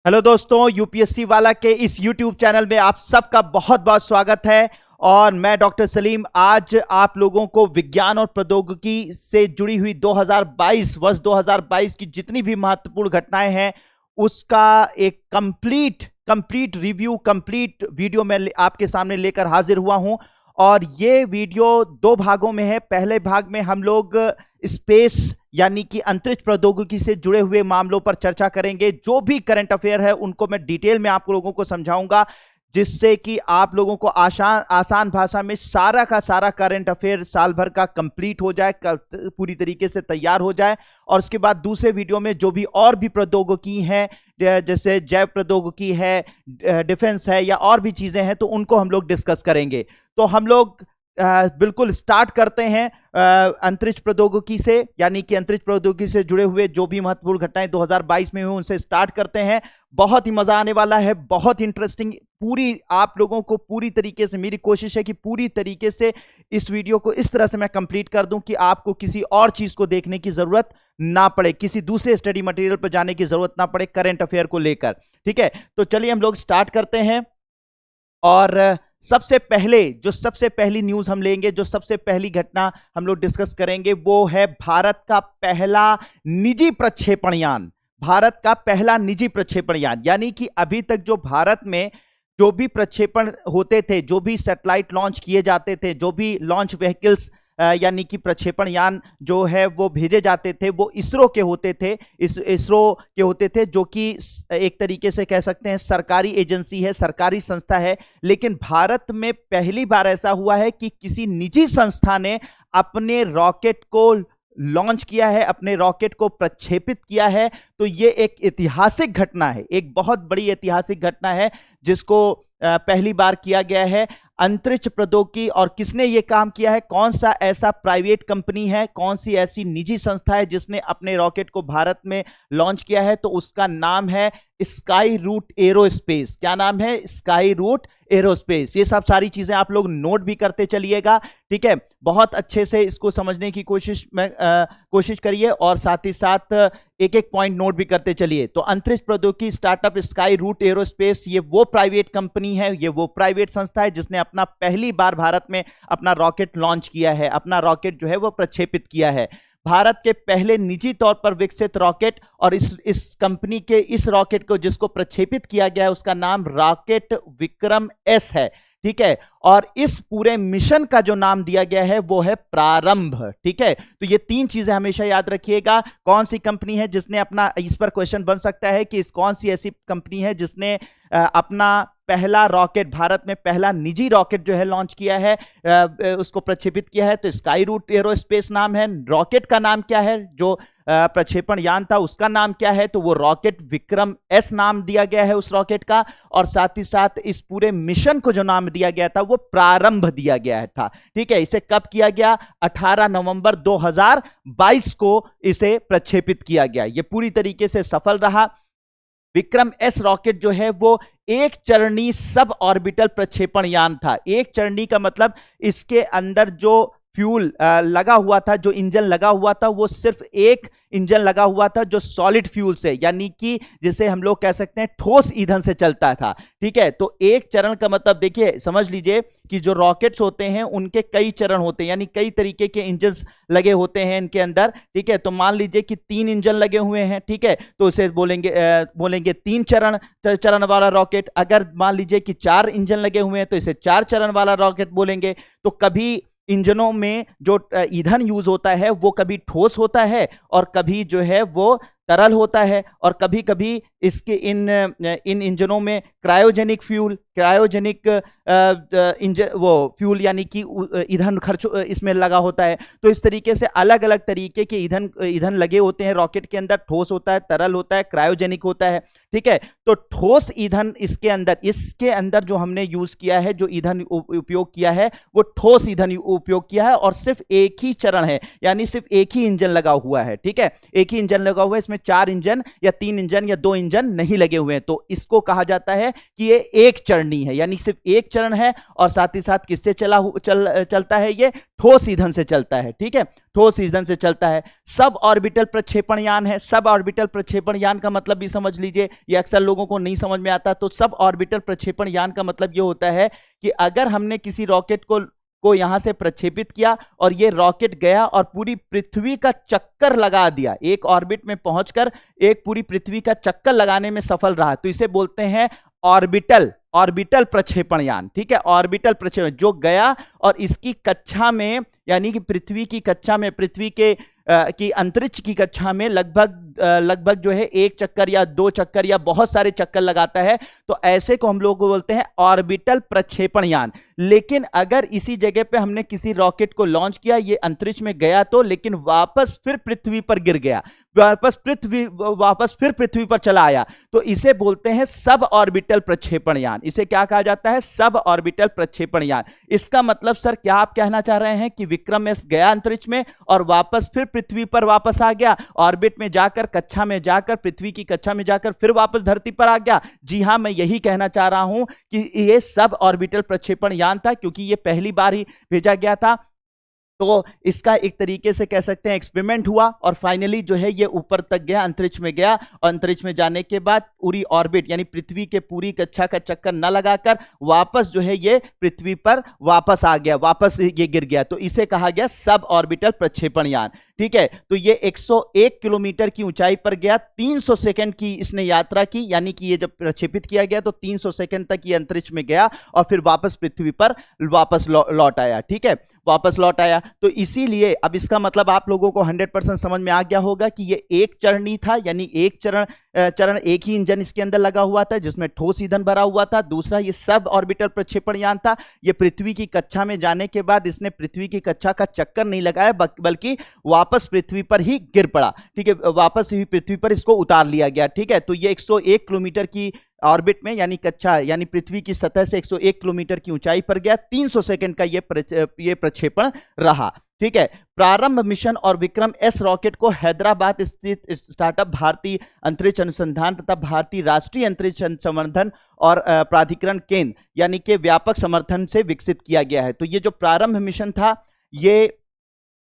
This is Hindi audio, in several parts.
हेलो दोस्तों, यूपीएससी वाला के इस यूट्यूब चैनल में आप सबका बहुत बहुत स्वागत है। और मैं डॉक्टर सलीम आज आप लोगों को विज्ञान और प्रौद्योगिकी से जुड़ी हुई 2022 वर्ष 2022 की जितनी भी महत्वपूर्ण घटनाएं हैं उसका एक कंप्लीट रिव्यू, कंप्लीट वीडियो मैं आपके सामने लेकर हाजिर हुआ हूं। और ये वीडियो दो भागों में है। पहले भाग में हम लोग स्पेस यानी कि अंतरिक्ष प्रौद्योगिकी से जुड़े हुए मामलों पर चर्चा करेंगे। जो भी करंट अफेयर है उनको मैं डिटेल में आप लोगों को समझाऊंगा, जिससे कि आप लोगों को आसान भाषा में सारा का सारा करंट अफेयर साल भर का कंप्लीट हो जाए, पूरी तरीके से तैयार हो जाए। और उसके बाद दूसरे वीडियो में जो भी और भी प्रौद्योगिकी हैं, जैसे जैव प्रौद्योगिकी है, डिफेंस है या और भी चीजें हैं, तो उनको हम लोग डिस्कस करेंगे। तो हम लोग बिल्कुल स्टार्ट करते हैं अंतरिक्ष प्रौद्योगिकी से, यानी कि अंतरिक्ष प्रौद्योगिकी से जुड़े हुए जो भी महत्वपूर्ण घटनाएं 2022 में हुई उनसे स्टार्ट करते हैं। बहुत ही मजा आने वाला है, बहुत इंटरेस्टिंग। पूरी आप लोगों को पूरी तरीके से मेरी कोशिश है कि पूरी तरीके से इस वीडियो को इस तरह से मैं कंप्लीट कर दूं कि आपको किसी और चीज को देखने की जरूरत ना पड़े, किसी दूसरे स्टडी मटेरियल पर जाने की जरूरत ना पड़े करंट अफेयर को लेकर। ठीक है, तो चलिए हम लोग स्टार्ट करते हैं। और सबसे पहली न्यूज हम लेंगे, जो सबसे पहली घटना हम लोग डिस्कस करेंगे, वो है भारत का पहला निजी प्रक्षेपण यान। भारत का पहला निजी प्रक्षेपण यान, यानी कि अभी तक जो भारत में जो भी प्रक्षेपण होते थे, जो भी सैटेलाइट लॉन्च किए जाते थे, जो भी लॉन्च व्हीकल्स यानी कि प्रक्षेपण यान जो है वो भेजे जाते थे, वो इसरो के होते थे। इसरो के होते थे, जो कि एक तरीके से कह सकते हैं सरकारी एजेंसी है, सरकारी संस्था है। लेकिन भारत में पहली बार ऐसा हुआ है कि किसी निजी संस्था ने अपने रॉकेट को लॉन्च किया है, अपने रॉकेट को प्रक्षेपित किया है। तो ये एक ऐतिहासिक घटना है, एक बहुत बड़ी ऐतिहासिक घटना है, जिसको पहली बार किया गया है अंतरिक्ष प्रौद्योगिकी। और किसने ये काम किया है, कौन सा ऐसा प्राइवेट कंपनी है, कौन सी ऐसी निजी संस्था है जिसने अपने रॉकेट को भारत में लॉन्च किया है, तो उसका नाम है स्काई रूट एरोस्पेस। क्या नाम है? Skyroot Aerospace. ये सब सारी चीजें आप लोग नोट भी करते चलिएगा। ठीक है, बहुत अच्छे से इसको समझने की कोशिश करिए और साथ ही साथ एक एक पॉइंट नोट भी करते चलिए। तो अंतरिक्ष प्रौद्योगिकी स्टार्टअप स्काई रूट एरोस्पेस, ये वो प्राइवेट कंपनी है, ये वो प्राइवेट संस्था है जिसने अपना पहली बार भारत में अपना रॉकेट लॉन्च किया है, अपना रॉकेट जो है वो प्रक्षेपित किया है। भारत के पहले निजी तौर पर विकसित रॉकेट, और इस कंपनी के इस रॉकेट को जिसको प्रक्षेपित किया गया है उसका नाम रॉकेट विक्रम एस है। ठीक है, और इस पूरे मिशन का जो नाम दिया गया है वो है प्रारंभ। ठीक है, तो ये तीन चीजें हमेशा याद रखिएगा। कौन सी कंपनी है जिसने अपना, इस पर क्वेश्चन बन सकता है कि इस कौन सी ऐसी कंपनी है जिसने अपना पहला रॉकेट, भारत में पहला निजी रॉकेट जो है लॉन्च किया है, उसको प्रक्षेपित किया है। तो स्काई रूट एरोस्पेस नाम है। रॉकेट का नाम क्या है, जो प्रक्षेपण यान था उसका नाम क्या है, तो वो रॉकेट विक्रम एस नाम दिया गया है उस रॉकेट का। और साथ ही साथ इस पूरे मिशन को जो नाम दिया गया था वो प्रारंभ दिया गया था। ठीक है, इसे कब किया गया? 18 नवंबर 2022 को इसे प्रक्षेपित किया गया। ये पूरी तरीके से सफल रहा। विक्रम एस रॉकेट जो है वो एक चरणी सब ऑर्बिटल प्रक्षेपण यान था। एक चरणी का मतलब इसके अंदर जो फ्यूल लगा हुआ था, जो इंजन लगा हुआ था, वो सिर्फ एक इंजन लगा हुआ था जो सॉलिड फ्यूल से, यानी कि जिसे हम लोग कह सकते हैं ठोस ईंधन से चलता था। ठीक है, तो एक चरण का मतलब देखिए, समझ लीजिए कि जो रॉकेट्स होते हैं उनके कई चरण होते हैं, यानी कई तरीके के इंजन लगे होते हैं इनके अंदर। ठीक है, तो मान लीजिए कि 3 इंजन लगे हुए हैं। ठीक है, तो उसे बोलेंगे 3 चरण वाला रॉकेट। अगर मान लीजिए कि 4 इंजन लगे हुए हैं तो इसे 4 चरण वाला रॉकेट बोलेंगे। तो कभी इंजनों में जो ईंधन यूज होता है वो कभी ठोस होता है और कभी जो है वो तरल होता है, और कभी कभी इसके इन इंजनों में क्रायोजेनिक वो फ्यूल यानी कि ईंधन खर्च इसमें लगा होता है। तो इस तरीके से अलग अलग तरीके के ईंधन लगे होते हैं रॉकेट के अंदर। ठोस होता है, तरल होता है, क्रायोजेनिक होता है। ठीक है, तो ठोस ईंधन इसके अंदर जो हमने यूज किया है, जो ईंधन उपयोग किया है वो ठोस ईंधन उपयोग किया है, और सिर्फ एक ही चरण है, यानी सिर्फ एक ही इंजन लगा हुआ है। ठीक है, एक ही इंजन लगा हुआ है, इसमें 4 इंजन या 3 इंजन या 2 इंजन नहीं लगे हुए हैं। तो इसको कहा जाता है कि ये एक चरणी है, यानी सिर्फ एक चरण है, और साथ ही साथ किससे चलता है? ये ठोस ईंधन से चलता है। ठीक है, ठोस ईंधन से चलता है। सब ऑर्बिटल प्रक्षेपण यान है। सब ऑर्बिटल प्रक्षेपण यान का मतलब भी समझ लीजिए, ये अक्सर लोगों को नहीं समझ में आता। तो सब ऑर्बिटल प्रक्षेपण यान का मतलब ये होता है कि अगर हमने किसी रॉकेट को यहां से प्रक्षेपित किया और ये रॉकेट गया और पूरी पृथ्वी का चक्कर लगा दिया, एक ऑर्बिट में पहुंचकर एक पूरी पृथ्वी का चक्कर लगाने में सफल रहा, तो इसे बोलते हैं ऑर्बिटल प्रक्षेपण यान। ठीक है, ऑर्बिटल प्रक्षेपण जो गया और इसकी कक्षा में, यानी कि पृथ्वी की कक्षा में, पृथ्वी के की अंतरिक्ष की कक्षा में लगभग जो है एक चक्कर या दो चक्कर या बहुत सारे चक्कर लगाता है, तो ऐसे को हम लोग बोलते हैं ऑर्बिटल प्रक्षेपण यान। लेकिन अगर इसी जगह पे हमने किसी रॉकेट को लॉन्च किया, ये अंतरिक्ष में गया तो, लेकिन वापस फिर पृथ्वी पर गिर गया, वापस फिर पृथ्वी पर चला आया, तो इसे बोलते हैं सब ऑर्बिटल प्रक्षेपण यान। इसे क्या कहा जाता है? सब ऑर्बिटल प्रक्षेपण यान। इसका मतलब सर क्या आप कहना चाह रहे हैं कि विक्रम एस गया अंतरिक्ष में और वापस फिर पृथ्वी पर वापस आ गया, ऑर्बिट में जाकर, कक्षा में जाकर, पृथ्वी की कक्षा में जाकर फिर वापस धरती पर आ गया? जी हां, मैं यही कहना चाह रहा हूं कि यह सब ऑर्बिटल प्रक्षेपण यान था, क्योंकि यह पहली बार ही भेजा गया था। तो इसका एक तरीके से कह सकते हैं एक्सपेरिमेंट हुआ और फाइनली जो है ये ऊपर तक गया, अंतरिक्ष में गया, और अंतरिक्ष में जाने के बाद पूरी ऑर्बिट यानी पृथ्वी के पूरी कक्षा का चक्कर न लगाकर वापस जो है ये पृथ्वी पर वापस आ गया, वापस ये गिर गया, तो इसे कहा गया सब ऑर्बिटल प्रक्षेपण यान। ठीक है, तो ये 101 किलोमीटर की ऊंचाई पर गया, 300 सेकंड की इसने यात्रा की, यानी कि ये जब प्रक्षेपित किया गया तो 300 सेकंड तक ये अंतरिक्ष में गया और फिर वापस पृथ्वी पर वापस लौट आया। ठीक है, वापस लौट आया। तो इसीलिए अब इसका मतलब आप लोगों को 100% समझ में आ गया होगा कि ये एक चरणी था, यानी एक चरण एक ही इंजन इसके अंदर लगा हुआ था जिसमें ठोस ईंधन भरा हुआ था। दूसरा, ये सब ऑर्बिटल प्रक्षेपण यान था। ये पृथ्वी की कक्षा में जाने के बाद इसने पृथ्वी की कक्षा का चक्कर नहीं लगाया, बल्कि वापस पृथ्वी पर ही गिर पड़ा। ठीक है, वापस ही पृथ्वी पर इसको उतार लिया गया। ठीक है, तो ये 101 किलोमीटर की ऑर्बिट में, यानी कक्षा यानी पृथ्वी की सतह से 101 किलोमीटर की ऊंचाई पर गया, 300 सेकंड का ये प्रक्षेपण रहा। ठीक है, प्रारंभ मिशन और विक्रम एस रॉकेट को हैदराबाद स्थित स्टार्टअप भारतीय अंतरिक्ष अनुसंधान तथा भारतीय राष्ट्रीय अंतरिक्ष संवर्धन और प्राधिकरण केंद्र यानी कि व्यापक समर्थन से विकसित किया गया है। तो ये जो प्रारंभ मिशन था, ये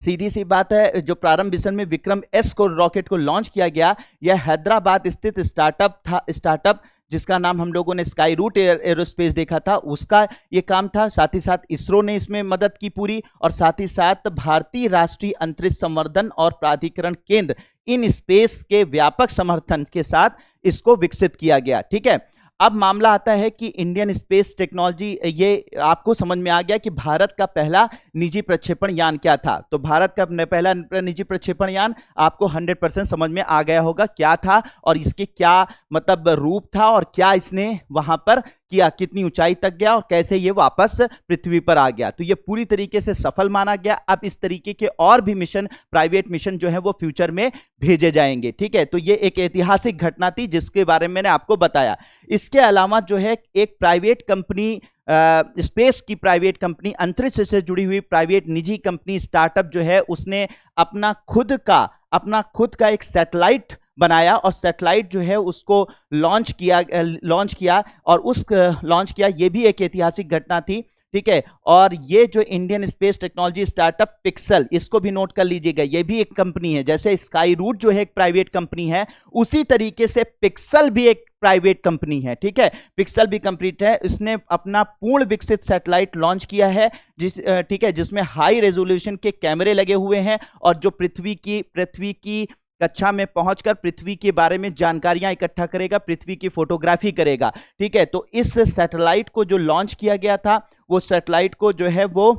सीधी सी बात है, जो प्रारंभ मिशन में विक्रम एस को रॉकेट को लॉन्च किया गया, यह हैदराबाद स्थित स्टार्टअप जिसका नाम हम लोगों ने स्काई रूट एरोस्पेस देखा था, उसका ये काम था। साथ ही साथ इसरो ने इसमें मदद की पूरी, और साथ ही साथ भारतीय राष्ट्रीय अंतरिक्ष संवर्धन और प्राधिकरण केंद्र इन स्पेस के व्यापक समर्थन के साथ इसको विकसित किया गया। ठीक है, अब मामला आता है कि इंडियन स्पेस टेक्नोलॉजी, ये आपको समझ में आ गया कि भारत का पहला निजी प्रक्षेपण यान क्या था। तो भारत का पहला निजी प्रक्षेपण यान आपको 100% समझ में आ गया होगा क्या था और इसके क्या मतलब रूप था और क्या इसने वहां पर किया, कितनी ऊंचाई तक गया और कैसे ये वापस पृथ्वी पर आ गया। तो ये पूरी तरीके से सफल माना गया। अब इस तरीके के और भी मिशन, प्राइवेट मिशन जो है वो फ्यूचर में भेजे जाएंगे। ठीक है, तो ये एक ऐतिहासिक घटना थी जिसके बारे में मैंने आपको बताया। इसके अलावा जो है एक प्राइवेट कंपनी, स्पेस की प्राइवेट कंपनी, अंतरिक्ष से जुड़ी हुई प्राइवेट निजी कंपनी स्टार्टअप जो है, उसने अपना खुद का एक सैटेलाइट बनाया और सैटेलाइट जो है उसको लॉन्च किया और उस लॉन्च किया। ये भी एक ऐतिहासिक घटना थी। ठीक है, और ये जो Indian space technology startup pixel, इसको भी नोट कर लीजिएगा, ये भी एक कंपनी है। जैसे स्काई रूट जो है एक प्राइवेट कंपनी है, उसी तरीके से पिक्सल भी एक प्राइवेट कंपनी है। ठीक है, पिक्सल भी कंप्लीट है। इसने अपना पूर्ण विकसित सैटेलाइट लॉन्च किया है, ठीक है, जिसमें हाई रेजोल्यूशन के कैमरे लगे हुए हैं और जो पृथ्वी की कक्षा में पहुंचकर पृथ्वी के बारे में जानकारियां इकट्ठा करेगा, पृथ्वी की फोटोग्राफी करेगा। ठीक है, तो इस सैटेलाइट को जो लॉन्च किया गया था, वो सैटेलाइट को जो है वो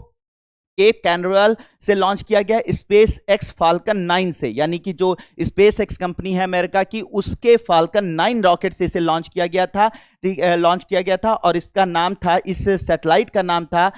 केप कैनवेरल से लॉन्च किया गया, स्पेस एक्स फाल्कन 9 से, यानी कि जो स्पेस एक्स कंपनी है अमेरिका की, उसके फाल्कन 9 रॉकेट से इसे लॉन्च किया गया था। और इसका नाम था, इस सैटेलाइट का नाम था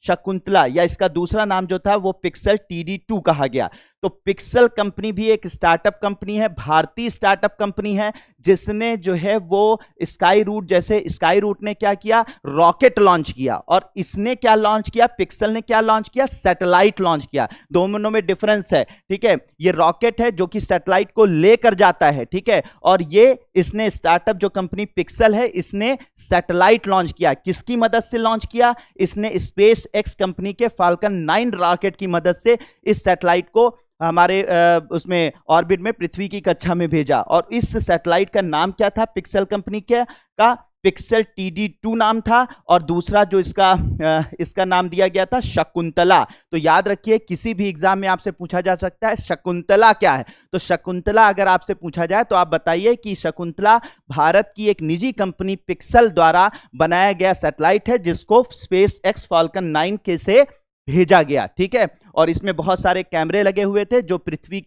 शकुंतला, या इसका दूसरा नाम जो था वो पिक्सल TD2 कहा गया। तो पिक्सल कंपनी भी एक स्टार्टअप कंपनी है, भारतीय स्टार्टअप कंपनी है, जिसने जो है वो स्काई रूट, जैसे स्काई रूट ने क्या किया, रॉकेट लॉन्च किया, और इसने क्या लॉन्च किया, पिक्सल ने क्या लॉन्च किया, सैटेलाइट लॉन्च किया। दोनों में डिफरेंस है, ठीक है। ये रॉकेट है जो कि सैटेलाइट को लेकर जाता है, ठीक है, और ये इसने स्टार्टअप जो कंपनी पिक्सल है, इसने सैटेलाइट लॉन्च किया। किसकी मदद से लॉन्च किया? इसने स्पेस एक्स कंपनी के फाल्कन 9 रॉकेट की मदद से इस सैटेलाइट को हमारे उसमें ऑर्बिट में पृथ्वी की कक्षा में भेजा। और इस सैटेलाइट का नाम क्या था पिक्सल कंपनी के का? पिक्सल TD2 नाम था, और दूसरा जो इसका नाम दिया गया था शकुंतला। तो याद रखिए, किसी भी एग्जाम में आपसे पूछा जा सकता है शकुंतला क्या है। तो शकुंतला अगर आपसे पूछा जाए तो आप बताइए कि शकुंतला भारत की एक निजी कंपनी पिक्सल द्वारा बनाया गया सैटेलाइट है, जिसको स्पेस एक्स फाल्कन 9 के से भेजा गया, ठीक है। और इसमें बहुत सारे कैमरे लगे हुए थे जो पृथ्वी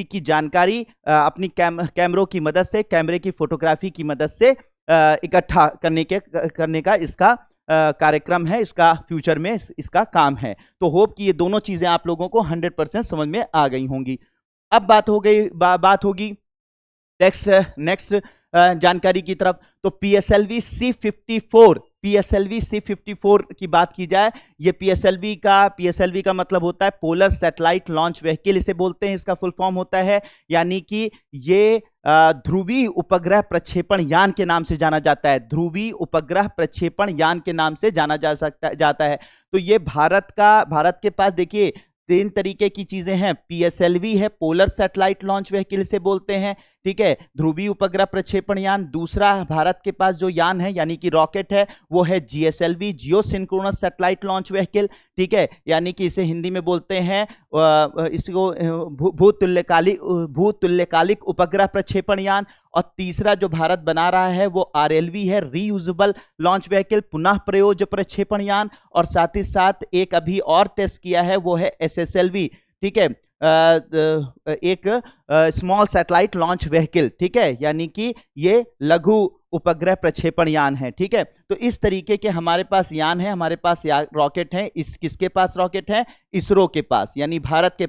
की जानकारी अपनी कैमरों की मदद से, कैमरे की फोटोग्राफी की मदद से इकट्ठा करने का इसका कार्यक्रम है, इसका फ्यूचर में इसका काम है। तो होप कि ये दोनों चीजें आप लोगों को 100% समझ में आ गई होंगी। अब बात होगी नेक्स्ट जानकारी की तरफ। तो PSLV C54 की बात की जाए, ये PSLV का मतलब होता है पोलर सैटेलाइट लॉन्च व्हीकल, इसे बोलते हैं, इसका फुल फॉर्म होता है, यानी कि ये ध्रुवीय उपग्रह प्रक्षेपण यान के नाम से जाना जाता है। ध्रुवीय उपग्रह प्रक्षेपण यान के नाम से जाना जाता है। तो ये भारत के पास देखिए 3 तरीके की चीजें हैं। PSLV है, पोलर सैटेलाइट लॉन्च व्हीकल से बोलते हैं, ठीक है, ध्रुवीय उपग्रह प्रक्षेपण यान। दूसरा भारत के पास जो यान है यानी कि रॉकेट है, वो है GSLV, जियो सिंक्रोनस सैटेलाइट लॉन्च व्हीकल, ठीक है, यानी कि इसे हिंदी में बोलते हैं इसको भूतुल्यकालिक उपग्रह प्रक्षेपण यान। और तीसरा जो भारत बना रहा है वो RLV है, रीयूजेबल लॉन्च व्हीकल, पुनः प्रयोज्य प्रक्षेपण यान। और साथ ही साथ एक अभी और टेस्ट किया है, वो है SSLV, ठीक है, एक स्मॉल सैटेलाइट लॉन्च व्हीकल, ठीक है, यानी कि ये लघु उपग्रह प्रक्षेपण यान है, ठीक है। तो इस तरीके के हमारे पास यान है, हमारे पास रॉकेट है। किसके पास रॉकेट है? इसरो के पास, यानी भारत के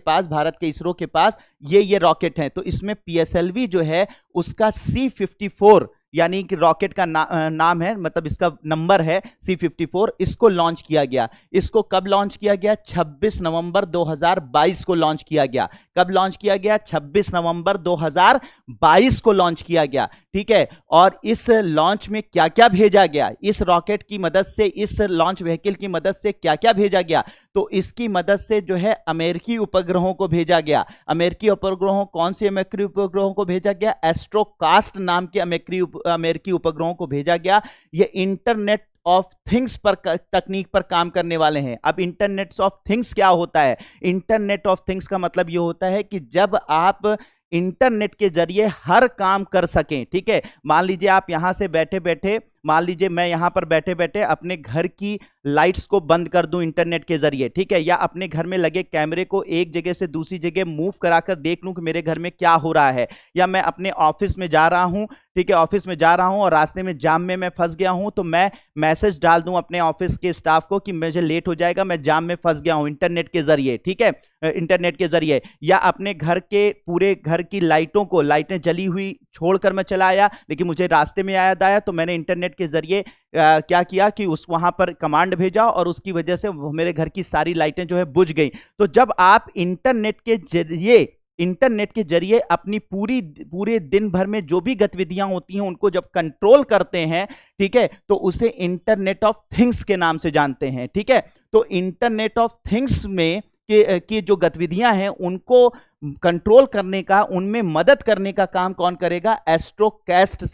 इसरो के पास ये रॉकेट है। तो इसमें PSLV जो है उसका C54 यानी कि रॉकेट का नाम है, मतलब इसका नंबर है C54, इसको लॉन्च किया गया। इसको कब लॉन्च किया गया? 26 नवंबर 2022 को लॉन्च किया गया। कब लॉन्च किया गया? 26 नवंबर 2022 को लॉन्च किया गया, ठीक है। और इस लॉन्च में क्या क्या भेजा गया, इस रॉकेट की मदद से, इस लॉन्च व्हीकल की मदद से क्या क्या भेजा गया? तो इसकी मदद से जो है अमेरिकी उपग्रहों को भेजा गया। अमेरिकी उपग्रहों, कौन से अमेरिकी उपग्रहों को भेजा गया? एस्ट्रोकास्ट नाम के अमेरिकी उपग्रहों को भेजा गया। ये इंटरनेट ऑफ थिंग्स पर तकनीक पर काम करने वाले हैं। अब इंटरनेट ऑफ थिंग्स क्या होता है? इंटरनेट ऑफ थिंग्स का मतलब यह होता है कि जब आप इंटरनेट के जरिए हर काम कर सकें, ठीक है। मान लीजिए आप यहां से बैठे बैठे, मान लीजिए मैं यहां पर बैठे बैठे अपने घर की लाइट्स को बंद कर दूं इंटरनेट के जरिए, ठीक है, या अपने घर में लगे कैमरे को एक जगह से दूसरी जगह मूव कराकर देख लूं कि मेरे घर में क्या हो रहा है। या मैं अपने ऑफिस में जा रहा हूं, ठीक है, ऑफिस में जा रहा हूं और रास्ते में जाम में मैं फंस गया हूं, तो मैं मैसेज डाल दूं अपने ऑफिस के स्टाफ को कि मुझे लेट हो जाएगा, मैं जाम में फंस गया हूं, इंटरनेट के जरिए, ठीक है, इंटरनेट के जरिए। या अपने घर के पूरे घर की लाइटें जली हुई छोड़कर मैं चला आया, लेकिन मुझे रास्ते में याद आया तो मैंने इंटरनेट के जरिए क्या किया कि वहां पर कमांड भेजा और उसकी वजह से मेरे घर की सारी लाइटें जो है बुझ गई। तो जब आप इंटरनेट के जरिए अपनी पूरे दिन भर में जो भी गतिविधियां होती हैं उनको जब कंट्रोल करते हैं, ठीक है, तो उसे इंटरनेट ऑफ थिंग्स के नाम से जानते हैं, ठीक है। तो इंटरनेट ऑफ थिंग्स में की जो गतिविधियां हैं उनको कंट्रोल करने का, उनमें मदद करने का काम कौन करेगा? Astrocast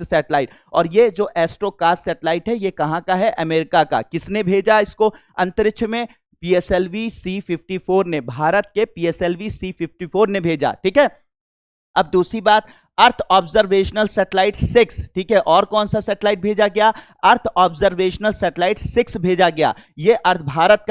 satellite. और ये जो एस्ट्रोकास्ट सैटेलाइट है ये कहां का है? अमेरिका का। किसने भेजा इसको अंतरिक्ष में? PSLV C54 ने, भारत के PSLV C54 ने भेजा, ठीक है। अब दूसरी बात, अर्थ ऑब्जर्वेशनल सैटेलाइट 6, ठीक है, और कौन सा सैटेलाइट भेजा गया? अर्थ ऑब्जर्वेशनल सैटेलाइट 6 भेजा गया। ये भारत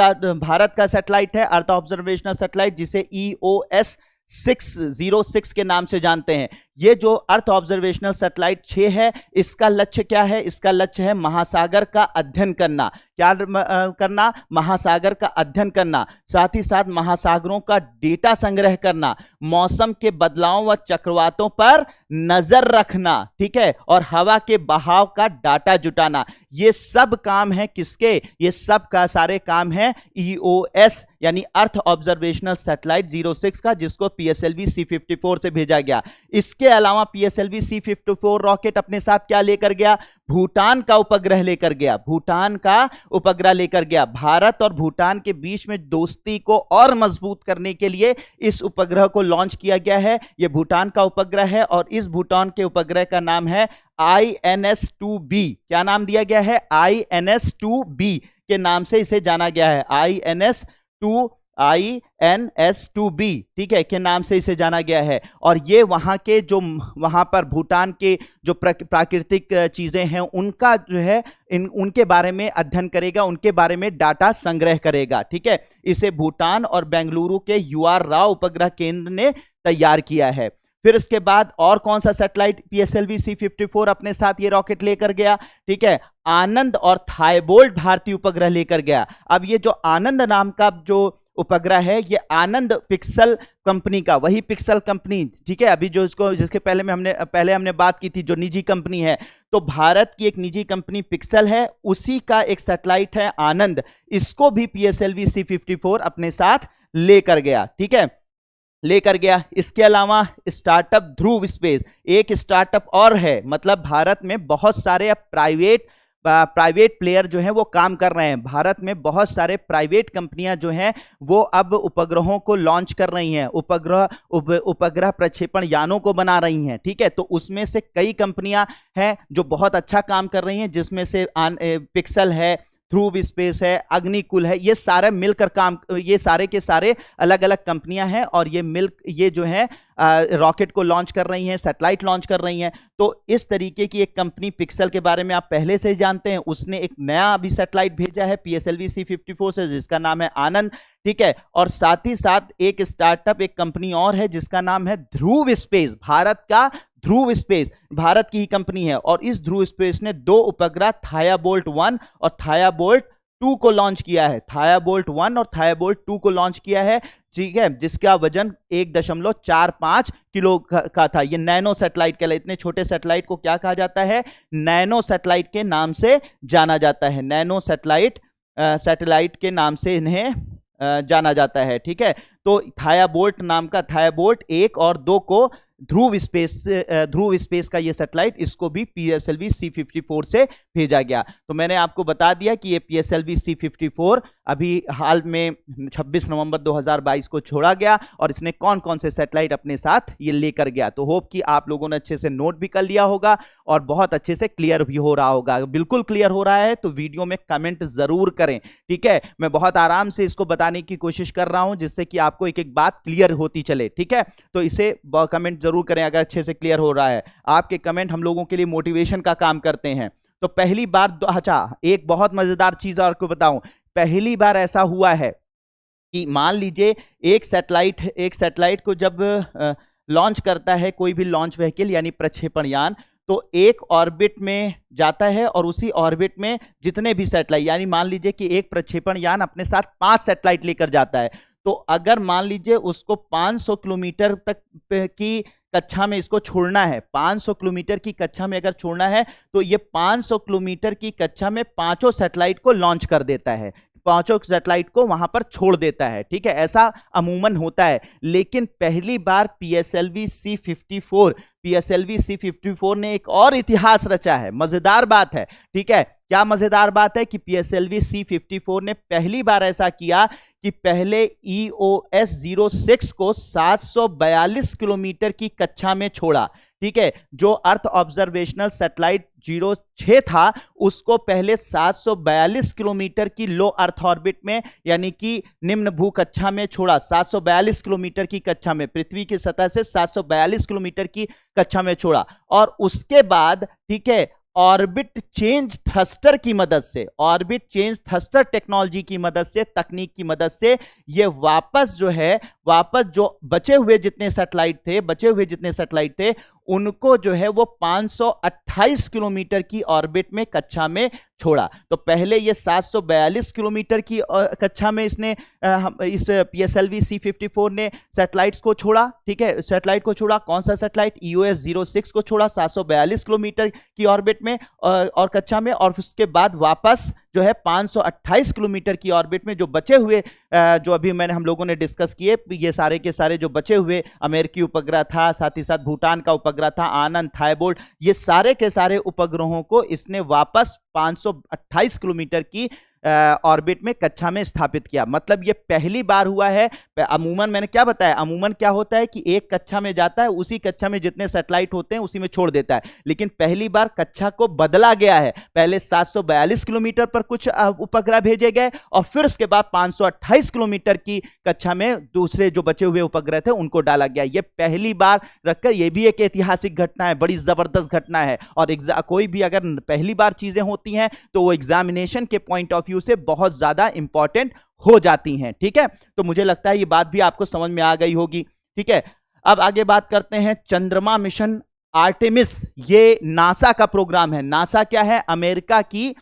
का सैटेलाइट है, अर्थ ऑब्जर्वेशनल सैटेलाइट, जिसे EOS 606 के नाम से जानते हैं। ये जो अर्थ ऑब्जर्वेशनल सैटेलाइट 6 है, इसका लक्ष्य क्या है? इसका लक्ष्य है महासागर का अध्ययन करना। क्या करना? महासागर का अध्ययन करना, साथ ही साथ महासागरों का डेटा संग्रह करना, मौसम के बदलावों व चक्रवातों पर नजर रखना, ठीक है, और हवा के बहाव का डाटा जुटाना। ये सब काम है किसके? ये सब का सारे काम है ईओएस यानी अर्थ ऑब्जर्वेशनल सैटेलाइट 06 का, जिसको पीएसएलवी C-54 से भेजा गया। इसके अलावा पीएसएलवी C-54 रॉकेट अपने साथ क्या लेकर गया? भूटान का उपग्रह लेकर गया। भूटान का उपग्रह लेकर गया। भारत और भूटान के बीच में दोस्ती को और मजबूत करने के लिए इस उपग्रह को लॉन्च किया गया है। यह भूटान का उपग्रह है और इस भूटान के उपग्रह का नाम है INS-2B। क्या नाम दिया गया है? INS-2B के नाम से इसे जाना गया है। INS-2B, ठीक है, के नाम से इसे जाना गया है। और ये वहां के जो वहां पर भूटान के जो प्राकृतिक चीजें हैं उनका जो है उनके बारे में अध्ययन करेगा, उनके बारे में डाटा संग्रह करेगा, ठीक है। इसे भूटान और बेंगलुरु के UR राव उपग्रह केंद्र ने तैयार किया है। फिर इसके बाद और कौन सा सैटेलाइट पीएसएलवी C-54 अपने साथ ये रॉकेट लेकर गया? ठीक है, आनंद और थायबोल्ट भारतीय उपग्रह लेकर गया। अब ये जो आनंद नाम का जो उपग्रह है, ये आनंद पिक्सल कंपनी का, वही पिक्सल कंपनी, ठीक है, अभी जो इसको जिसके पहले हमने बात की थी, जो निजी कंपनी है, तो भारत की एक निजी कंपनी पिक्सल है, उसी का एक सैटेलाइट है आनंद। इसको भी पीएसएलवी C-54 अपने साथ लेकर गया, ठीक है, लेकर गया। इसके अलावा स्टार्टअप ध्रुव स्पेस एक स्टार्टअप और है, मतलब भारत में बहुत सारे प्राइवेट प्लेयर जो हैं वो काम कर रहे हैं। भारत में बहुत सारे प्राइवेट कंपनियां जो हैं वो अब उपग्रहों को लॉन्च कर रही हैं, उपग्रह प्रक्षेपण यानों को बना रही हैं, ठीक है। तो उसमें से कई कंपनियां हैं जो बहुत अच्छा काम कर रही हैं, जिसमें से पिक्सल है, ध्रुव स्पेस है, अग्निकुल है, ये सारे मिलकर काम, ये सारे के सारे अलग अलग कंपनियां हैं और ये जो है रॉकेट को लॉन्च कर रही हैं, सैटेलाइट लॉन्च कर रही हैं। तो इस तरीके की एक कंपनी पिक्सल के बारे में आप पहले से ही जानते हैं, उसने एक नया अभी सैटेलाइट भेजा है पीएसएलवी C-54 से, जिसका नाम है आनंद, ठीक है। और साथ ही साथ एक स्टार्टअप, एक कंपनी और है जिसका नाम है ध्रुव स्पेस। भारत का ध्रुव स्पेस भारत की ही कंपनी है और इस ध्रुव स्पेस ने 2 उपग्रह थायाबोल्ट 1 और थायाबोल्ट 2 को लॉन्च किया है। थायाबोल्ट 1 और थायाबोल्ट 2 को लॉन्च किया है, ठीक है, जिसका वजन 1.45 किलो का था। ये नैनो सैटेलाइट कहलाता है। इतने छोटे सैटेलाइट को क्या कहा जाता है? नैनो सैटेलाइट के नाम से जाना जाता है। नैनो सैटेलाइट के नाम से इन्हें जाना जाता है, ठीक है। तो थायाबोल्ट नाम का थायाबोल्ट 1 और 2 को ध्रुव स्पेस का ये सैटेलाइट, इसको भी पीएसएलवी C-54 से भेजा गया। तो मैंने आपको बता दिया कि ये पीएसएलवी C-54 अभी हाल में 26 नवंबर 2022 को छोड़ा गया और इसने कौन कौन से सैटेलाइट अपने साथ ये लेकर गया। तो होप कि आप लोगों ने अच्छे से नोट भी कर लिया होगा और बहुत अच्छे से क्लियर भी हो रहा होगा। बिल्कुल क्लियर हो रहा है तो वीडियो में कमेंट जरूर करें, ठीक है। मैं बहुत आराम से इसको बताने की कोशिश कर रहा हूं जिससे कि आपको एक एक बात क्लियर होती चले, ठीक है। तो इसे कमेंट जरूर करें अगर अच्छे से क्लियर हो रहा है। आपके कमेंट हम लोगों के लिए मोटिवेशन का काम करते हैं। तो पहली बार, अच्छा एक बहुत मजेदार चीज आपको बताऊं, पहली बार ऐसा हुआ है कि मान लीजिए एक सैटेलाइट को जब लॉन्च करता है कोई भी लॉन्च व्हीकल यानी प्रक्षेपण यान, तो एक ऑर्बिट में जाता है और उसी ऑर्बिट में जितने भी सैटेलाइट, यानी मान लीजिए कि एक प्रक्षेपण यान अपने साथ 5 सैटेलाइट लेकर जाता है, तो अगर मान लीजिए उसको 500 किलोमीटर तक की कक्षा में इसको छोड़ना है, 500 किलोमीटर की कक्षा में अगर छोड़ना है, तो ये 500 किलोमीटर की कक्षा में 5 सैटेलाइट को लॉन्च कर देता है, 5 सैटेलाइट को वहां पर छोड़ देता है, ठीक है। ऐसा अमूमन होता है, लेकिन पहली बार पीएसएलवी C-54 ने एक और इतिहास रचा है। मजेदार बात है, ठीक है। क्या मजेदार बात है कि पीएसएलवी C-54 ने पहली बार ऐसा किया कि पहले EOS 06 को 742 किलोमीटर की कक्षा में छोड़ा, ठीक है। जो अर्थ ऑब्जर्वेशनल सैटेलाइट 06 था उसको पहले 742 किलोमीटर की लो अर्थ ऑर्बिट में यानी कि निम्न भू कक्षा में छोड़ा। 742 किलोमीटर की कक्षा में, पृथ्वी की सतह से 742 किलोमीटर की कक्षा में छोड़ा और उसके बाद, ठीक है, ऑर्बिट चेंज थ्रस्टर की मदद से, ऑर्बिट चेंज थ्रस्टर टेक्नोलॉजी की मदद से, तकनीक की मदद से ये वापस जो है, वापस जो बचे हुए जितने सैटेलाइट थे उनको जो है वो 528 किलोमीटर की ऑर्बिट में कक्षा में छोड़ा। तो पहले ये 742 किलोमीटर की कक्षा में इसने इस PSLV C-54 ने सैटेलाइट्स को छोड़ा, ठीक है, सैटेलाइट को छोड़ा। कौन सा सैटेलाइट? EOS-06 को छोड़ा 742 किलोमीटर की ऑर्बिट में और कक्षा में, और उसके बाद वापस जो है 528 किलोमीटर की ऑर्बिट में जो बचे हुए जो अभी हम लोगों ने डिस्कस किए, ये सारे के सारे जो बचे हुए अमेरिकी उपग्रह था, साथ ही साथ भूटान का उपग्रह था, आनंद, थाईबोल्ट, ये सारे के सारे उपग्रहों को इसने वापस 528 किलोमीटर की ऑर्बिट में कक्षा में स्थापित किया। मतलब ये पहली बार हुआ है। अमूमन मैंने क्या बताया, अमूमन क्या होता है कि एक कक्षा में जाता है, उसी कक्षा में जितने सैटेलाइट होते हैं उसी में छोड़ देता है, लेकिन पहली बार कक्षा को बदला गया है। पहले 742 किलोमीटर पर कुछ उपग्रह भेजे गए और फिर उसके बाद 528 किलोमीटर की कक्षा में दूसरे जो बचे हुए उपग्रह थे उनको डाला गया। ये पहली बार रखकर, यह भी एक ऐतिहासिक घटना है, बड़ी जबरदस्त घटना है। और कोई भी अगर पहली बार चीजें होती हैं तो वो एग्जामिनेशन के पॉइंट ऑफ से बहुत ज्यादा इंपॉर्टेंट हो जाती हैं, ठीक है। तो मुझे लगता है ये बात भी आपको समझ में आ गई होगी, ठीक है। अब आगे बात करते हैं चंद्रमा मिशन आर्टेमिस। ये नासा का प्रोग्राम है। नासा क्या है? अमेरिका की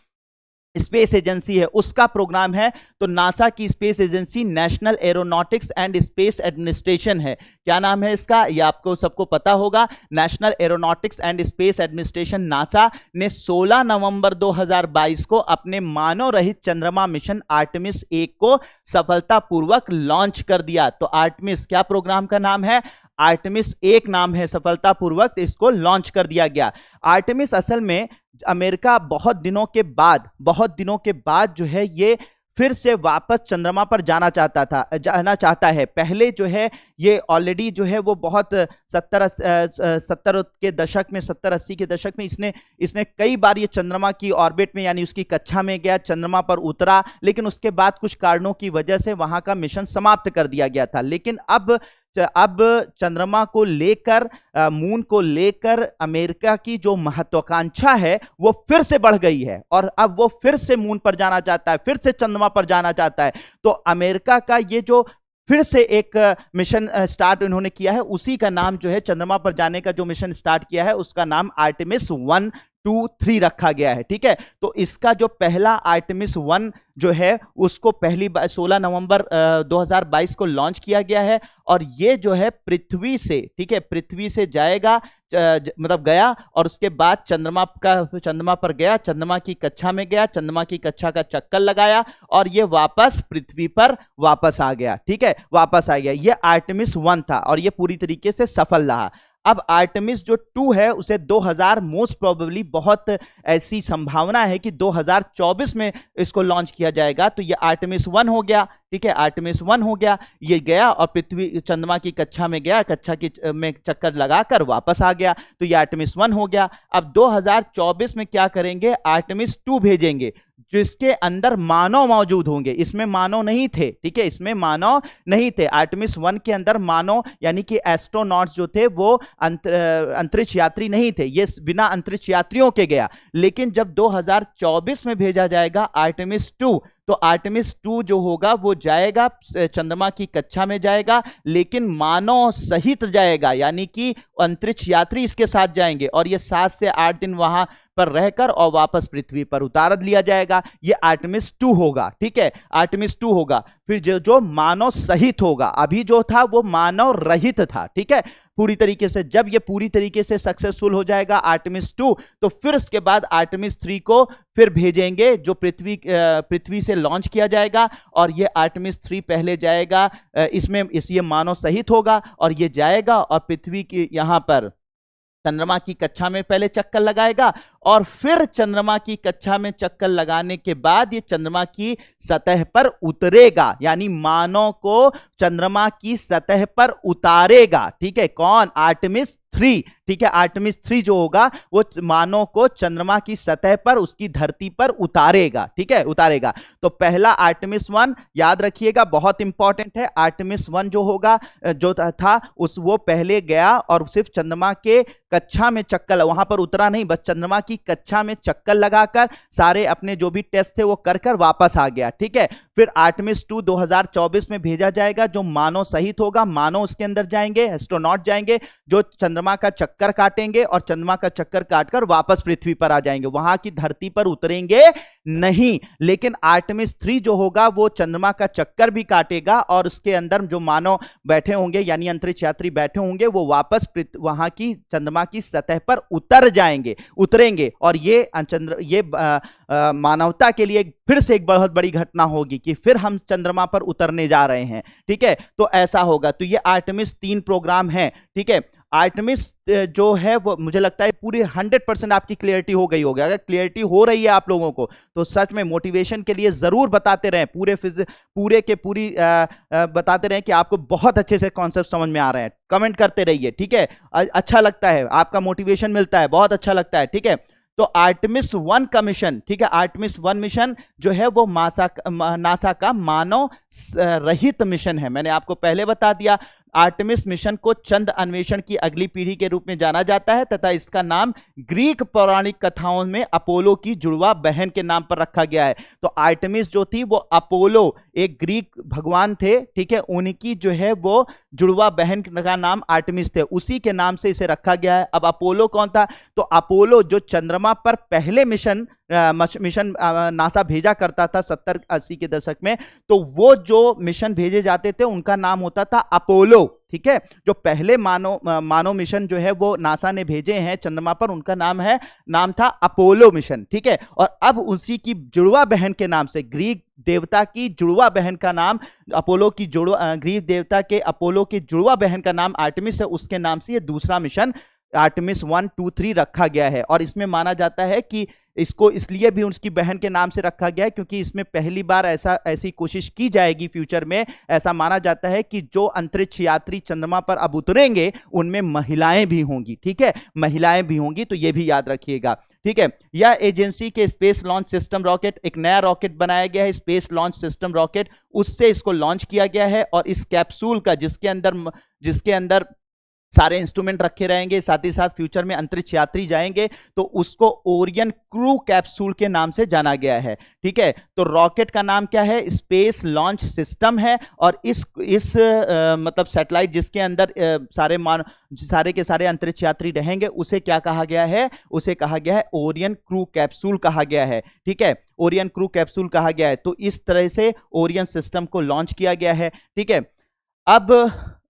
स्पेस एजेंसी है, उसका प्रोग्राम है। तो नासा की space agency national aeronautics and space administration है। क्या नाम है इसका? ये आपको सबको पता होगा, national aeronautics and space administration. NASA ने 16 नवंबर 2022 को अपने मानव रहित चंद्रमा मिशन आर्टेमिस 1 को सफलतापूर्वक लॉन्च कर दिया। तो आर्टेमिस क्या प्रोग्राम का नाम है? आर्टेमिस 1 नाम है, सफलतापूर्वक इसको लॉन्च कर दिया गया। आर्टेमिस असल में अमेरिका बहुत दिनों के बाद जो है ये फिर से वापस चंद्रमा पर जाना चाहता है। पहले जो है ये ऑलरेडी जो है वो बहुत 70 के दशक में, 70-80 के दशक में इसने कई बार ये चंद्रमा की ऑर्बिट में यानी उसकी कक्षा में गया, चंद्रमा पर उतरा, लेकिन उसके बाद कुछ कारणों की वजह से वहां का मिशन समाप्त कर दिया गया था। लेकिन अब चंद्रमा को लेकर, मून को लेकर अमेरिका की जो महत्वाकांक्षा है वो फिर से बढ़ गई है और अब वो फिर से मून पर जाना चाहता है, फिर से चंद्रमा पर जाना चाहता है। तो अमेरिका का ये जो फिर से एक मिशन स्टार्ट इन्होंने किया है, उसी का नाम जो है, चंद्रमा पर जाने का जो मिशन स्टार्ट किया है उसका नाम आर्टेमिस 1, 2, 3 रखा गया है, ठीक है। तो इसका जो पहला आर्टेमिस 1 जो है उसको पहली बार 16 नवंबर 2022 को लॉन्च किया गया है और ये जो है पृथ्वी से, ठीक है, पृथ्वी से जाएगा, मतलब गया और उसके बाद चंद्रमा पर गया, चंद्रमा की कक्षा में गया, चंद्रमा की कक्षा का चक्कर लगाया और ये वापस पृथ्वी पर वापस आ गया, ठीक है, वापस आ गया। ये आर्टेमिस 1 था और ये पूरी तरीके से सफल रहा। अब आर्टेमिस जो 2 है उसे 2000 मोस्ट प्रोबेबली, बहुत ऐसी संभावना है कि 2024 में इसको लॉन्च किया जाएगा। तो ये आर्टेमिस 1 हो गया, ठीक है, आर्टेमिस 1 हो गया। ये गया और पृथ्वी चंद्रमा की कक्षा में गया, कक्षा की में चक्कर लगाकर वापस आ गया, तो ये आर्टेमिस 1 हो गया। अब 2024 में क्या करेंगे? आर्टेमिस 2 भेजेंगे जिसके अंदर मानव मौजूद होंगे। इसमें मानव नहीं थे, ठीक है, इसमें मानव नहीं थे। आर्टेमिस 1 के अंदर मानव यानी कि एस्ट्रोनॉट्स जो थे वो अंतरिक्ष यात्री नहीं थे, ये बिना अंतरिक्ष यात्रियों के गया। लेकिन जब 2024 में भेजा जाएगा आर्टेमिस 2, तो आर्टेमिस 2 जो होगा वो जाएगा, चंद्रमा की कक्षा में जाएगा, लेकिन मानव सहित जाएगा, यानी कि अंतरिक्ष यात्री इसके साथ जाएंगे और ये 7 से 8 दिन वहां पर रहकर और वापस पृथ्वी पर उतार लिया जाएगा। ये आर्टेमिस 2 होगा, ठीक है, आर्टेमिस 2 होगा। फिर जो मानव सहित होगा, अभी जो था वो मानव रहित था, ठीक है, पूरी तरीके से। जब ये पूरी तरीके से सक्सेसफुल हो जाएगा आर्टेमिस 2, तो फिर उसके बाद आर्टेमिस 3 को फिर भेजेंगे जो पृथ्वी से लॉन्च किया जाएगा और ये आर्टेमिस 3 पहले जाएगा, इसमें ये मानव सहित होगा और ये जाएगा और पृथ्वी की यहां पर चंद्रमा की कक्षा में पहले चक्कर लगाएगा और फिर चंद्रमा की कक्षा में चक्कर लगाने के बाद ये चंद्रमा की सतह पर उतरेगा, यानी मानव को चंद्रमा की सतह पर उतारेगा, ठीक है। कौन? आर्टेमिस 3, ठीक है, आर्टेमिस 3 जो होगा वो मानव को चंद्रमा की सतह पर, उसकी धरती पर उतारेगा, ठीक है, उतारेगा। तो पहला आर्टेमिस 1 याद रखिएगा, बहुत इंपॉर्टेंट है। आर्टेमिस 1 जो होगा, जो था वो पहले गया और सिर्फ चंद्रमा के कक्षा में चक्कर, वहां पर उतरा नहीं, बस चंद्रमा की बाकी कक्षा में चक्कर लगाकर सारे अपने जो भी टेस्ट थे वो कर कर वापस आ गया। ठीक है, फिर आर्टेमिस 2 2024 में भेजा जाएगा, जो मानव सहित होगा, मानव उसके अंदर जाएंगे, एस्ट्रोनॉट जाएंगे जो चंद्रमा का चक्कर काटेंगे और चंद्रमा का चक्कर काटकर वापस पृथ्वी पर आ जाएंगे, वहां की धरती पर उतरेंगे नहीं। लेकिन आर्टेमिस 3 जो होगा वो चंद्रमा का चक्कर भी काटेगा और उसके अंदर जो मानव बैठे होंगे यानी अंतरिक्ष यात्री बैठे होंगे वो वापस वहां की चंद्रमा की सतह पर उतरेंगे और ये मानवता के लिए फिर से एक बहुत बड़ी घटना होगी कि फिर हम चंद्रमा पर उतरने जा रहे हैं। ठीक है, तो ऐसा होगा। तो ये आर्टेमिस 3 प्रोग्राम है। ठीक है, आर्टेमिस जो है वो मुझे लगता है पूरी 100% आपकी क्लियरिटी हो गई होगी। अगर क्लियरिटी हो रही है आप लोगों को तो सच में मोटिवेशन के लिए जरूर बताते रहें, पूरी बताते रहें कि आपको बहुत अच्छे से कॉन्सेप्ट समझ में आ रहे हैं। कमेंट करते रहिए। ठीक है, अच्छा लगता है, आपका मोटिवेशन मिलता है, बहुत अच्छा लगता है। ठीक है, तो आर्टेमिस 1 का मिशन, ठीक है, आर्टेमिस 1 मिशन जो है वो नासा का मानव रहित मिशन है। मैंने आपको पहले बता दिया, आर्टेमिस मिशन को चंद्र अन्वेषण की अगली पीढ़ी के रूप में जाना जाता है तथा इसका नाम ग्रीक पौराणिक कथाओं में अपोलो की जुड़वा बहन के नाम पर रखा गया है। तो आर्टेमिस जो थी वो अपोलो एक ग्रीक भगवान थे, ठीक है, उनकी जो है वो जुड़वा बहन का नाम आर्टेमिस थे, उसी के नाम से इसे रखा गया है। अब अपोलो कौन था? तो अपोलो जो चंद्रमा पर पहले मिशन नासा भेजा करता था 70-80 के दशक में, तो वो जो मिशन भेजे जाते थे उनका नाम होता था अपोलो। ठीक है, जो पहले मानव मिशन जो है वो नासा ने भेजे हैं चंद्रमा पर, उनका नाम था अपोलो मिशन। ठीक है, और अब उसी की जुड़वा बहन के नाम से, ग्रीक देवता की जुड़वा बहन का नाम अपोलो की ग्रीक देवता के अपोलो की जुड़वा बहन का नाम आर्टेमिस है, उसके नाम से ये दूसरा मिशन आर्टेमिस 1, 2, 3 रखा गया है। और इसमें माना जाता है कि इसको इसलिए भी उसकी बहन के नाम से रखा गया है क्योंकि इसमें पहली बार ऐसी कोशिश की जाएगी फ्यूचर में। ऐसा माना जाता है कि जो अंतरिक्ष यात्री चंद्रमा पर अब उतरेंगे उनमें महिलाएं भी होंगी। ठीक है, महिलाएं भी होंगी, तो यह भी याद रखिएगा। ठीक है, यह एजेंसी के स्पेस लॉन्च सिस्टम रॉकेट, एक नया रॉकेट बनाया गया है स्पेस लॉन्च सिस्टम रॉकेट, उससे इसको लॉन्च किया गया है। और इस कैप्सूल का जिसके अंदर सारे इंस्ट्रूमेंट रखे रहेंगे, साथ ही साथ फ्यूचर में अंतरिक्ष यात्री जाएंगे, तो उसको ओरियन क्रू कैप्सूल के नाम से जाना गया है। ठीक है, तो रॉकेट का नाम क्या है? स्पेस लॉन्च सिस्टम है। और इस मतलब सैटेलाइट जिसके अंदर सारे के सारे अंतरिक्ष यात्री रहेंगे, उसे क्या कहा गया है? उसे कहा गया है ओरियन क्रू कैप्सूल कहा गया है। ठीक है, ओरियन क्रू कैप्सूल कहा गया है। तो इस तरह से ओरियन सिस्टम को लॉन्च किया गया है। ठीक है, अब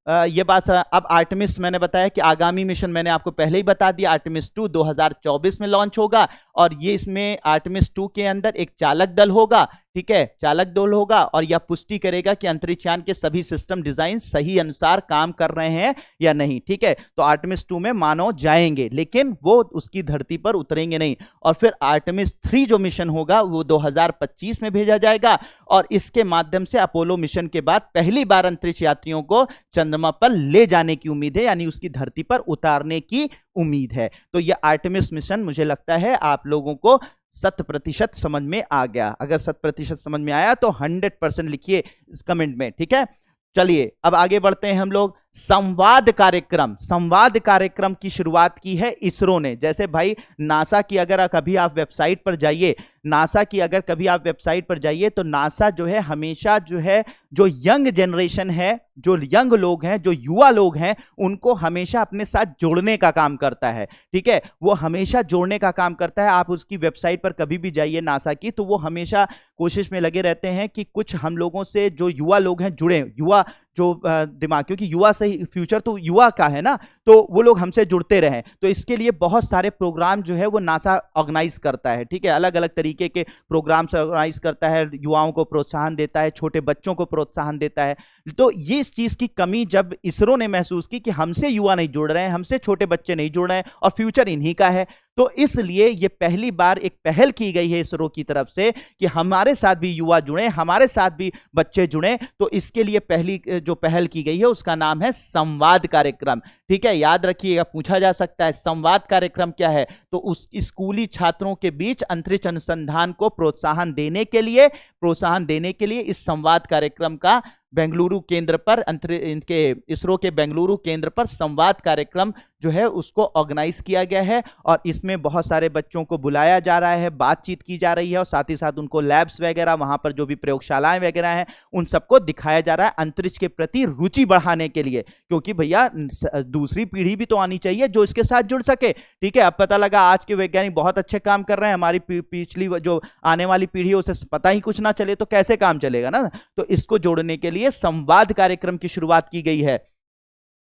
ये बात, अब आर्टेमिस मैंने बताया कि आगामी मिशन मैंने आपको पहले ही बता दिया, आर्टेमिस 2 2024 में लॉन्च होगा। और ये इसमें आर्टेमिस 2 के अंदर एक चालक दल होगा। ठीक है, चालक दल होगा और यह पुष्टि करेगा कि अंतरिक्षयान के सभी सिस्टम डिजाइन सही अनुसार काम कर रहे हैं या नहीं। ठीक है, तो आर्टेमिस 2 में मानव जाएंगे लेकिन वो उसकी धरती पर उतरेंगे नहीं। और फिर आर्टेमिस 3 जो मिशन होगा वो 2025 में भेजा जाएगा और इसके माध्यम से अपोलो मिशन के बाद पहली बार अंतरिक्ष यात्रियों को चंद्रमा पर ले जाने की उम्मीद है, यानी उसकी धरती पर उतारने की उम्मीद है। तो यह आर्टेमिस मिशन मुझे लगता है आप लोगों को 100% समझ में आ गया। अगर 100% समझ में आया तो 100% लिखिए इस कमेंट में। ठीक है, चलिए अब आगे बढ़ते हैं हम लोग। संवाद कार्यक्रम की शुरुआत की है इसरो ने। जैसे भाई नासा की अगर कभी आप वेबसाइट पर जाइए, तो नासा जो है हमेशा जो है जो यंग जनरेशन है, जो यंग लोग हैं, जो युवा लोग हैं, उनको हमेशा अपने साथ जोड़ने का काम करता है। ठीक है, वो हमेशा जोड़ने का काम करता है। आप उसकी वेबसाइट पर कभी भी जाइए नासा की, तो वो हमेशा कोशिश में लगे रहते हैं कि कुछ हम लोगों से जो युवा लोग हैं जुड़े, युवा जो दिमाग, क्योंकि युवा से ही फ्यूचर तो युवा का है ना, तो वो लोग हमसे जुड़ते रहें। तो इसके लिए बहुत सारे प्रोग्राम जो है वो नासा ऑर्गेनाइज करता है। ठीक है, अलग अलग तरीके के प्रोग्राम्स ऑर्गेनाइज करता है, युवाओं को प्रोत्साहन देता है, छोटे बच्चों को प्रोत्साहन देता है। तो ये इस चीज की कमी जब इसरो ने महसूस की कि हमसे युवा नहीं जुड़ रहे हैं, हमसे छोटे बच्चे नहीं जुड़ रहे हैं और फ्यूचर इन्हीं का है, तो इसलिए ये पहली बार एक पहल की गई है इसरो की तरफ से कि हमारे साथ भी युवा जुड़े, हमारे साथ भी बच्चे जुड़े। तो इसके लिए पहली जो पहल की गई है उसका नाम है संवाद कार्यक्रम। ठीक है, याद रखिएगा, पूछा जा सकता है संवाद कार्यक्रम क्या है। तो उस स्कूली छात्रों के बीच अंतरिक्ष अनुसंधान को प्रोत्साहन देने के लिए इस संवाद कार्यक्रम का बेंगलुरु केंद्र पर, इनके इसरो के बेंगलुरु केंद्र पर संवाद कार्यक्रम जो है उसको ऑर्गेनाइज किया गया है और इसमें बहुत सारे बच्चों को बुलाया जा रहा है, बातचीत की जा रही है और साथ ही साथ उनको लैब्स वगैरह, वहां पर जो भी प्रयोगशालाएं वगैरह हैं उन सबको दिखाया जा रहा है अंतरिक्ष के प्रति रुचि बढ़ाने के लिए, क्योंकि भैया दूसरी पीढ़ी भी तो आनी चाहिए जो इसके साथ जुड़ सके। ठीक है, अब पता लगा आज के वैज्ञानिक बहुत अच्छे काम कर रहे हैं, हमारी पिछली जो आने वाली पीढ़ी है उसे पता ही कुछ ना चले तो कैसे काम चलेगा ना। तो इसको जोड़ने के लिए संवाद कार्यक्रम की शुरुआत की गई है।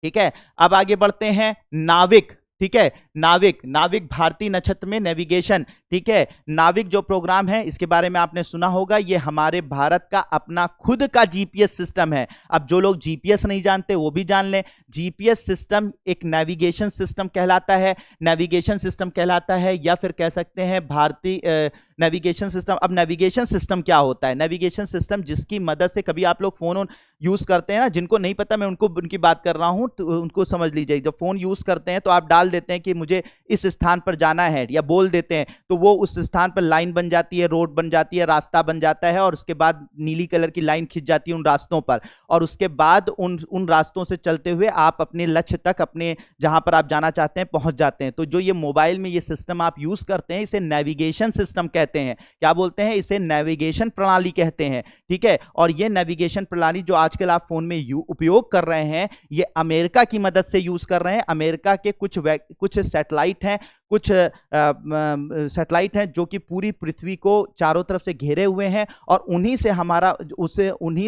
ठीक है, अब आगे बढ़ते हैं। नाविक, ठीक है, नाविक, नाविक भारतीय नक्षत्र में नेविगेशन। ठीक है, नाविक जो प्रोग्राम है इसके बारे में आपने सुना होगा, ये हमारे भारत का अपना खुद का जीपीएस सिस्टम है। अब जो लोग जीपीएस नहीं जानते वो भी जान लें, जीपीएस सिस्टम एक नेविगेशन सिस्टम कहलाता है, नेविगेशन सिस्टम कहलाता है, या फिर कह सकते हैं भारतीय नेविगेशन सिस्टम। अब नेविगेशन सिस्टम क्या होता है? नेविगेशन सिस्टम जिसकी मदद से कभी आप लोग फोन यूज करते हैं ना, जिनको नहीं पता मैं उनकी बात कर रहा हूं तो उनको समझ लीजिए। जब फोन यूज करते हैं तो आप डाल देते हैं कि मुझे इस स्थान पर जाना है या बोल देते हैं तो वो उस स्थान पर लाइन बन जाती है, रोड बन जाती है, रास्ता बन जाता है और उसके बाद नीली कलर की लाइन खिंच जाती है उन रास्तों पर, और उसके बाद उन रास्तों से चलते हुए आप अपने लक्ष्य तक, अपने जहां पर आप जाना चाहते हैं पहुंच जाते हैं। तो जो ये मोबाइल में ये सिस्टम आप यूज करते हैं इसे नेविगेशन सिस्टम कहते हैं। क्या बोलते हैं? इसे नेविगेशन प्रणाली कहते हैं। ठीक है, और ये नेविगेशन प्रणाली जो आजकल आप फोन में उपयोग कर रहे हैं ये अमेरिका की मदद से यूज कर रहे हैं। अमेरिका के कुछ सैटेलाइट हैं, कुछ सैटेलाइट हैं जो कि पूरी पृथ्वी को चारों तरफ से घेरे हुए हैं और उन्हीं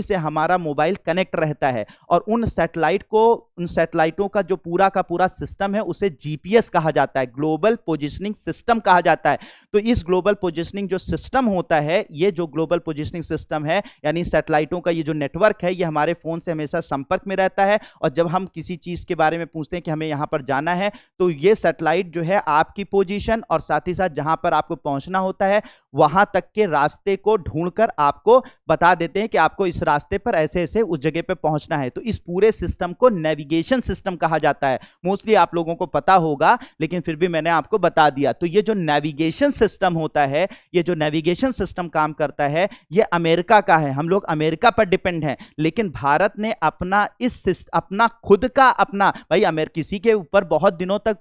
से हमारा मोबाइल कनेक्ट रहता है। और उन सैटेलाइटों का जो पूरा का पूरा सिस्टम है उसे जीपीएस कहा जाता है, ग्लोबल पोजिशनिंग सिस्टम कहा जाता है। तो इस ग्लोबल पोजिशनिंग जो सिस्टम होता है, ये जो ग्लोबल पोजिशनिंग सिस्टम है यानी सैटेलाइटों का ये जो नेटवर्क है, ये हमारे फोन से हमेशा संपर्क में रहता है। और जब हम किसी चीज के बारे में पूछते हैं कि हमें यहां पर जाना है तो ये सैटेलाइट जो है आपकी पोजीशन और साथ ही साथ जहां पर आपको पहुंचना होता है वहां तक के रास्ते को ढूंढकर आपको बता देते हैं कि आपको इस रास्ते पर ऐसे ऐसे उस जगह पे पहुंचना है। तो इस पूरे सिस्टम को नेविगेशन सिस्टम कहा जाता है। मोस्टली आप लोगों को पता होगा लेकिन फिर भी मैंने आपको बता दिया। तो ये जो नेविगेशन सिस्टम होता है, ये जो नेविगेशन सिस्टम काम करता है, ये अमेरिका का है। हम लोग अमेरिका पर डिपेंड हैं, लेकिन भारत ने अपना खुद का भाई किसी के ऊपर बहुत दिनों तक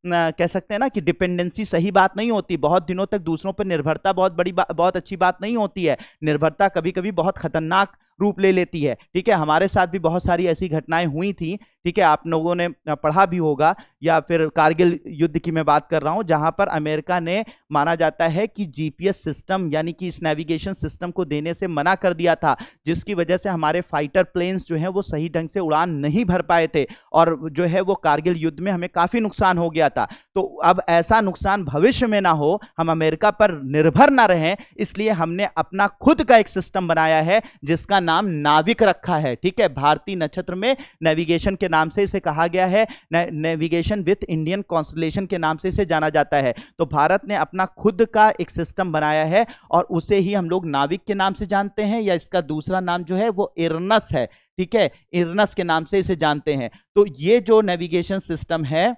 कह सकते हैं ना कि डिपेंडेंसी सही बात नहीं होती। बहुत दिनों तक दूसरों पर निर्भरता बहुत अच्छी बात नहीं होती है। निर्भरता कभी कभी बहुत खतरनाक रूप ले लेती है। ठीक है, हमारे साथ भी बहुत सारी ऐसी घटनाएं हुई थी। ठीक है, आप लोगों ने पढ़ा भी होगा, या फिर कारगिल युद्ध की मैं बात कर रहा हूं जहां पर अमेरिका ने माना जाता है कि जीपीएस सिस्टम यानी कि इस नेविगेशन सिस्टम को देने से मना कर दिया था, जिसकी वजह से हमारे फाइटर प्लेन्स जो हैं वो सही ढंग से उड़ान नहीं भर पाए थे और जो है वो कारगिल युद्ध में हमें काफी नुकसान हो गया था। तो अब ऐसा नुकसान भविष्य में ना हो, हम अमेरिका पर निर्भर ना रहें, इसलिए हमने अपना खुद का एक सिस्टम बनाया है जिसका नाम नाविक रखा है। ठीक है, भारतीय नक्षत्र में नेविगेशन के नाम से इसे कहा गया है, नेविगेशन विथ इंडियन कॉन्स्टलेशन के नाम से इसे जाना जाता है। तो भारत ने अपना खुद का एक सिस्टम बनाया है और उसे ही हम लोग नाविक के नाम से जानते हैं, या इसका दूसरा नाम जो है वो इरनस है। ठीक है, इरनस के नाम से इसे जानते हैं। तो ये जो नेविगेशन सिस्टम है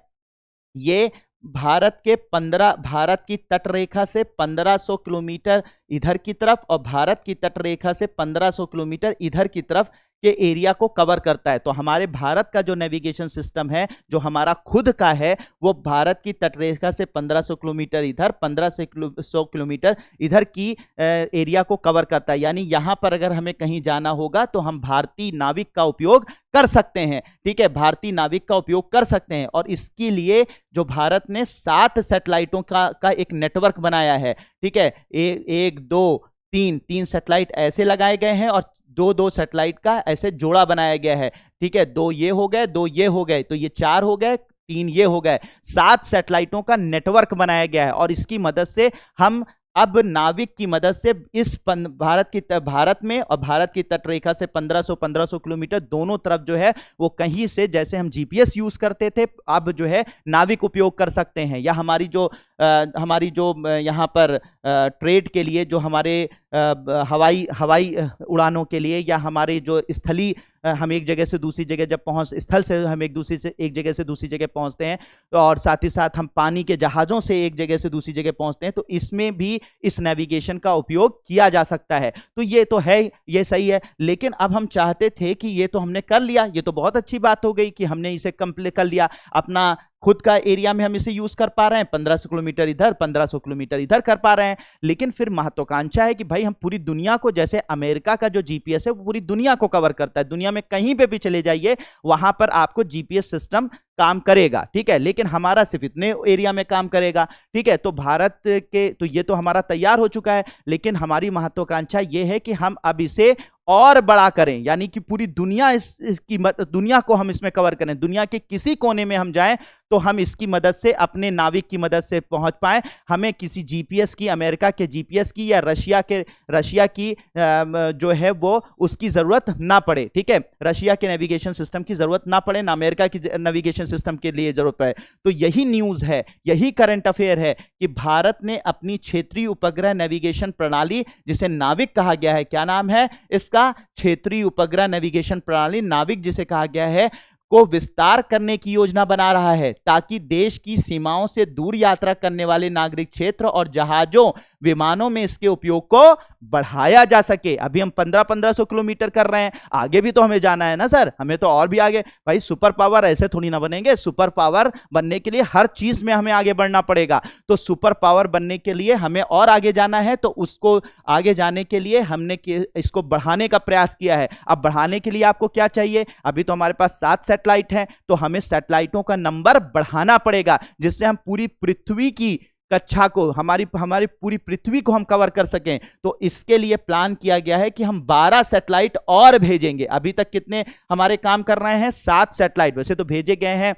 ये भारत की तटरेखा से 1500 किलोमीटर इधर की तरफ और भारत की तटरेखा से 1500 किलोमीटर इधर की तरफ के एरिया को कवर करता है। तो हमारे भारत का जो नेविगेशन सिस्टम है जो हमारा खुद का है वो भारत की तटरेखा से 1500 किलोमीटर इधर, 1500 किलोमीटर इधर की एरिया को कवर करता है। यानी यहां पर अगर हमें कहीं जाना होगा तो हम भारतीय नाविक का उपयोग कर सकते हैं। ठीक है, भारतीय नाविक का उपयोग कर सकते हैं और इसके लिए जो भारत ने 7 सैटेलाइटों का एक नेटवर्क बनाया है। ठीक है, 1 2 3 सैटेलाइट ऐसे लगाए गए हैं और 2 सैटेलाइट का ऐसे जोड़ा बनाया गया है। ठीक है, 2 ये हो गए, 2 ये हो गए, तो ये 4 हो गए, 3 ये हो गए, 7 सैटेलाइटों का नेटवर्क बनाया गया है। और इसकी मदद से हम अब नाविक की मदद से इस भारत में और भारत की तटरेखा से 1500 किलोमीटर दोनों तरफ जो है वो कहीं से, जैसे हम जीपीएस यूज करते थे, अब जो है नाविक उपयोग कर सकते हैं। या हमारी जो हमारी जो यहाँ पर ट्रेड के लिए, जो हमारे हवाई हवाई उड़ानों के लिए, या हमारे जो स्थलीय हम एक जगह से दूसरी जगह जब स्थल से हम एक जगह से दूसरी जगह पहुंचते हैं, तो और साथ ही साथ हम पानी के जहाज़ों से एक जगह से दूसरी जगह पहुंचते हैं, तो इसमें भी इस नेविगेशन का उपयोग किया जा सकता है। तो ये तो है, ये सही है। लेकिन अब हम चाहते थे कि ये तो हमने कर लिया, ये तो बहुत अच्छी बात हो गई कि हमने इसे कंप्लीट कर लिया, अपना खुद का एरिया में हम इसे यूज कर पा रहे हैं, 1500 किलोमीटर इधर 1500 किलोमीटर इधर कर पा रहे हैं। लेकिन फिर महत्वाकांक्षा है कि भाई हम पूरी दुनिया को, जैसे अमेरिका का जो जीपीएस है वो पूरी दुनिया को कवर करता है, दुनिया में कहीं पे भी चले जाइए वहां पर आपको जीपीएस सिस्टम काम करेगा, ठीक है। लेकिन हमारा सिर्फ इतने एरिया में काम करेगा, ठीक है। तो भारत के, तो ये तो हमारा तैयार हो चुका है, लेकिन हमारी महत्वाकांक्षा ये है कि हम अब इसे और बड़ा करें, यानी कि पूरी दुनिया इसकी दुनिया को हम इसमें कवर करें, दुनिया के किसी कोने में हम जाएं तो हम इसकी मदद से, अपने नाविक की मदद से पहुंच पाएं। हमें किसी जीपीएस की, अमेरिका के जीपीएस की या रशिया की जो है वो उसकी जरूरत ना पड़े, ठीक है। रशिया के नेविगेशन सिस्टम की जरूरत ना पड़े, ना अमेरिका की नेविगेशन सिस्टम के लिए जरूरत पड़े। तो यही न्यूज है, यही करंट अफेयर है कि भारत ने अपनी क्षेत्रीय उपग्रह नेविगेशन प्रणाली, जिसे नाविक कहा गया है, क्या नाम है इसका, क्षेत्रीय उपग्रह नेविगेशन प्रणाली, नाविक जिसे कहा गया है, को विस्तार करने की योजना बना रहा है, ताकि देश की सीमाओं से दूर यात्रा करने वाले नागरिक क्षेत्र और जहाजों, विमानों में इसके उपयोग को बढ़ाया जा सके। अभी हम 1500 किलोमीटर कर रहे हैं, आगे भी तो हमें जाना है ना सर, हमें तो और भी आगे। भाई सुपर पावर ऐसे थोड़ी ना बनेंगे, सुपर पावर बनने के लिए हर चीज में हमें आगे बढ़ना पड़ेगा। तो सुपर पावर बनने के लिए हमें और आगे जाना है, तो उसको आगे जाने के लिए हमने इसको बढ़ाने का प्रयास किया है। अब बढ़ाने के लिए आपको क्या चाहिए, अभी तो हमारे पास 7 सैटेलाइट हैं, तो हमें सैटेलाइटों का नंबर बढ़ाना पड़ेगा, जिससे हम पूरी पृथ्वी की कक्षा को, हमारी पूरी पृथ्वी को हम कवर कर सकें। तो इसके लिए प्लान किया गया है कि हम 12 सैटेलाइट और भेजेंगे। अभी तक कितने हमारे काम कर रहे हैं, 7 सैटेलाइट, वैसे तो भेजे गए हैं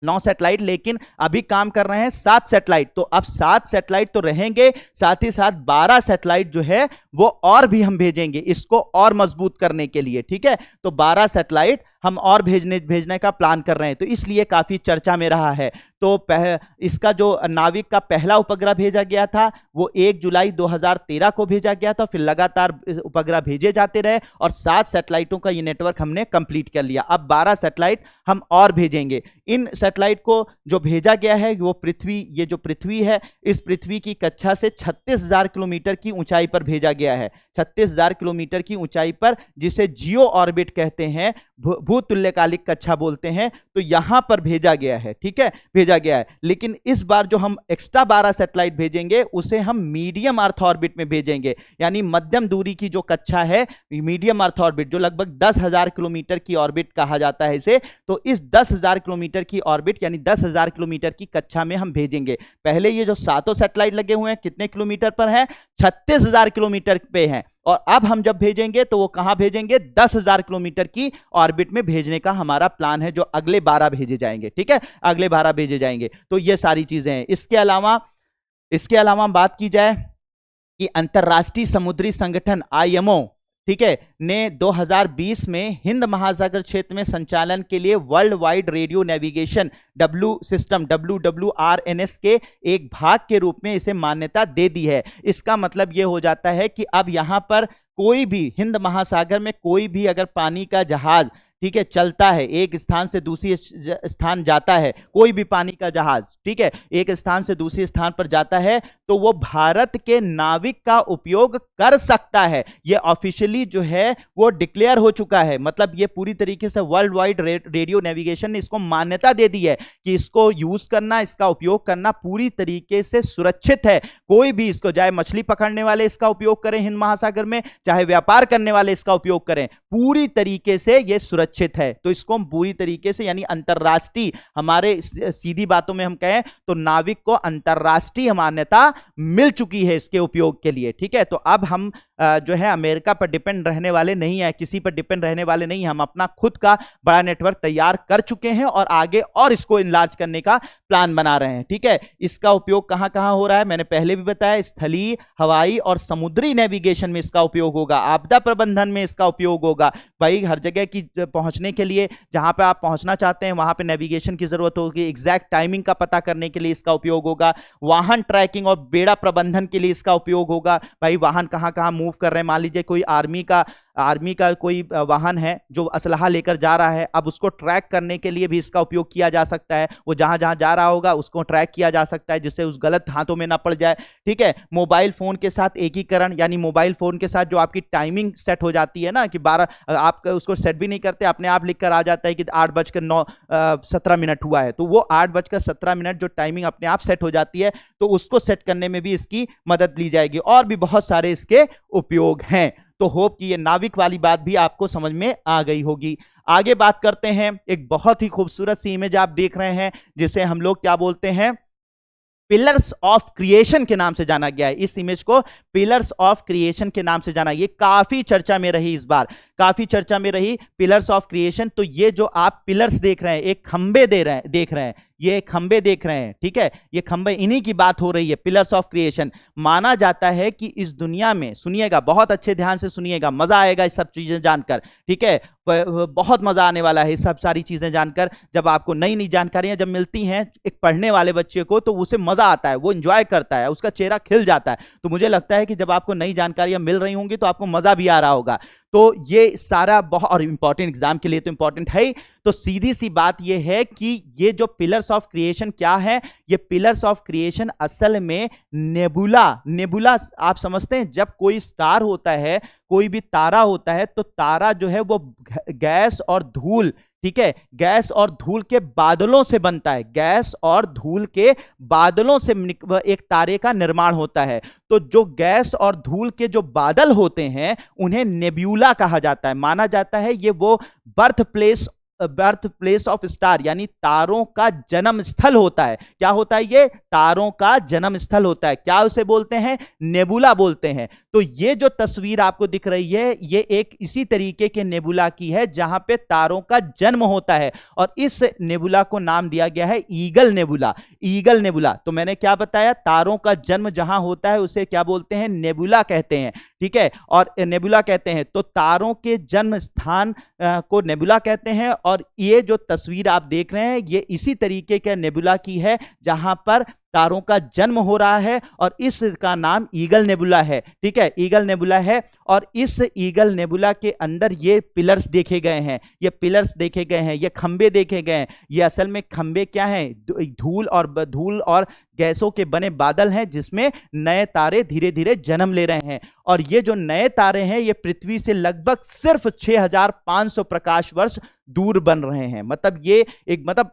9 सैटेलाइट, लेकिन अभी काम कर रहे हैं 7 सैटेलाइट। तो अब 7 सैटेलाइट तो रहेंगे, साथ ही साथ 12 सैटेलाइट जो है वो और भी हम भेजेंगे, इसको और मजबूत करने के लिए, ठीक है। तो 12 सैटेलाइट हम और भेजने का प्लान कर रहे हैं, तो इसलिए काफी चर्चा में रहा है। तो इसका जो नाविक का पहला उपग्रह भेजा गया था वो 1 जुलाई 2013 को भेजा गया था, फिर लगातार उपग्रह भेजे जाते रहे और 7 सैटेलाइटों का ये नेटवर्क हमने कंप्लीट कर लिया। अब 12 सैटेलाइट हम और भेजेंगे। इन सैटेलाइट को जो भेजा गया है वो पृथ्वी, ये जो पृथ्वी है, इस पृथ्वी की कक्षा से 36,000 किलोमीटर की ऊंचाई पर भेजा गया है, 36,000 किलोमीटर की ऊंचाई पर, जिसे जियो ऑर्बिट कहते हैं, भूतुल्यकालिक कक्षा बोलते हैं। तो यहां पर भेजा गया है, ठीक है, भेजा गया है। लेकिन इस बार जो हम एक्स्ट्रा 12 सैटेलाइट भेजेंगे उसे हम मीडियम अर्थ ऑर्बिट में भेजेंगे, यानी मध्यम दूरी की जो कक्षा है, मीडियम अर्थ ऑर्बिट, जो लगभग 10,000 किलोमीटर की ऑर्बिट कहा जाता है इसे। तो इस 10,000 किलोमीटर की ऑर्बिट, यानी 10,000 किलोमीटर की कक्षा में हम भेजेंगे। पहले ये जो 7 सैटेलाइट लगे हुए हैं कितने किलोमीटर पर है, 36,000 किलोमीटर पे हैं, और अब हम जब भेजेंगे तो वो कहां भेजेंगे, 10,000 किलोमीटर की ऑर्बिट में भेजने का हमारा प्लान है, जो अगले 12 भेजे जाएंगे, ठीक है, अगले 12 भेजे जाएंगे। तो ये सारी चीजें हैं। इसके अलावा बात की जाए कि अंतरराष्ट्रीय समुद्री संगठन आईएमओ, ठीक है, ने 2020 में हिंद महासागर क्षेत्र में संचालन के लिए world wide radio navigation system WWRNS के एक भाग के रूप में इसे मान्यता दे दी है। इसका मतलब यह हो जाता है कि अब यहां पर कोई भी, हिंद महासागर में कोई भी अगर पानी का जहाज, ठीक है, चलता है, एक स्थान से दूसरी स्थान जाता है, कोई भी पानी का जहाज, ठीक है, एक स्थान से दूसरे स्थान पर जाता है, तो वो भारत के नाविक का उपयोग कर सकता है। ये ऑफिशियली जो है वो डिक्लेयर हो चुका है। मतलब ये पूरी तरीके से वर्ल्ड वाइड रेडियो नेविगेशन ने इसको मान्यता दे दी है कि इसको यूज करना, इसका उपयोग करना पूरी तरीके से सुरक्षित है। कोई भी इसको, चाहे मछली पकड़ने वाले इसका उपयोग करें हिंद महासागर में, चाहे व्यापार करने वाले इसका उपयोग करें, पूरी तरीके से ये सुरक्षित है। तो इसको हम पूरी तरीके से, यानी अंतरराष्ट्रीय, हमारे सीधी बातों में हम कहें तो नाविक को अंतरराष्ट्रीय मान्यता मिल चुकी है इसके उपयोग के लिए, ठीक है। तो अब हम जो है अमेरिका पर डिपेंड रहने वाले नहीं है, किसी पर डिपेंड रहने वाले नहीं, हम अपना खुद का बड़ा नेटवर्क तैयार कर चुके हैं और आगे और इसको इनलार्ज करने का प्लान बना रहे हैं, ठीक है। इसका उपयोग कहां कहां हो रहा है, मैंने पहले भी बताया, स्थलीय, हवाई और समुद्री नेविगेशन में इसका उपयोग होगा, आपदा प्रबंधन में इसका उपयोग होगा। भाई हर जगह की पहुंचने के लिए, जहां पे आप पहुंचना चाहते हैं वहां पे नेविगेशन की जरूरत होगी, एग्जैक्ट टाइमिंग का पता करने के लिए इसका उपयोग होगा, वाहन ट्रैकिंग और बेड़ा प्रबंधन के लिए इसका उपयोग होगा। भाई वाहन कहां कहां मूव कर रहे हैं, मान लीजिए कोई आर्मी का कोई वाहन है जो असलहा लेकर जा रहा है, अब उसको ट्रैक करने के लिए भी इसका उपयोग किया जा सकता है। वो जहां जहां जा रहा होगा उसको ट्रैक किया जा सकता है जिससे उस गलत हाथों में ना पड़ जाए। ठीक है, मोबाइल फोन के साथ एकीकरण, यानी मोबाइल फोन के साथ जो आपकी टाइमिंग सेट हो जाती है ना कि 12, आप उसको सेट भी नहीं करते, अपने आप लिख कर आ जाता है कि 8:17 हुआ है, तो वो 8:17 जो टाइमिंग अपने आप सेट हो जाती है, तो उसको सेट करने में भी इसकी मदद ली जाएगी। और भी बहुत सारे इसके उपयोग हैं। तो होप कि ये नाविक वाली बात भी आपको समझ में आ गई होगी। आगे बात करते हैं, एक बहुत ही खूबसूरत सी इमेज आप देख रहे हैं जिसे हम लोग क्या बोलते हैं, पिलर्स ऑफ क्रिएशन के नाम से जाना गया है। इस इमेज को पिलर्स ऑफ क्रिएशन के नाम से जाना, ये काफी चर्चा में रही, इस बार काफी चर्चा में रही पिलर्स ऑफ क्रिएशन। तो ये जो आप पिलर्स देख रहे हैं, एक खंबे देख रहे हैं, ये खंबे देख रहे हैं, ठीक है, ये खंबे, इन्हीं की बात हो रही है, पिलर्स ऑफ क्रिएशन। माना जाता है कि इस दुनिया में, सुनिएगा बहुत अच्छे ध्यान से सुनिएगा, मजा आएगा इस सब चीजें जानकर, ठीक है, बहुत मजा आने वाला है इस सब सारी चीजें जानकर। जब आपको नई नई जानकारियां जब मिलती हैं एक पढ़ने वाले बच्चे को, तो उसे मजा आता है, वो एंजॉय करता है, उसका चेहरा खिल जाता है। तो मुझे लगता है कि जब आपको नई जानकारियां मिल रही होंगी तो आपको मजा भी आ रहा होगा। तो ये सारा बहुत, और इंपॉर्टेंट एग्जाम के लिए तो इंपॉर्टेंट है ही। तो सीधी सी बात ये है कि ये जो पिलर्स ऑफ क्रिएशन क्या है, ये पिलर्स ऑफ क्रिएशन असल में नेबुला आप समझते हैं, जब कोई स्टार होता है, कोई भी तारा होता है, तो तारा जो है वो गैस और धूल, ठीक है, गैस और धूल के बादलों से बनता है, गैस और धूल के बादलों से एक तारे का निर्माण होता है। तो जो गैस और धूल के जो बादल होते हैं उन्हें नेब्यूला कहा जाता है। माना जाता है ये वो बर्थ प्लेस ऑफ स्टार, यानी तारों का जन्म स्थल होता है। क्या होता है ये? तारों का जन्म स्थल होता है। क्या उसे बोलते हैं? नेबुला बोलते हैं। तो ये जो तस्वीर आपको दिख रही है, ये एक इसी तरीके के नेबुला की है जहां पे तारों का जन्म होता है, और इस नेबुला को नाम दिया गया है ईगल नेबुला। ईगल नेबुला, तो मैंने क्या बताया, तारों का जन्म जहां होता है उसे क्या बोलते हैं? नेबुला कहते हैं, ठीक है, और नेबुला कहते हैं। तो तारों के जन्म स्थान को नेबुला कहते हैं, और ये जो तस्वीर आप देख रहे हैं ये इसी तरीके के नेबुला की है जहां पर तारों का जन्म हो रहा है, और इसका नाम ईगल नेबुला है, ठीक है, ईगल नेबुला है। और इस ईगल नेबुला के अंदर ये पिलर्स देखे गए हैं, ये पिलर्स देखे गए हैं, ये खंबे देखे गए हैं। ये असल में खंबे क्या हैं? धूल और गैसों के बने बादल हैं जिसमें नए तारे धीरे धीरे जन्म ले रहे हैं। और ये जो नए तारे हैं ये पृथ्वी से लगभग सिर्फ 6500 प्रकाश वर्ष दूर बन रहे हैं। मतलब ये एक, मतलब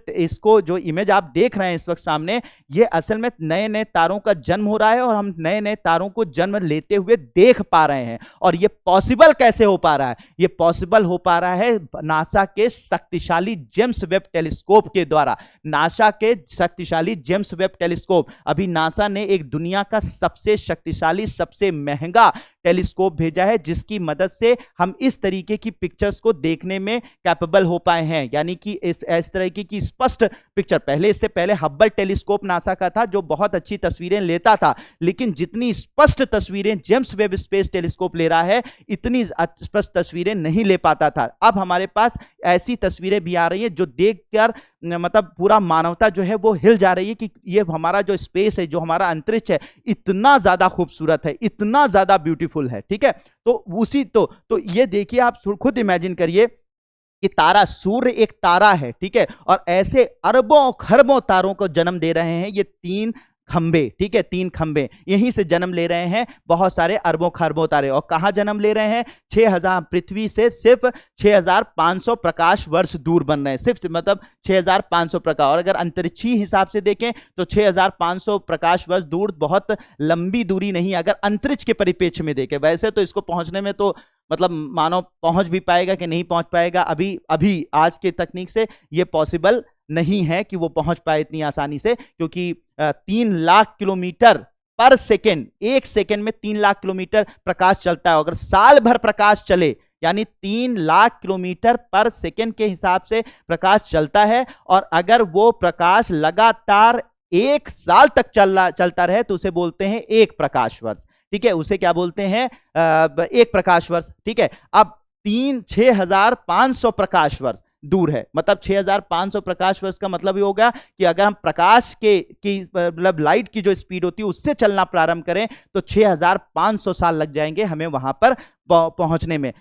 इसको जो इमेज आप देख रहे हैं इस वक्त सामने, ये असल में नए नए तारों का जन्म हो रहा है, और हम नए नए तारों को जन्म लेते हुए देख पा रहे हैं। और ये पॉसिबल कैसे हो पा रहा है? ये पॉसिबल हो पा रहा है नासा के शक्तिशाली जेम्स वेब टेलीस्कोप के द्वारा। नासा के शक्तिशाली जेम्स वेब टेलीस्कोप, अभी नासा ने एक दुनिया का सबसे शक्तिशाली, सबसे महंगा टेलीस्कोप भेजा है जिसकी मदद से हम इस तरीके की पिक्चर्स को देखने में कैपेबल हो पाए हैं, यानी कि इस तरीके की स्पष्ट पिक्चर। इससे पहले हब्बल टेलीस्कोप नासा का था जो बहुत अच्छी तस्वीरें लेता था, लेकिन जितनी स्पष्ट तस्वीरें जेम्स वेब स्पेस टेलीस्कोप ले रहा है इतनी स्पष्ट तस्वीरें नहीं ले पाता था। अब हमारे पास ऐसी तस्वीरें भी आ रही हैं जो देखकर मतलब पूरा मानवता जो है वो हिल जा रही है कि ये हमारा जो स्पेस है, जो हमारा अंतरिक्ष है, इतना ज्यादा खूबसूरत है, इतना ज्यादा ब्यूटीफुल है, ठीक है। तो ये देखिए, आप खुद इमेजिन करिए कि तारा, सूर्य एक तारा है, ठीक है, और ऐसे अरबों खरबों तारों को जन्म दे रहे हैं ये 3 खंबे, ठीक है, 3 खंबे यहीं से जन्म ले रहे हैं बहुत सारे अरबों खरबों तारे। और कहां जन्म ले रहे हैं? 6000, पृथ्वी से सिर्फ 6500 प्रकाश वर्ष दूर बन रहे हैं, सिर्फ मतलब 6500 प्रकाश। और अगर अंतरिक्षी हिसाब से देखें तो 6500 प्रकाश वर्ष दूर बहुत लंबी दूरी नहीं, अगर अंतरिक्ष के परिप्रेक्ष्य में देखें। वैसे तो इसको पहुंचने में तो मतलब मानव पहुंच भी पाएगा कि नहीं पहुंच पाएगा, अभी आज के तकनीक से ये पॉसिबल नहीं है कि वो पहुंच पाए इतनी आसानी से, क्योंकि 3 लाख किलोमीटर पर सेकेंड, एक सेकेंड में 3 लाख किलोमीटर प्रकाश चलता है। अगर साल भर प्रकाश चले, यानी 3 लाख किलोमीटर पर सेकेंड के हिसाब से प्रकाश चलता है, और अगर वो प्रकाश लगातार 1 साल तक चलता रहे तो उसे बोलते हैं 1 प्रकाश वर्ष, ठीक है, उसे क्या बोलते हैं? 1 प्रकाश वर्ष, ठीक है। अब 6500 प्रकाश वर्ष दूर है। मतलब 6500 प्रकाश वर्ष का मतलब ये होगा कि अगर हम प्रकाश की मतलब लाइट की जो स्पीड होती है उससे चलना प्रारंभ करें तो 6500 साल लग जाएंगे हमें वहां पर पहुंचने में।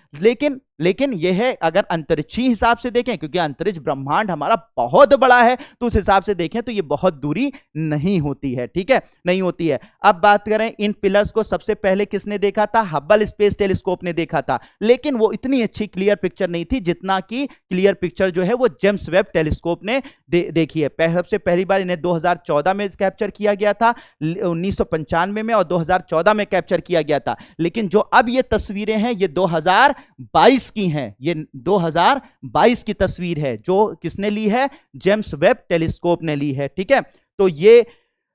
लेकिन यह है अगर अंतरिक्षी हिसाब से देखें, क्योंकि अंतरिक्ष ब्रह्मांड हमारा बहुत बड़ा है, तो उस हिसाब से देखें तो ये बहुत दूरी नहीं होती है। ठीक है, नहीं होती है। अब बात करें इन पिलर्स को सबसे पहले किसने देखा था? हबल स्पेस टेलीस्कोप ने देखा था, लेकिन वो इतनी अच्छी क्लियर पिक्चर नहीं थी जितना कि क्लियर पिक्चर जो है वो जेम्स वेब टेलीस्कोप ने देखी है। सबसे पहली बार इन्हें 2014 में कैप्चर किया गया था, 1995 में और 2014 में कैप्चर किया गया था। लेकिन जो अब ये तस्वीरें हैं ये 2022 की हैं। ये 2022 की तस्वीर है जो किसने ली है? जेम्स वेब टेलीस्कोप ने ली है। ठीक है, तो ये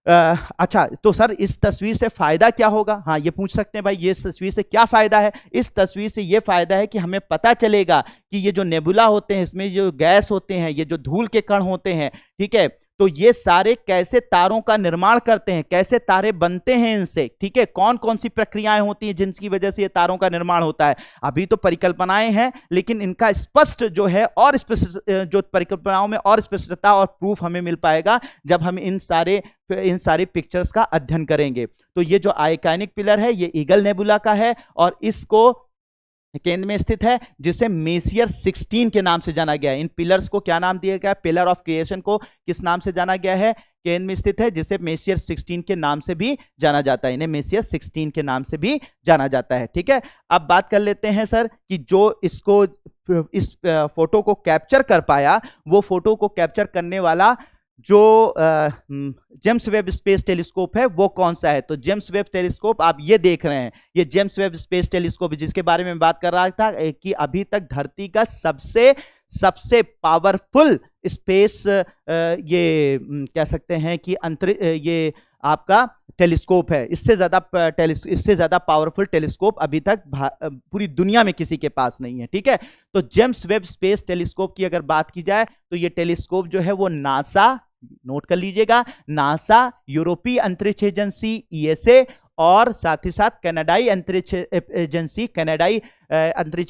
अच्छा, तो सर इस तस्वीर से फायदा क्या होगा? हाँ, ये पूछ सकते हैं भाई, ये तस्वीर से क्या फायदा है? इस तस्वीर से ये फायदा है कि हमें पता चलेगा कि ये जो नेबुला होते हैं, इसमें जो गैस होते हैं, ये जो धूल के कण होते हैं, ठीक है, तो ये सारे कैसे तारों का निर्माण करते हैं, कैसे तारे बनते हैं इनसे। ठीक है, कौन कौन सी प्रक्रियाएं होती हैं जिनकी वजह से ये तारों का निर्माण होता है। अभी तो परिकल्पनाएं हैं, लेकिन इनका स्पष्ट जो है और स्पष्ट जो परिकल्पनाओं में और स्पष्टता और प्रूफ हमें मिल पाएगा जब हम इन सारे पिक्चर्स का अध्ययन करेंगे। तो ये जो आइकॉनिक पिलर है ये ईगल नेबुला का है और इसको केंद्र में स्थित है, जिसे मेसियर 16 के नाम से जाना गया है। इन पिलर्स को क्या नाम दिया गया? पिलर ऑफ क्रिएशन को किस नाम से जाना गया है? केंद्र में स्थित है, जिसे मेसियर 16 के नाम से भी जाना जाता है। इन्हें मेसियर 16 के नाम से भी जाना जाता है। ठीक है, अब बात कर लेते हैं सर कि जो इस फोटो को कैप्चर कर पाया, वो फोटो को कैप्चर करने वाला जो जेम्स वेब स्पेस टेलीस्कोप है वो कौन सा है? तो जेम्स वेब टेलीस्कोप आप ये देख रहे हैं, ये जेम्स वेब स्पेस टेलीस्कोप जिसके बारे में बात कर रहा था कि अभी तक धरती का सबसे पावरफुल स्पेस ये कह सकते हैं कि ये आपका टेलीस्कोप है। इससे ज्यादा पावरफुल टेलीस्कोप अभी तक पूरी दुनिया में किसी के पास नहीं है। ठीक है, तो जेम्स वेब स्पेस टेलीस्कोप की अगर बात की जाए तो ये टेलीस्कोप जो है वो नासा, नोट कर लीजिएगा, नासा, यूरोपीय अंतरिक्ष एजेंसी ईएसए और साथ ही साथ कनाडाई अंतरिक्ष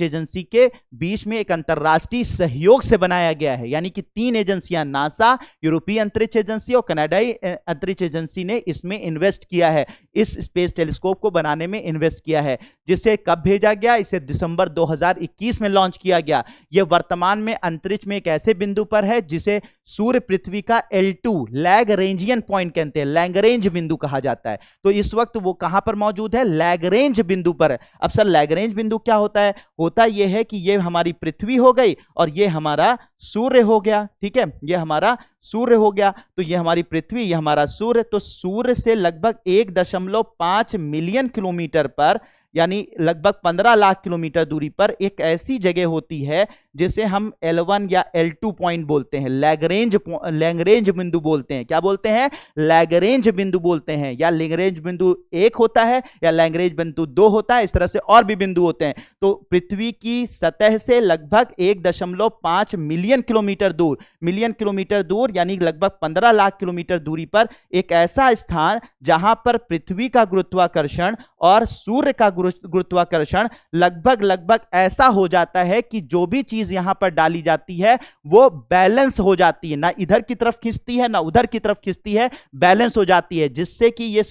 एजेंसी के बीच में एक अंतरराष्ट्रीय सहयोग से बनाया गया है। यानी कि 3 एजेंसियां, नासा, यूरोपीय अंतरिक्ष एजेंसी और कनाडाई अंतरिक्ष एजेंसी ने इसमें इन्वेस्ट किया है, इस स्पेस टेलीस्कोप को बनाने में इन्वेस्ट किया है। जिसे कब भेजा गया? इसे दिसंबर 2021 में लॉन्च किया गया। यह वर्तमान में अंतरिक्ष में एक ऐसे बिंदु पर है जिसे सूर्य पृथ्वी का L2 लैग्रेंजियन पॉइंट कहते हैं, लैग्रेंज बिंदु कहा जाता है। तो इस वक्त वो कहां पर मौजूद है? लैग्रेंज बिंदु पर है। अब सर लैग्रेंज बिंदु क्या होता यह है कि ये हमारी पृथ्वी हो गई और ये हमारा सूर्य हो गया। ठीक है, ये हमारा सूर्य हो गया, तो ये हमारी पृथ्वी, ये हमारा सूर्य। तो सूर्य से लगभग 1.5 मिलियन किलोमीटर पर, यानी लगभग 15 लाख किलोमीटर दूरी पर एक ऐसी जगह होती है जिसे हम L1 या L2 पॉइंट बोलते हैं, लैग्रेंज बिंदु बोलते हैं। क्या बोलते हैं? लैग्रेंज बिंदु बोलते हैं। या लैग्रेंज बिंदु 1 होता है या लैग्रेंज बिंदु 2 होता है, इस तरह से और भी बिंदु होते हैं। तो पृथ्वी की सतह से लगभग 1.5 मिलियन किलोमीटर दूर यानी लगभग 15 लाख किलोमीटर दूरी पर एक ऐसा स्थान जहां पर पृथ्वी का गुरुत्वाकर्षण और सूर्य का गुरुत्वाकर्षण लगभग ऐसा हो जाता है कि जो भी चीज यहां पर डाली जाती है वो बैलेंस हो जाती है, ना इधर की तरफ खींचती है ना उधर की तरफ खींचती है, बैलेंस हो जाती है। जिससे कि ये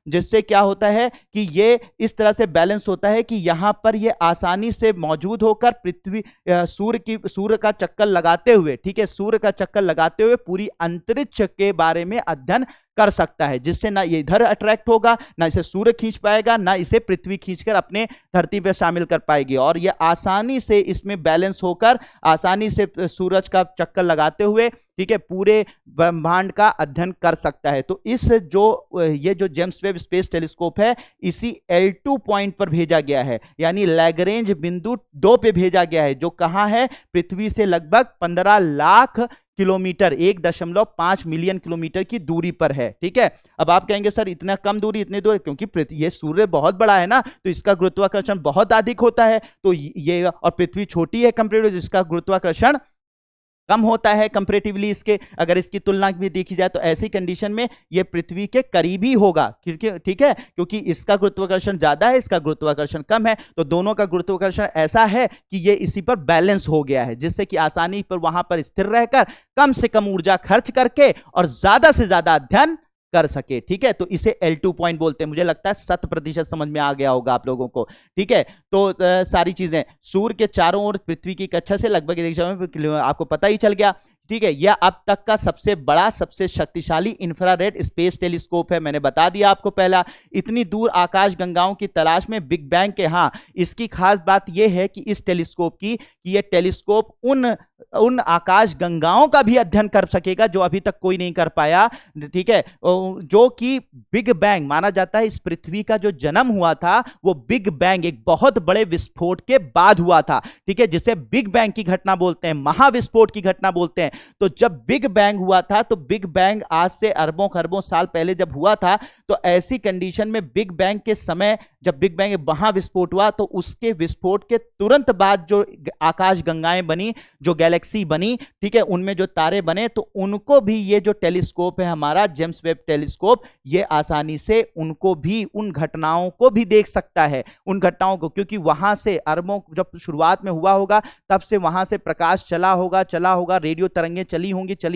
जिससे क्या होता है कि ये इस तरह से बैलेंस होता है कि यहां पर ये आसानी से मौजूद होकर पृथ्वी सूर्य का चक्कर लगाते हुए, ठीक है, सूर्य का चक्कर लगाते हुए पूरी अंतरिक्ष के बारे में अध्ययन कर सकता है। जिससे ना ये इधर अट्रैक्ट होगा, ना इसे सूर्य खींच पाएगा, ना इसे पृथ्वी खींचकर अपने धरती पे शामिल कर पाएगी, और ये आसानी से इसमें बैलेंस होकर आसानी से सूरज का चक्कर लगाते हुए, ठीक है, पूरे ब्रह्मांड का अध्ययन कर सकता है। तो ये जो जेम्स वेब स्पेस टेलीस्कोप है इसी L2 पॉइंट पर भेजा गया है, यानी लैग्रेंज बिंदु 2 पे भेजा गया है, जो कहां है? पृथ्वी से लगभग 15 लाख किलोमीटर, 1.5 मिलियन किलोमीटर की दूरी पर है। ठीक है, अब आप कहेंगे सर इतना कम दूरी, इतने दूर, क्योंकि ये सूर्य बहुत बड़ा है ना, तो इसका गुरुत्वाकर्षण बहुत अधिक होता है। तो ये और पृथ्वी छोटी है कंपेयर, जिसका गुरुत्वाकर्षण कम होता है कंपैरेटिवली इसके, अगर इसकी तुलना भी देखी जाए तो ऐसी कंडीशन में ये पृथ्वी के करीब ही होगा, क्योंकि ठीक है, क्योंकि इसका गुरुत्वाकर्षण ज्यादा है, इसका गुरुत्वाकर्षण कम है, तो दोनों का गुरुत्वाकर्षण ऐसा है कि ये इसी पर बैलेंस हो गया है, जिससे कि आसानी पर वहां पर स्थिर रहकर कम से कम ऊर्जा खर्च करके और ज्यादा से ज्यादा अध्ययन कर सके। ठीक है, तो इसे L2 पॉइंट बोलते हैं। मुझे लगता है 100% समझ में आ गया होगा आप लोगों को। ठीक है, तो सारी चीजें सूर्य के चारों ओर पृथ्वी की कक्षा से लगभग आपको पता ही चल गया। ठीक है, यह अब तक का सबसे बड़ा, सबसे शक्तिशाली इंफ्रारेड स्पेस टेलीस्कोप है, मैंने बता दिया आपको पहला। इतनी दूर आकाश गंगाओं की तलाश में बिग बैंग के, हाँ इसकी खास बात यह है कि इस टेलीस्कोप की कि यह टेलीस्कोप उन आकाश गंगाओं का भी अध्ययन कर सकेगा जो अभी तक कोई नहीं कर पाया। ठीक है, जो कि बिग बैंग माना जाता है। इस पृथ्वी का जो जन्म हुआ था वो बिग बैंग, एक बहुत बड़े विस्फोट के बाद हुआ था। ठीक है, जिसे बिग बैंग की घटना बोलते हैं, महाविस्फोट की घटना बोलते हैं। तो जब बिग बैंग हुआ था, तो बिग बैंग आज से अरबों खरबों साल पहले जब हुआ था, तो ऐसी कंडीशन में बिग बैंग के समय जब बिग बैंग महाविस्फोट हुआ, तो उसके विस्फोट के तुरंत बाद जो आकाश गंगाएं बनी, जो गैलेक्सी बनी, ठीक है, उनमें जो तारे बने, तो उनको भी ये जो टेलीस्कोप है हमारा जेम्स वेब टेलीस्कोप, ये आसानी से उनको भी, उन घटनाओं को भी देख सकता है, उन घटनाओं को, क्योंकि वहां से अरबों, जब शुरुआत में हुआ होगा तब से वहां से प्रकाश चला होगा, रेडियो तरंगें चली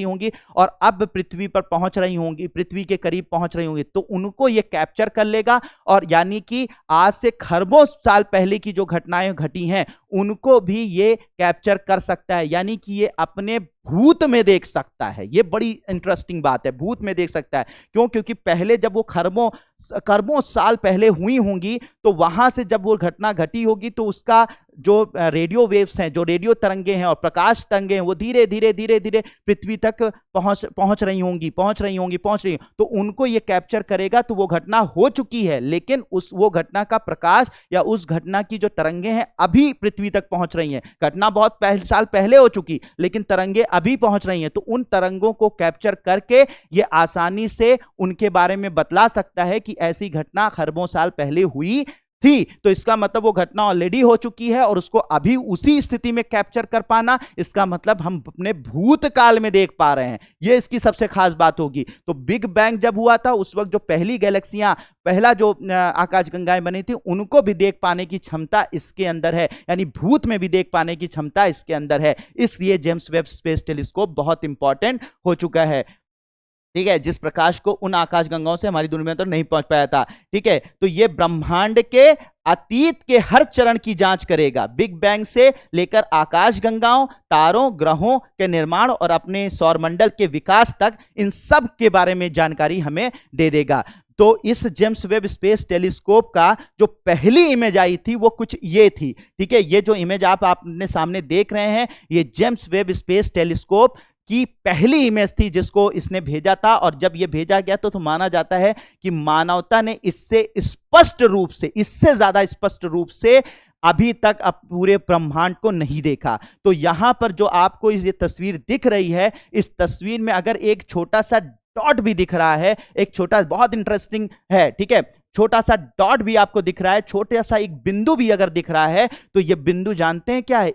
होंगी और अब पृथ्वी पर पहुंच रही होंगी, पृथ्वी के करीब पहुंच रही होंगी, तो उनको ये कैप्चर कर लेगा। और यानी कि आज से खरबों साल पहले की जो घटनाएं घटी हैं उनको भी ये कैप्चर कर सकता है, यानी कि ये अपने भूत में देख सकता है। ये बड़ी इंटरेस्टिंग बात है, भूत में देख सकता है। क्यों? क्योंकि पहले जब वो खरबों साल पहले हुई होंगी, तो वहां से जब वो घटना घटी होगी, तो उसका जो रेडियो वेव्स हैं, जो रेडियो तरंगे हैं और प्रकाश तरंगे हैं, वो धीरे धीरे पृथ्वी तक पहुंच रही होंगी, तो उनको ये कैप्चर करेगा। तो वो घटना हो चुकी है, लेकिन वो घटना का प्रकाश या उस घटना की जो तरंगे हैं अभी पृथ्वी तक पहुंच रही हैं। घटना बहुत साल पहले हो चुकी, लेकिन तरंगे अभी पहुंच रही हैं। तो उन तरंगों को कैप्चर करके ये आसानी से उनके बारे में बतला सकता है कि ऐसी घटना खरबों साल पहले हुई थी। तो इसका मतलब वो घटना ऑलरेडी हो चुकी है और उसको अभी उसी स्थिति में कैप्चर कर पाना, इसका मतलब हम अपने भूतकाल में देख पा रहे हैं। ये इसकी सबसे खास बात होगी। तो बिग बैंग जब हुआ था, उस वक्त जो पहली गैलेक्सियां, पहला जो आकाशगंगाएं बनी थी, उनको भी देख पाने की क्षमता इसके अंदर है, यानी भूत में भी देख पाने की क्षमता इसके अंदर है। इसलिए जेम्स वेब स्पेस टेलीस्कोप बहुत इंपॉर्टेंट हो चुका है। ठीक है, जिस प्रकाश को उन आकाश गंगाओं से हमारी दुनिया में तो नहीं पहुंच पाया था। ठीक है, तो ये ब्रह्मांड के अतीत के हर चरण की जांच करेगा, बिग बैंग से लेकर आकाश गंगाओं, तारों, ग्रहों के निर्माण और अपने सौरमंडल के विकास तक, इन सब के बारे में जानकारी हमें दे देगा। तो इस जेम्स वेब स्पेस टेलीस्कोप का जो पहली इमेज आई थी वो कुछ ये थी। ठीक है, ये जो इमेज आप अपने सामने देख रहे हैं, ये जेम्स वेब स्पेस टेलीस्कोप की पहली इमेज थी जिसको इसने भेजा था। और जब यह भेजा गया तो माना जाता है कि मानवता ने इससे स्पष्ट रूप से, इससे ज्यादा स्पष्ट रूप से अभी तक अब पूरे ब्रह्मांड को नहीं देखा। तो यहां पर जो आपको ये तस्वीर दिख रही है, इस तस्वीर में अगर एक छोटा सा डॉट भी दिख रहा है, एक छोटा, बहुत इंटरेस्टिंग है। ठीक है, छोटा सा डॉट भी आपको दिख रहा है, छोटा सा एक बिंदु भी अगर दिख रहा है, तो ये बिंदु जानते हैं क्या है?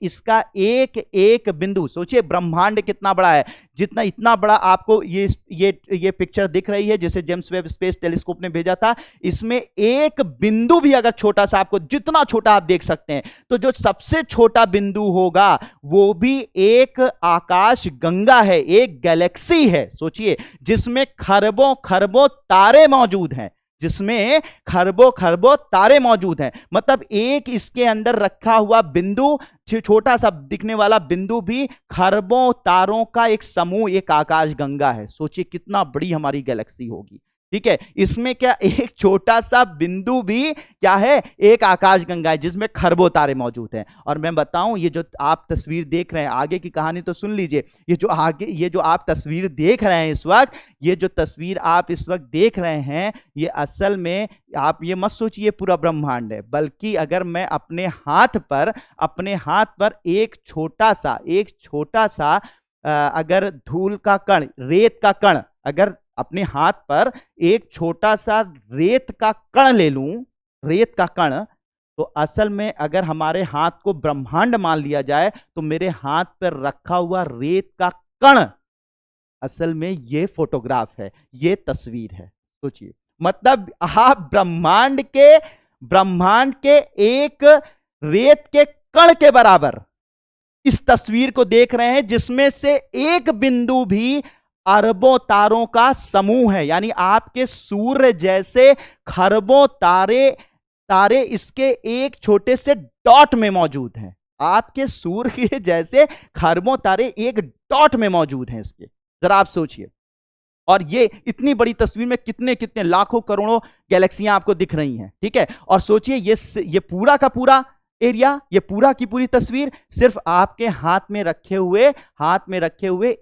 इसका एक बिंदु, सोचिए ब्रह्मांड कितना बड़ा है। जितना, इतना बड़ा आपको ये पिक्चर दिख रही है जिसे जेम्स वेब स्पेस टेलीस्कोप ने भेजा था, इसमें एक बिंदु भी अगर छोटा सा, आपको जितना छोटा आप देख सकते हैं, तो जो सबसे छोटा बिंदु होगा वो भी एक आकाश गंगा है, एक गैलेक्सी है। सोचिए, जिसमें खरबों खरबों तारे मौजूद हैं, जिसमें खरबों खरबों तारे मौजूद हैं। मतलब एक इसके अंदर रखा हुआ बिंदु, छोटा सा दिखने वाला बिंदु भी खरबों तारों का एक समूह, एक आकाश गंगा है। सोचिए कितना बड़ी हमारी गैलेक्सी होगी। ठीक है, इसमें क्या एक छोटा सा बिंदु भी क्या है? एक आकाश गंगा है जिसमें खरबों तारे मौजूद हैं। और मैं बताऊं, ये जो आप तस्वीर देख रहे हैं, आगे की कहानी तो सुन लीजिए। ये जो आप तस्वीर देख रहे हैं इस वक्त, ये जो तस्वीर आप इस वक्त देख रहे हैं, ये असल में आप ये मत सोचिए पूरा ब्रह्मांड है, बल्कि अगर मैं अपने हाथ पर एक छोटा सा अगर धूल का कण, रेत का कण, अगर अपने हाथ पर एक छोटा सा रेत का कण ले लूं, रेत का कण, तो असल में अगर हमारे हाथ को ब्रह्मांड मान लिया जाए तो मेरे हाथ पर रखा हुआ रेत का कण असल में ये फोटोग्राफ है, ये तस्वीर है। सोचिए, मतलब आप ब्रह्मांड के एक रेत के कण के बराबर इस तस्वीर को देख रहे हैं, जिसमें से एक बिंदु भी अरबों तारों का समूह है। यानी आपके सूर्य जैसे खरबों तारे इसके एक छोटे से डॉट में मौजूद हैं। आपके सूर्य के जैसे खरबों तारे एक डॉट में मौजूद हैं इसके, जरा आप सोचिए। और ये इतनी बड़ी तस्वीर में कितने कितने लाखों करोड़ों गैलेक्सियां आपको दिख रही हैं, ठीक है। और सोचिए ये पूरा का पूरा एरिया, ये पूरा की पूरी तस्वीर सिर्फ आपके हाथ में रखे हुए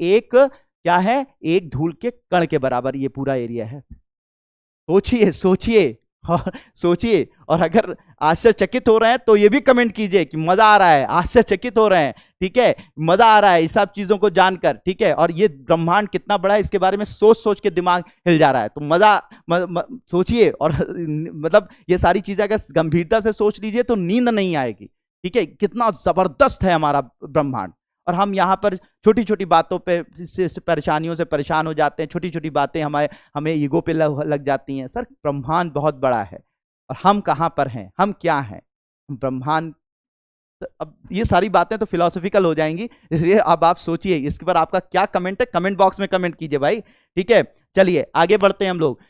एक क्या है, एक धूल के कण के बराबर ये पूरा एरिया है। सोचिए। और अगर आश्चर्यचकित हो रहे हैं तो ये भी कमेंट कीजिए कि मजा आ रहा है, आश्चर्यचकित हो रहे हैं, ठीक है, मजा आ रहा है इस सब चीजों को जानकर, ठीक है। और ये ब्रह्मांड कितना बड़ा है इसके बारे में सोच के दिमाग हिल जा रहा है, तो मजा सोचिए। और मतलब ये सारी चीजें अगर गंभीरता से सोच लीजिए तो नींद नहीं आएगी, ठीक है। कितना जबरदस्त है हमारा ब्रह्मांड। और हम यहाँ पर छोटी छोटी बातों पे परेशानियों से परेशान हो जाते हैं, छोटी छोटी बातें हमें ईगो पे लग जाती हैं। सर, ब्रह्मांड बहुत बड़ा है और हम कहाँ पर हैं, हम क्या हैं, ब्रह्मांड। अब ये सारी बातें तो फिलोसॉफिकल हो जाएंगी, इसलिए अब आप सोचिए इसके पर आपका क्या कमेंट है, कमेंट बॉक्स में कमेंट कीजिए भाई, ठीक है। चलिए आगे बढ़ते हैं हम लोग।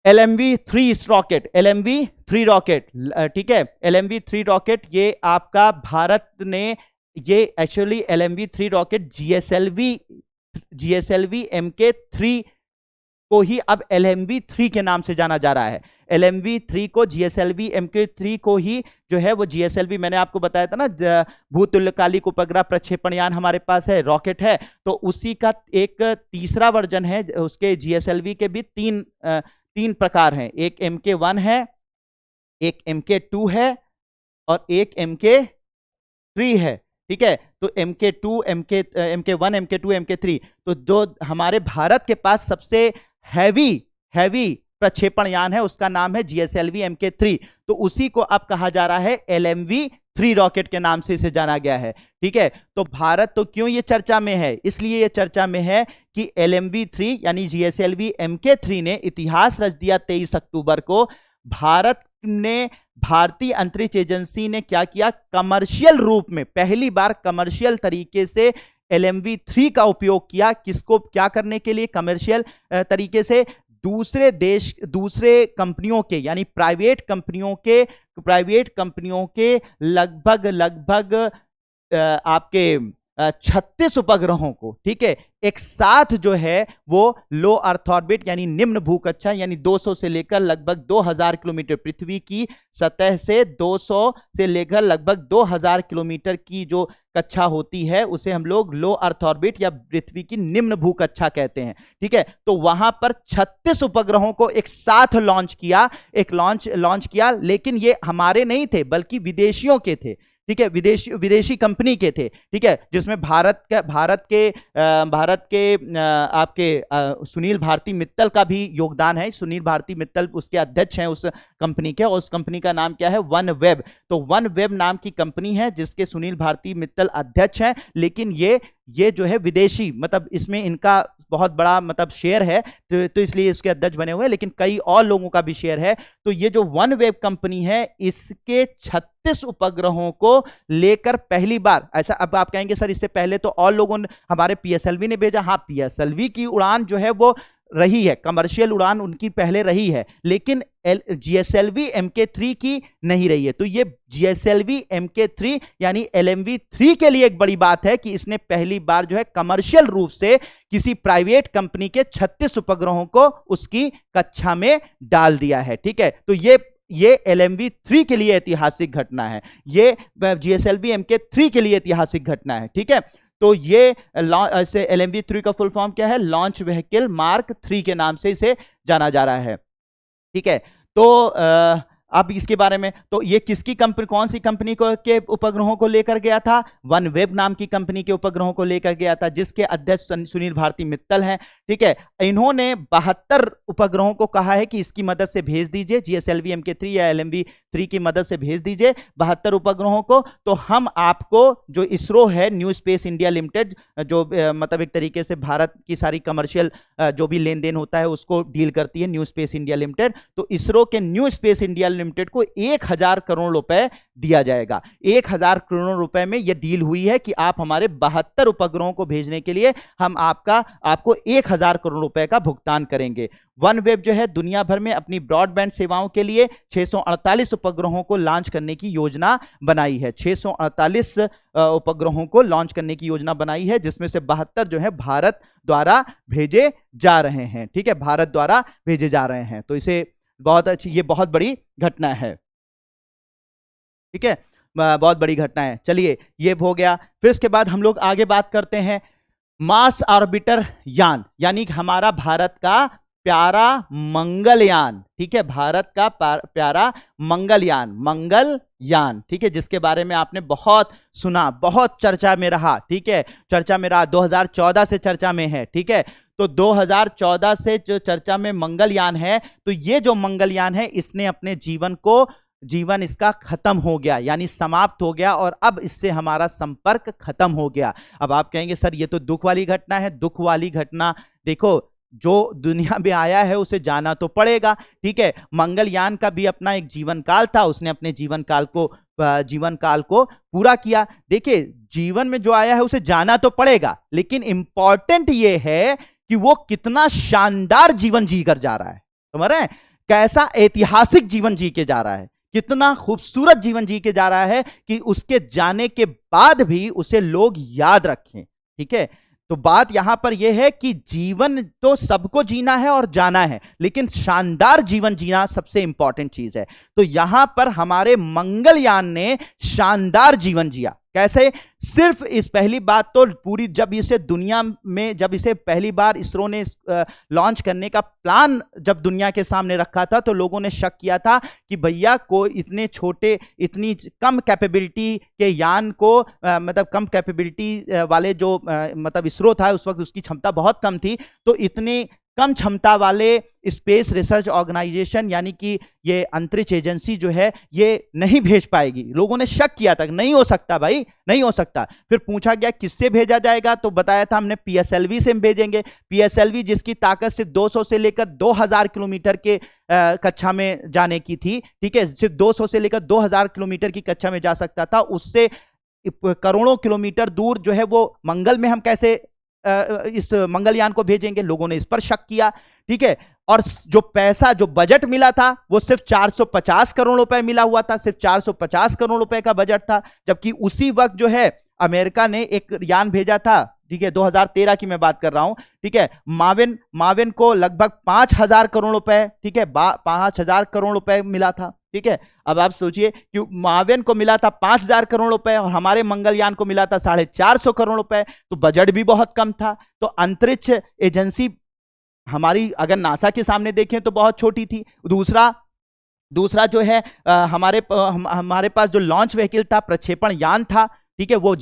LMV-3 रॉकेट, LMV-3 रॉकेट, ठीक है, LMV-3 रॉकेट ये आपका भारत ने, ये actually LMV-3 rocket GSLV MK3 को ही अब LMV-3 के नाम से जाना जा रहा है। LMV-3 को GSLV MK3 को ही जो है वो GSLV, मैंने आपको बताया था ना, भूतुल्यकालिक उपग्रह प्रक्षेपण यान हमारे पास है, रॉकेट है, तो उसी का एक तीसरा वर्जन है। उसके GSLV के भी तीन प्रकार हैं, एक MK1 है, एक MK2 है और एक MK3 है, ठीक है। तो MK2, MK1, MK2, MK3, तो जो हमारे भारत के पास सबसे हैवी प्रक्षेपण यान है उसका नाम है GSLV MK3, तो उसी को अब कहा जा रहा है LMV-3 रॉकेट के नाम से इसे जाना गया है, ठीक है। तो भारत तो क्यों ये चर्चा में है, इसलिए ये चर्चा में है कि LMV-3 यानी GSLV MK3 ने इतिहास रच दिया। 23 अक्टूबर को भारतीय अंतरिक्ष एजेंसी ने क्या किया, कमर्शियल रूप में पहली बार कमर्शियल तरीके से LMV-3 का उपयोग किया। किसको क्या करने के लिए, कमर्शियल तरीके से दूसरे कंपनियों के, यानी प्राइवेट कंपनियों के लगभग आपके 36 उपग्रहों को, ठीक है, एक साथ जो है वो लो अर्थ ऑर्बिट यानी निम्न भूकक्षा, यानी 200 से लेकर लगभग 2000 किलोमीटर, पृथ्वी की सतह से 200 से लेकर लगभग 2000 किलोमीटर की जो कक्षा होती है उसे हम लोग लो अर्थ ऑर्बिट या पृथ्वी की निम्न भूकक्षा कहते हैं, ठीक है। तो वहां पर 36 उपग्रहों को एक साथ लॉन्च किया, लेकिन ये हमारे नहीं थे बल्कि विदेशियों के थे, ठीक है, विदेशी कंपनी के थे, ठीक है, जिसमें भारत के आपके सुनील भारती मित्तल का भी योगदान है। सुनील भारती मित्तल उसके अध्यक्ष हैं उस कंपनी के, और उस कंपनी का नाम क्या है, वन वेब। तो वन वेब नाम की कंपनी है जिसके सुनील भारती मित्तल अध्यक्ष हैं, लेकिन ये जो है विदेशी, मतलब इसमें इनका बहुत बड़ा मतलब शेयर है, तो इसलिए इसके अध्यक्ष बने हुए हैं, लेकिन कई और लोगों का भी शेयर है। तो ये जो वन वेब कंपनी है इसके 36 उपग्रहों को लेकर पहली बार, ऐसा अब आप कहेंगे सर इससे पहले तो और लोगों ने, हमारे PSLV ने भेजा, हाँ PSLV की उड़ान जो है वो रही है, कमर्शियल उड़ान उनकी पहले रही है, लेकिन GSLV MK3 की नहीं रही है। तो ये GSLV MK3 यानी LMV-3 के लिए एक बड़ी बात है कि इसने पहली बार जो है कमर्शियल रूप से किसी प्राइवेट कंपनी के 36 उपग्रहों को उसकी कक्षा में डाल दिया है, ठीक है। तो ये LMV-3 के लिए ऐतिहासिक घटना है, ये GSLV MK3 के लिए ऐतिहासिक घटना है, ठीक है। तो ये ऐसे LMV-3 का फुल फॉर्म क्या है, लॉन्च व्हीकल मार्क 3 के नाम से इसे जाना जा रहा है, ठीक है। तो अब इसके बारे में, तो ये किसकी कंपनी, कौन सी कंपनी को के उपग्रहों को लेकर गया था? वनवेब नाम की कंपनी के उपग्रहों को लेकर गया था, जिसके अध्यक्ष सुनील भारती मित्तल हैं। ठीक है, इन्होंने 72 उपग्रहों को कहा है कि इसकी मदद से भेज दीजिए, GSLV Mk3 या LMV3 की मदद से भेज दीजिए 72 उपग्रहों को। तो हम आपको, जो इसरो है, न्यू स्पेस इंडिया लिमिटेड, जो मतलब एक तरीके से भारत की सारी कमर्शियल जो भी लेन देन होता है उसको डील करती है न्यू स्पेस इंडिया लिमिटेड, तो इसरो के न्यू स्पेस इंडिया लिमिटेड को 1000 करोड़ रुपए दिया जाएगा। 1000 करोड़ रुपए में यह डील हुई है कि आप हमारे 72 उपग्रहों को भेजने के लिए हम आपको 1000 करोड़ रुपए का भुगतान करेंगे। वनवेब जो है दुनिया भर में अपनी ब्रॉडबैंड सेवाओं के लिए 648 उपग्रहों को लॉन्च करने की योजना बनाई है। 648 उपग्रहों को लॉन्च करने की योजना बनाई है, जिसमें से 72 जो है भारत द्वारा भेजे जा रहे हैं। ठीक है, भारत द्वारा भेजे जा रहे हैं, तो इसे बहुत अच्छी, ये बहुत बड़ी घटना है। ठीक है, बहुत बड़ी घटना है। चलिए, ये हो गया। फिर उसके बाद हम लोग आगे बात करते हैं मार्स ऑर्बिटर यान, यानी हमारा भारत का प्यारा मंगलयान। ठीक है, भारत का प्यारा मंगलयान। ठीक है, जिसके बारे में आपने बहुत सुना, बहुत चर्चा में रहा। ठीक है, चर्चा में रहा, 2014 से चर्चा में है। ठीक है, तो 2014 से जो चर्चा में मंगलयान है, तो ये जो मंगलयान है इसने अपने जीवन इसका खत्म हो गया, यानी समाप्त हो गया, और अब इससे हमारा संपर्क खत्म हो गया। अब आप कहेंगे सर ये तो दुख वाली घटना है। दुख वाली घटना, देखो, जो दुनिया में आया है उसे जाना तो पड़ेगा। ठीक है, मंगलयान का भी अपना एक जीवन काल था, उसने अपने जीवन काल को पूरा किया। देखिए, जीवन में जो आया है उसे जाना तो पड़ेगा, लेकिन इंपॉर्टेंट ये है कि वो कितना शानदार जीवन जी कर जा रहा है। समझ रहे हैं, कैसा ऐतिहासिक जीवन जी के जा रहा है, कितना खूबसूरत जीवन जी के जा रहा है कि उसके जाने के बाद भी उसे लोग याद रखें। ठीक है, तो बात यहां पर यह है कि जीवन तो सबको जीना है और जाना है, लेकिन शानदार जीवन जीना सबसे इंपॉर्टेंट चीज है। तो यहां पर हमारे मंगलयान ने शानदार जीवन जिया। कैसे? सिर्फ इस पहली बात तो पूरी, जब इसे पहली बार इसरो ने लॉन्च करने का प्लान जब दुनिया के सामने रखा था, तो लोगों ने शक किया था कि भैया को इतने छोटे, इतनी कम कैपेबिलिटी के यान को मतलब कम कैपेबिलिटी वाले जो मतलब इसरो था उस वक्त, उसकी क्षमता बहुत कम थी, तो इतने कम क्षमता वाले स्पेस रिसर्च ऑर्गेनाइजेशन यानी कि ये अंतरिक्ष एजेंसी जो है ये नहीं भेज पाएगी। लोगों ने शक किया था, नहीं हो सकता भाई, नहीं हो सकता। फिर पूछा गया किससे भेजा जाएगा, तो बताया था हमने PSLV से भेजेंगे। PSLV जिसकी ताकत सिर्फ 200 से लेकर 2000 किलोमीटर के कक्षा में जाने की थी। ठीक है, सिर्फ 200 से लेकर 2000 किलोमीटर की कक्षा में जा सकता था, उससे करोड़ों किलोमीटर दूर जो है वो मंगल में हम कैसे इस मंगलयान को भेजेंगे। लोगों ने इस पर शक किया। ठीक है, और जो पैसा, जो बजट मिला था वो सिर्फ 450 करोड़ रुपए मिला हुआ था, सिर्फ 450 करोड़ रुपए का बजट था। जबकि उसी वक्त जो है अमेरिका ने एक यान भेजा था। ठीक है, 2013 की मैं बात कर रहा हूं। ठीक है, माविन को लगभग 5000 करोड़ रुपए, ठीक है, 5000 करोड़ रुपए मिला था। ठीक है, अब आप सोचिए कि माविन को मिला था 5000 करोड़ रुपए और हमारे मंगलयान को मिला था 450 करोड़ रुपए, तो बजट भी बहुत कम था। तो अंतरिक्ष एजेंसी हमारी अगर नासा के सामने देखें तो बहुत छोटी थी। दूसरा जो है हमारे पास जो लॉन्च व्हीकल था, प्रक्षेपण यान था, ठीक है, वो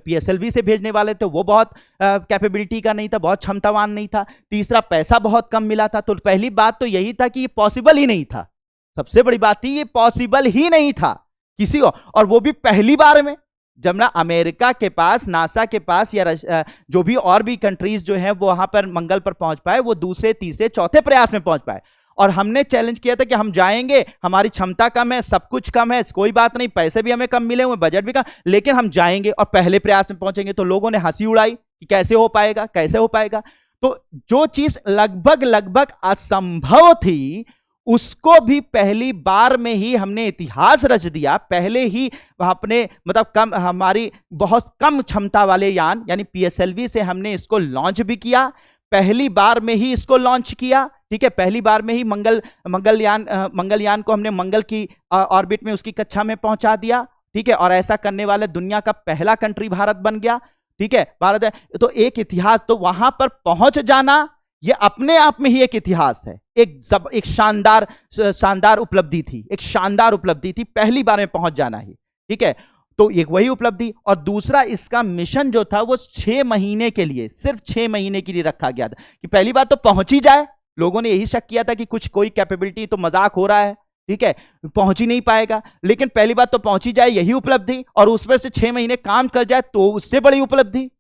PSLV से भेजने वाले थे, वो बहुत कैपेबिलिटी का नहीं था, बहुत क्षमतावान नहीं था। तीसरा, पैसा बहुत कम मिला था। तो पहली बात तो यही था कि ये पॉसिबल ही नहीं था। सबसे बड़ी बात थी ये पॉसिबल ही नहीं था किसी को, और वो भी पहली बार में। जब ना अमेरिका के पास, नासा के पास या जो भी और भी कंट्रीज जो हैं वो वहां पर मंगल पर पहुंच पाए, वो दूसरे, तीसरे, चौथे प्रयास में पहुंच पाए। और हमने चैलेंज किया था कि हम जाएंगे, हमारी क्षमता कम है, सब कुछ कम है, कोई बात नहीं, पैसे भी हमें कम मिले हुए, बजट भी कम, लेकिन हम जाएंगे और पहले प्रयास में पहुंचेंगे। तो लोगों ने हंसी उड़ाई कि कैसे हो पाएगा, कैसे हो पाएगा। तो जो चीज लगभग असंभव थी उसको भी पहली बार में ही हमने इतिहास रच दिया। पहले ही अपने मतलब हमारी बहुत कम क्षमता वाले यान यानी PSLV से हमने इसको लॉन्च भी किया, पहली बार में ही इसको लॉन्च किया। ठीक है, पहली बार में ही मंगलयान को हमने मंगल की ऑर्बिट में, उसकी कक्षा में पहुंचा दिया। ठीक है, और ऐसा करने वाला दुनिया का पहला कंट्री भारत बन गया। ठीक है, भारत है तो एक इतिहास। तो वहां पर पहुंच जाना ये अपने आप में ही एक इतिहास है, एक शानदार उपलब्धि थी, एक शानदार उपलब्धि थी, पहली बार में पहुंच जाना ही। ठीक है, तो एक वही उपलब्धि, और दूसरा इसका मिशन जो था वो 6 महीने के लिए, सिर्फ 6 महीने के लिए रखा गया था कि पहली बात तो पहुंच ही जाए। लोगों ने यही शक किया था कि कुछ कोई कैपेबिलिटी तो मजाक हो रहा है, ठीक है, पहुंच ही नहीं पाएगा, लेकिन पहली बात तो पहुंच ही जाए, यही उपलब्धि, और उसमें से 6 महीने काम कर जाए तो उससे बड़ी उपलब्धि।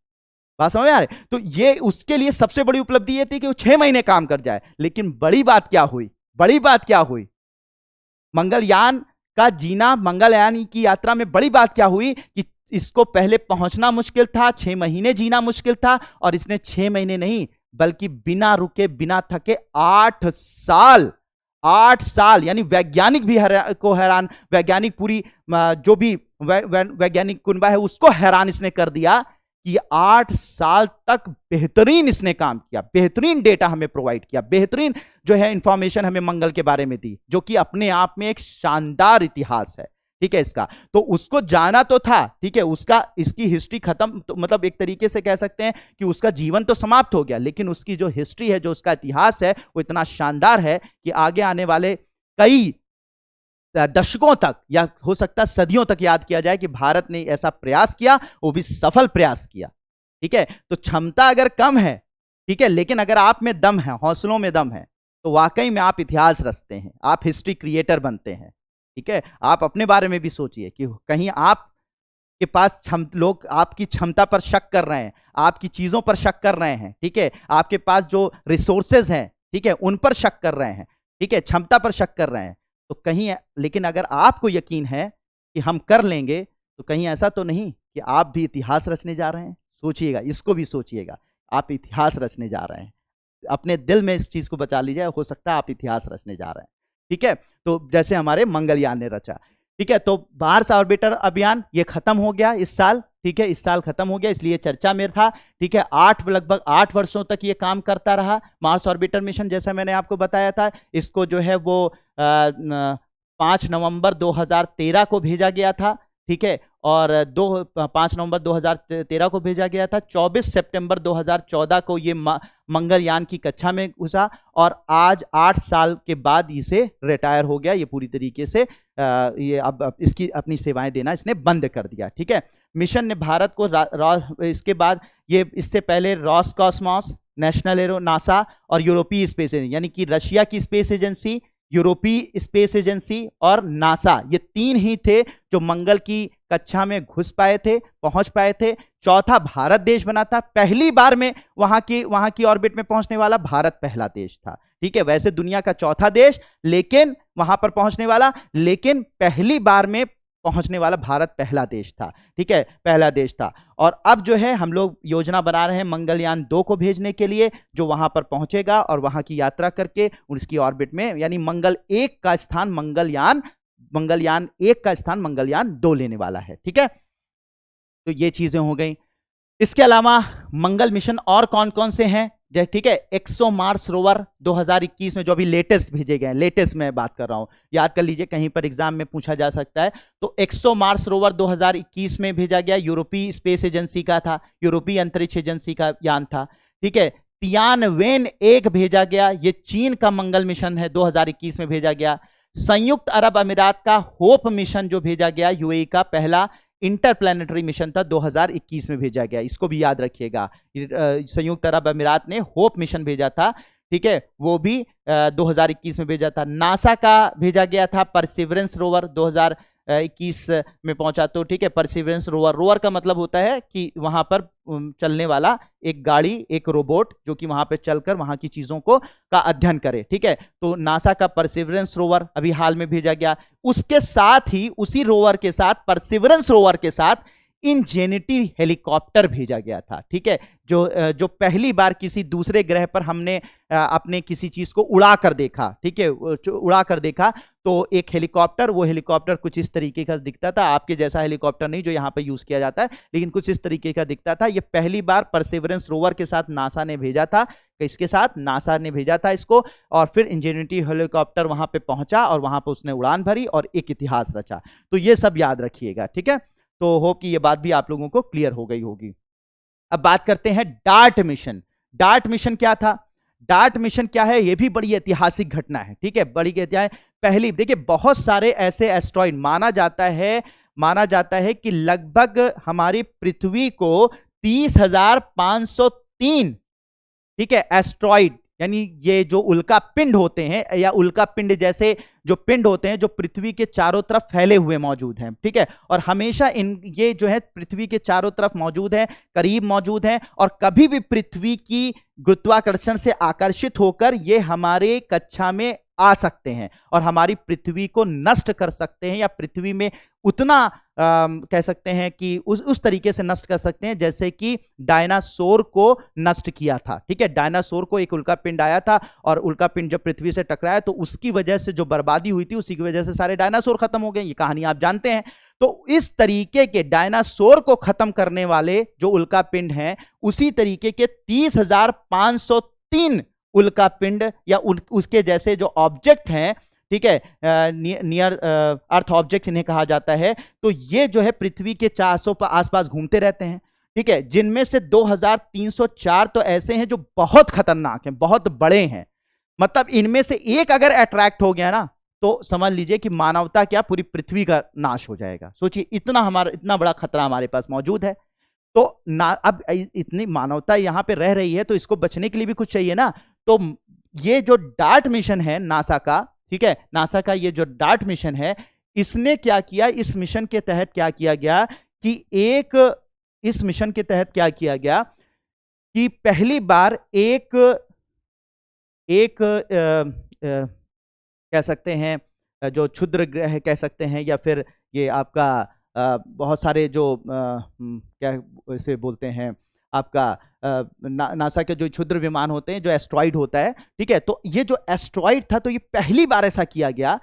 बात समझ में आ रही? तो ये उसके लिए सबसे बड़ी उपलब्धि ये थी कि वो 6 महीने काम कर जाए। लेकिन बड़ी बात क्या हुई, बड़ी बात क्या हुई, मंगलयान का जीना, मंगलयान की यात्रा में बड़ी बात क्या हुई कि इसको पहले पहुंचना मुश्किल था, 6 महीने जीना मुश्किल था, और इसने 6 महीने नहीं बल्कि बिना रुके बिना थके 8 साल, यानी वैज्ञानिक भी हैरान, वैज्ञानिक पूरी जो भी वैज्ञानिक कुनबा है उसको हैरान इसने कर दिया कि 8 साल तक बेहतरीन इसने काम किया, बेहतरीन डेटा हमें प्रोवाइड किया, बेहतरीन जो है इंफॉर्मेशन हमें मंगल के बारे में दी, जो कि अपने आप में एक शानदार इतिहास है। ठीक है, इसका तो उसको जाना तो था, ठीक है, उसका इसकी हिस्ट्री खत्म, तो मतलब एक तरीके से कह सकते हैं कि उसका जीवन तो समाप्त हो गया, लेकिन उसकी जो हिस्ट्री है, जो उसका इतिहास है, वो इतना शानदार है कि आगे आने वाले कई दशकों तक या हो सकता है सदियों तक याद किया जाए कि भारत ने ऐसा प्रयास किया, वो भी सफल प्रयास किया। ठीक है, तो क्षमता अगर कम है, ठीक है, लेकिन अगर आप में दम है, हौसलों में दम है, तो वाकई में आप इतिहास रचते हैं, आप हिस्ट्री क्रिएटर बनते हैं। ठीक है, आप अपने बारे में भी सोचिए कि कहीं आप के पास लोग आपकी क्षमता पर शक कर रहे हैं, आपकी चीजों पर शक कर रहे हैं, ठीक है, आपके पास जो रिसोर्सेज हैं, ठीक है, उन पर शक कर रहे हैं, ठीक है, क्षमता पर शक कर रहे हैं, तो कहीं, लेकिन अगर आपको यकीन है कि हम कर लेंगे, तो कहीं ऐसा तो नहीं कि आप भी इतिहास रचने जा रहे हैं। सोचिएगा, इसको भी सोचिएगा, आप इतिहास रचने जा रहे हैं, अपने दिल में इस चीज को बचा लीजिए, हो सकता है आप इतिहास रचने जा रहे हैं। ठीक है, तो जैसे हमारे मंगलयान ने रचा। ठीक है, तो मार्स ऑर्बिटर अभियान ये खत्म हो गया इस साल। ठीक है, इस साल खत्म हो गया, इसलिए चर्चा में था। ठीक है, लगभग 8 वर्षों तक ये काम करता रहा मार्स ऑर्बिटर मिशन, जैसा मैंने आपको बताया था। इसको जो है वो 5 नवंबर 2013 को भेजा गया था। ठीक है, और 5 नवंबर 2013 को भेजा गया था। 24 सितंबर 2014 को ये मंगलयान की कक्षा में घुसा, और आज 8 साल के बाद इसे रिटायर हो गया। ये पूरी तरीके से ये अब इसकी अपनी सेवाएं देना इसने बंद कर दिया। ठीक है, मिशन ने भारत को इसके बाद ये, इससे पहले रॉसकॉस्मॉस, नेशनल एरो, नासा और यूरोपीय स्पेस एजेंसी, यानी कि रशिया की स्पेस एजेंसी, यूरोपीय स्पेस एजेंसी और नासा, ये 3 ही थे जो मंगल की कक्षा में घुस पाए थे, पहुंच पाए थे। चौथा भारत देश बना था, पहली बार में वहां की ऑर्बिट में पहुंचने वाला भारत पहला देश था। ठीक है, वैसे दुनिया का चौथा देश, लेकिन वहां पर पहुंचने वाला, लेकिन पहली बार में पहुंचने वाला भारत पहला देश था। ठीक है, पहला देश था। और अब जो है हम लोग योजना बना रहे हैं मंगलयान 2 को भेजने के लिए, जो वहां पर पहुंचेगा और वहां की यात्रा करके उसकी ऑर्बिट में, यानी मंगल 1 का स्थान मंगलयान 1 का स्थान मंगलयान 2 लेने वाला है। ठीक है, तो ये चीजें हो गई। इसके अलावा मंगल मिशन और कौन कौन से हैं? ठीक है, एक्सो मार्स रोवर 2021 में जो अभी लेटेस्ट भेजे गए हैं, लेटेस्ट में बात कर रहा हूं, याद कर लीजिए, कहीं पर एग्जाम में पूछा जा सकता है। तो एक्सो मार्स रोवर 2021 में भेजा गया, यूरोपीय स्पेस एजेंसी का था, यूरोपीय अंतरिक्ष एजेंसी का यान था। ठीक है, तियानवेन 1 भेजा गया, ये चीन का मंगल मिशन है, 2021 में भेजा गया। संयुक्त अरब अमीरात का होप मिशन जो भेजा गया, यूएई का पहला इंटरप्लैनेटरी मिशन था, 2021 में भेजा गया, इसको भी याद रखिएगा। संयुक्त अरब अमीरात ने होप मिशन भेजा था। ठीक है, वो भी 2021 में भेजा था। नासा का भेजा गया था परसिवरेंस रोवर, 2021 में पहुंचा। तो ठीक है, परसिवरेंस रोवर का मतलब होता है कि वहां पर चलने वाला एक गाड़ी, एक रोबोट, जो कि वहां पे चलकर वहां की चीजों को का अध्ययन करे। ठीक है, तो नासा का परसिवरेंस रोवर अभी हाल में भेजा गया। उसके साथ ही, उसी रोवर के साथ, परसिवरेंस रोवर के साथ इनजेनिटी हेलीकॉप्टर भेजा गया था। ठीक है, जो पहली बार किसी दूसरे ग्रह पर हमने अपने किसी चीज को उड़ा कर देखा। ठीक है, उड़ा कर देखा, तो एक हेलीकॉप्टर, वो हेलीकॉप्टर कुछ इस तरीके का दिखता था, आपके जैसा हेलीकॉप्टर नहीं जो यहाँ पे यूज किया जाता है, लेकिन कुछ इस तरीके का दिखता था। ये पहली बार परसिवरेंस रोवर के साथ नासा ने भेजा था। इसके साथ नासा ने भेजा था इसको, और फिर इंजेनिटी हेलीकॉप्टर वहां पे पहुंचा और वहां पर उसने उड़ान भरी और एक इतिहास रचा। तो ये सब याद रखिएगा। ठीक है, तो होप कि ये बात भी आप लोगों को क्लियर हो गई होगी। अब बात करते हैं डार्ट मिशन। डार्ट मिशन क्या था? डार्ट मिशन क्या है, ये भी बड़ी ऐतिहासिक घटना है, ठीक है, बड़ी पहली, देखिए बहुत सारे ऐसे एस्ट्रॉइड माना जाता है कि लगभग हमारी पृथ्वी को 30,503, ठीक है, एस्ट्रॉइड, यानी ये जो उल्का पिंड होते हैं या उल्का पिंड जैसे जो पिंड होते हैं जो पृथ्वी के चारों तरफ फैले हुए मौजूद हैं, ठीक है, और हमेशा ये जो है पृथ्वी के चारों तरफ मौजूद है, करीब मौजूद है, और कभी भी पृथ्वी की गुरुत्वाकर्षण से आकर्षित होकर ये हमारे कक्षा में आ सकते हैं और हमारी पृथ्वी को नष्ट कर सकते हैं, या पृथ्वी में उतना कह सकते हैं कि उस तरीके से नष्ट कर सकते हैं जैसे कि डायनासोर को नष्ट किया था, ठीक है। डायनासोर को एक उल्का पिंड आया था और उल्का पिंड जब पृथ्वी से टकराया तो उसकी वजह से जो बर्बादी हुई थी उसी की वजह से सारे डायनासोर खत्म हो गए, ये कहानी आप जानते हैं। तो इस तरीके के डायनासोर को खत्म करने वाले जो उल्का पिंड हैं, उसी तरीके के 30,503 उल्का पिंड या उसके जैसे जो ऑब्जेक्ट हैं, ठीक है, नियर अर्थ ऑब्जेक्ट इन्हें कहा जाता है, तो ये जो है पृथ्वी के आसपास घूमते रहते हैं, ठीक है, जिनमें से 2304 तो ऐसे हैं जो बहुत खतरनाक हैं, बहुत बड़े हैं, मतलब इनमें से एक अगर अट्रैक्ट हो गया ना तो समझ लीजिए कि मानवता क्या, पूरी पृथ्वी का नाश हो जाएगा। सोचिए इतना बड़ा खतरा हमारे पास मौजूद है। तो अब इतनी मानवता यहां पे रह रही है तो इसको बचने के लिए भी कुछ चाहिए ना। तो ये जो डार्ट मिशन है नासा का, ठीक है, नासा का ये जो डार्ट मिशन है, इसने क्या किया, इस मिशन के तहत क्या किया गया कि पहली बार एक कह सकते हैं जो क्षुद्र ग्रह कह सकते हैं, या फिर ये आपका बहुत सारे जो क्या इसे बोलते हैं आपका नासा के जो क्षुद्र विमान होते हैं, जो एस्ट्रॉइड होता है, ठीक है, तो ये जो एस्ट्रॉइड था, तो ये पहली बार ऐसा किया गया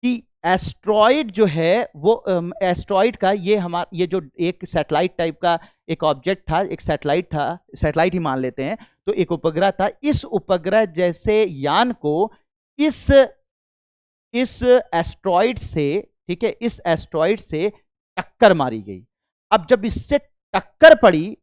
कि एस्ट्रॉइड जो है वो एस्ट्रॉइड का ये जो एक सैटेलाइट टाइप का एक ऑब्जेक्ट था, एक सैटेलाइट ही मान लेते हैं, तो एक उपग्रह था, इस उपग्रह जैसे यान को इस एस्ट्रॉइड से, ठीक है, इस एस्ट्रॉइड से टक्कर मारी गई। अब जब इससे टक्कर पड़ी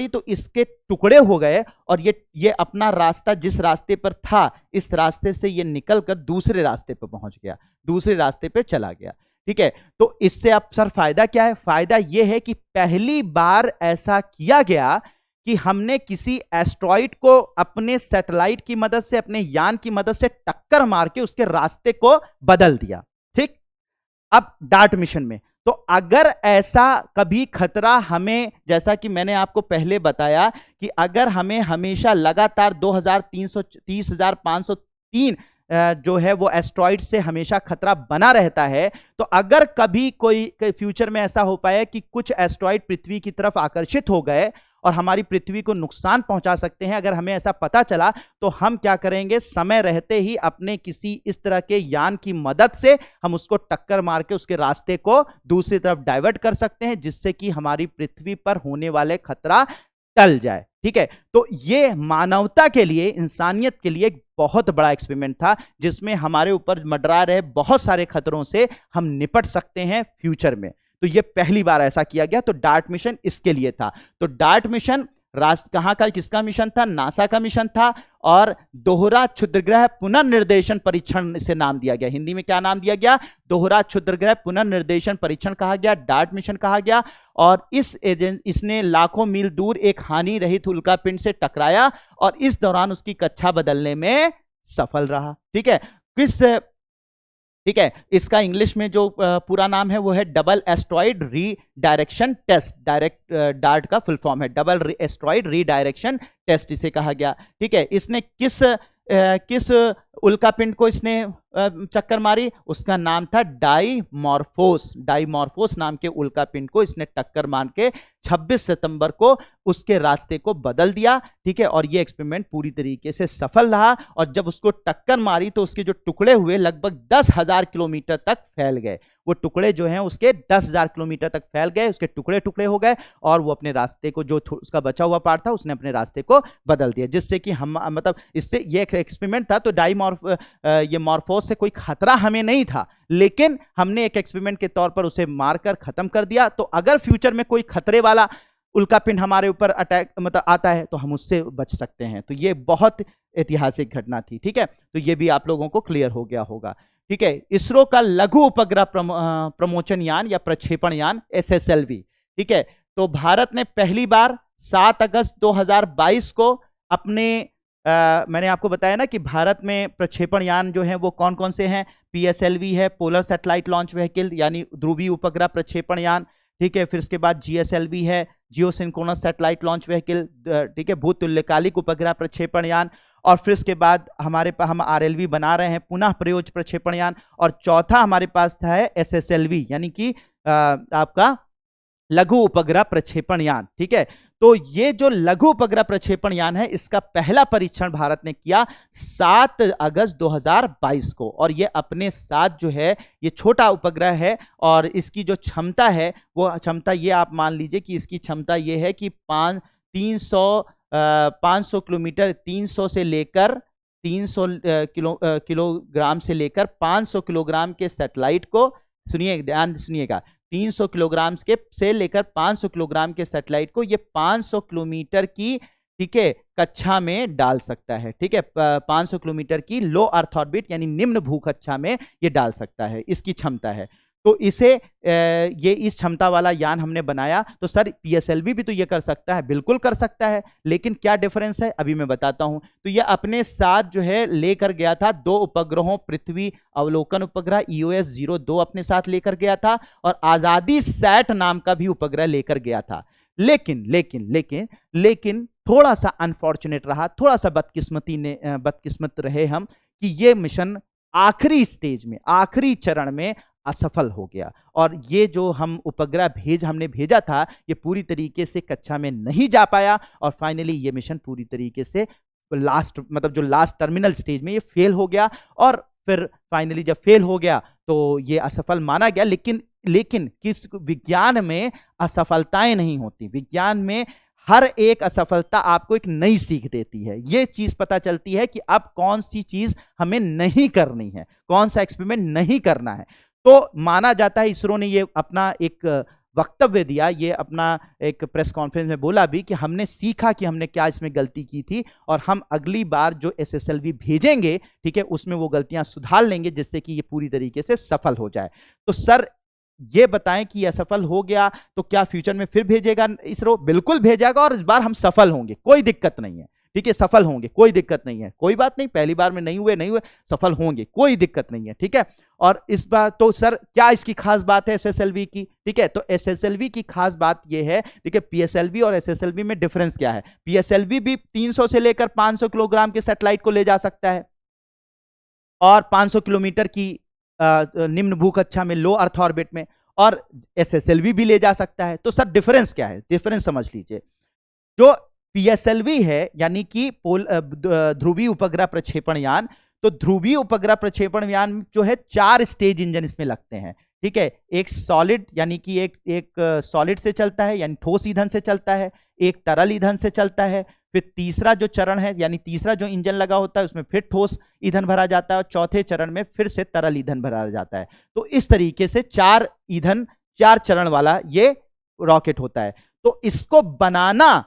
तो इसके टुकड़े हो गए और ये अपना रास्ता जिस रास्ते पर था, इस रास्ते से ये निकलकर दूसरे रास्ते पर पहुंच गया, दूसरे रास्ते पे चला गया, ठीक है। तो इससे अब सर फायदा क्या है? फायदा यह है कि पहली बार ऐसा किया गया कि हमने किसी एस्ट्रॉइड को अपने सैटेलाइट की मदद से, अपने यान की मदद से टक्कर मार के उसके रास्ते को बदल दिया, ठीक। अब डार्ट मिशन में तो अगर ऐसा कभी खतरा हमें, जैसा कि मैंने आपको पहले बताया कि अगर हमें हमेशा लगातार 30,503 जो है वो एस्ट्रॉइड से हमेशा खतरा बना रहता है, तो अगर कभी कोई फ्यूचर में ऐसा हो पाया कि कुछ एस्ट्रॉइड पृथ्वी की तरफ आकर्षित हो गए और हमारी पृथ्वी को नुकसान पहुंचा सकते हैं, अगर हमें ऐसा पता चला तो हम क्या करेंगे, समय रहते ही अपने किसी इस तरह के यान की मदद से हम उसको टक्कर मार के उसके रास्ते को दूसरी तरफ डाइवर्ट कर सकते हैं, जिससे कि हमारी पृथ्वी पर होने वाले खतरा टल जाए, ठीक है। तो ये मानवता के लिए, इंसानियत के लिए एक बहुत बड़ा एक्सपेरिमेंट था, जिसमें हमारे ऊपर मंडरा रहे बहुत सारे खतरों से हम निपट सकते हैं फ्यूचर में। तो ये पहली बार ऐसा किया गया, तो डार्ट मिशन इसके लिए था। तो डार्ट मिशन कहां का, किसका मिशन था? नासा का मिशन था, और दोहरा क्षुद्रग्रह पुनर्निर्देशन परीक्षण से नाम दिया गया। हिंदी में क्या नाम दिया गया? दोहरा क्षुद्रग्रह पुनर्निर्देशन परीक्षण कहा गया, डार्ट मिशन कहा गया। और इसने लाखों मील दूर एक हानि रहित उल्कापिंड से टकराया और इस दौरान उसकी कक्षा बदलने में सफल रहा, ठीक है। ठीक है, इसका इंग्लिश में जो पूरा नाम है वो है Double Asteroid Redirection Test. DART का फुल फॉर्म है डबल एस्ट्रॉइड रीडायरेक्शन टेस्ट, इसे कहा गया, ठीक है। इसने किस उल्कापिंड को इसने चक्कर मारी? उसका नाम था डाईमॉर्फोस नाम के उल्कापिंड को इसने टक्कर मार के 26 सितंबर को उसके रास्ते को बदल दिया, ठीक है। और ये एक्सपेरिमेंट पूरी तरीके से सफल रहा, और जब उसको टक्कर मारी तो उसके जो टुकड़े हुए लगभग 10,000 किलोमीटर तक फैल गए। वो टुकड़े जो हैं उसके 10,000 किलोमीटर तक फैल गए, उसके टुकड़े टुकड़े हो गए, और वो अपने रास्ते को, जो उसका बचा हुआ पार्ट था, उसने अपने रास्ते को बदल दिया, जिससे कि हम, मतलब इससे ये एक एक्सपेरिमेंट था। तो ये मॉर्फोस से कोई खतरा हमें नहीं था, लेकिन हमने एक एक्सपेरिमेंट के तौर पर उसे मारकर खत्म कर दिया। तो अगर फ्यूचर में कोई खतरे वाला उल्कापिंड हमारे ऊपर अटैक मतलब आता है तो हम उससे बच सकते हैं। तो ये बहुत ऐतिहासिक घटना थी, ठीक है। तो ये भी आप लोगों को क्लियर हो गया होगा, ठीक है। इसरो का लघु उपग्रह प्रमोचन यान या प्रक्षेपण यान SSLV, ठीक है। तो भारत ने पहली बार 7 अगस्त 2022 को अपने मैंने आपको बताया ना कि भारत में प्रक्षेपण यान जो है वो कौन कौन से हैं। PSLV है, पोलर सैटेलाइट लॉन्च व्हीकल यानी ध्रुवीय उपग्रह प्रक्षेपण यान, ठीक है। फिर उसके बाद GSLV है, जियो सिंक्रोनस सैटेलाइट लॉन्च व्हीकल, ठीक है, भूतुल्यकालिक उपग्रह प्रक्षेपण यान। और फिर उसके बाद हमारे पास हम RLV बना रहे हैं, पुनः प्रयोज्य प्रक्षेपण यान। और चौथा हमारे पास था है SSLV यानी कि आपका लघु उपग्रह प्रक्षेपण यान, ठीक है। तो ये जो लघु उपग्रह प्रक्षेपण यान है इसका पहला परीक्षण भारत ने किया 7 अगस्त 2022 को। और ये अपने साथ जो है ये छोटा उपग्रह है और इसकी जो क्षमता है वो क्षमता ये आप मान लीजिए कि इसकी क्षमता ये है कि 500 किलोमीटर 300 से लेकर 300 किलोग्राम से लेकर 500 किलोग्राम के सैटेलाइट को, सुनिए ध्यान सुनिएगा, 300 किलोग्राम के से लेकर 500 किलोग्राम के सैटेलाइट को ये 500 किलोमीटर की, ठीक है, कक्षा में डाल सकता है, ठीक है। 500 किलोमीटर की लो अर्थ ऑर्बिट यानी निम्न भू कक्षा में ये डाल सकता है, इसकी क्षमता है। तो इसे ये इस क्षमता वाला यान हमने बनाया। तो सर PSLV भी तो ये कर सकता है, बिल्कुल कर सकता है, लेकिन क्या डिफरेंस है अभी मैं बताता हूं। तो ये अपने साथ जो है लेकर गया था 2 उपग्रहों, पृथ्वी अवलोकन उपग्रह EOS-02 अपने साथ लेकर गया था और आजादी सैट नाम का भी उपग्रह लेकर गया था। लेकिन लेकिन लेकिन लेकिन थोड़ा सा अनफॉर्चुनेट रहा, थोड़ा सा बदकिस्मत रहे हम कि ये मिशन आखिरी स्टेज में, आखिरी चरण में असफल हो गया। और ये जो हम उपग्रह हमने भेजा था ये पूरी तरीके से कक्षा में नहीं जा पाया और फाइनली ये मिशन पूरी तरीके से लास्ट टर्मिनल स्टेज में ये फेल हो गया। और फिर फाइनली जब फेल हो गया तो ये असफल माना गया। लेकिन किस विज्ञान में असफलताएं नहीं होती, विज्ञान में हर एक असफलता आपको एक नई सीख देती है। यह चीज पता चलती है कि अब कौन सी चीज हमें नहीं करनी है, कौन सा एक्सपेरिमेंट नहीं करना है। तो माना जाता है, इसरो ने ये अपना एक वक्तव्य दिया, ये अपना एक प्रेस कॉन्फ्रेंस में बोला भी कि हमने सीखा कि हमने क्या इसमें गलती की थी और हम अगली बार जो SSLV भेजेंगे, ठीक है, उसमें वो गलतियां सुधार लेंगे जिससे कि ये पूरी तरीके से सफल हो जाए। तो सर ये बताएं कि असफल हो गया तो क्या फ्यूचर में फिर भेजेगा इसरो? बिल्कुल भेजेगा और इस बार हम सफल होंगे, कोई दिक्कत नहीं है, ठीक है, सफल होंगे, कोई दिक्कत नहीं है, कोई बात नहीं, पहली बार में नहीं हुए सफल होंगे, कोई दिक्कत नहीं है, ठीक है। और इस बार तो सर क्या इसकी खास बात है SSLV की? ठीक है, तो SSLV की खास बात यह है, ठीक है, PSLV और SSLV में डिफरेंस क्या है? PSLV भी 300 से लेकर 500 किलोग्राम के सैटेलाइट को ले जा सकता है और 500 किलोमीटर की निम्न भू कक्षा में, लो अर्थ ऑर्बिट में, और SSLV भी ले जा सकता है। तो सर डिफरेंस क्या है? डिफरेंस समझ लीजिए। जो PSLV है यानी कि ध्रुवीय उपग्रह प्रक्षेपण यान, तो ध्रुवीय उपग्रह प्रक्षेपण यान जो है 4 स्टेज इंजन इसमें लगते हैं, ठीक है। एक सॉलिड यानी कि एक सॉलिड से चलता है यानी ठोस ईंधन से चलता है, एक तरल ईंधन से चलता है, फिर तीसरा जो चरण है यानी तीसरा जो इंजन लगा होता है उसमें फिर ठोस ईंधन भरा जाता है और चौथे चरण में फिर से तरल ईंधन भरा जाता है। तो इस तरीके से 4 चरण वाला ये रॉकेट होता है। तो इसको बनाना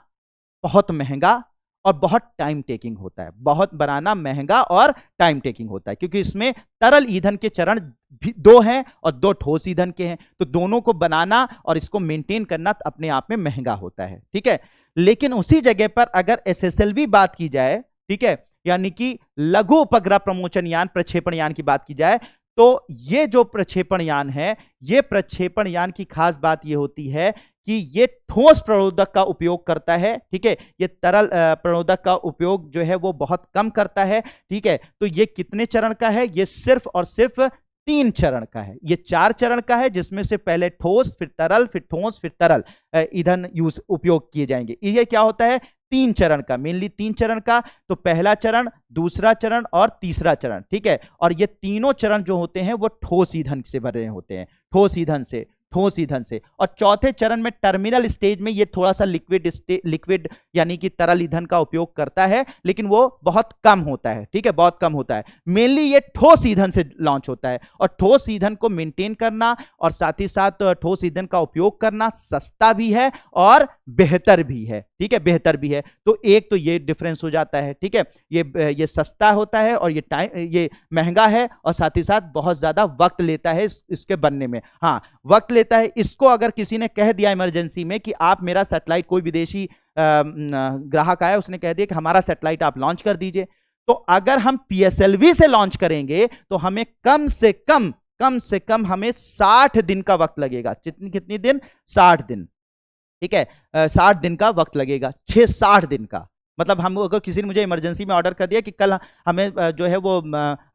बहुत महंगा और बहुत टाइम टेकिंग होता है, बहुत बनाना महंगा और टाइम टेकिंग होता है, क्योंकि इसमें तरल ईंधन के चरण भी 2 हैं और 2 ठोस ईंधन के हैं। तो दोनों को बनाना और इसको मेंटेन करना अपने आप में महंगा होता है, ठीक है। लेकिन उसी जगह पर अगर SSLV बात की जाए, ठीक है, यानी कि लघु उपग्रह प्रमोचन यान प्रक्षेपण यान की बात की जाए, तो ये जो प्रक्षेपण यान है, ये प्रक्षेपण यान की खास बात ये होती है कि ये ठोस प्रणोदक का उपयोग करता है, ठीक है, ये तरल प्रणोदक का उपयोग जो है वो बहुत कम करता है, ठीक है। तो ये कितने चरण का है? ये सिर्फ और सिर्फ 3 चरण का है। ये 4 चरण का है जिसमें से पहले ठोस, फिर तरल, फिर ठोस, फिर तरल ईंधन उपयोग किए जाएंगे। ये क्या होता है? 3 चरण का, मेनली 3 चरण का। तो पहला चरण, दूसरा चरण और तीसरा चरण, ठीक है। और ये तीनों चरण जो होते हैं वो ठोस ईंधन से भरे होते हैं, ठोस ईंधन से। ठोस ईंधन से। और चौथे चरण में टर्मिनल स्टेज में ये थोड़ा सा लिक्विड यानी कि तरल ईंधन का उपयोग करता है, लेकिन वो बहुत कम होता है, ठीक है, बहुत कम होता है। मेनली ये ठोस ईंधन से लॉन्च होता है, और ठोस ईंधन को मेंटेन करना और साथ ही साथ ठोस ईंधन का उपयोग करना सस्ता भी है और बेहतर भी है, ठीक है, बेहतर भी है। तो एक तो ये डिफरेंस हो जाता है, ठीक है, ये सस्ता होता है और ये महंगा है, और साथ ही साथ बहुत ज्यादा वक्त लेता है इसके बनने में। हाँ, वक्त लेता है। इसको अगर किसी ने कह दिया इमरजेंसी में कि आप मेरा सैटेलाइट, कोई विदेशी ग्राहक आया, उसने कह दिया कि हमारा सैटेलाइट आप लॉन्च कर दीजिए, तो अगर हम पीएसएलवी से लॉन्च करेंगे तो हमें कम से कम हमें 60 दिन का वक्त लगेगा। कितनी दिन? 60 दिन, ठीक है, 60 दिन का वक्त लगेगा, 60 दिन का। मतलब हम, अगर किसी ने मुझे इमरजेंसी में ऑर्डर कर दिया कि कल हमें जो है वो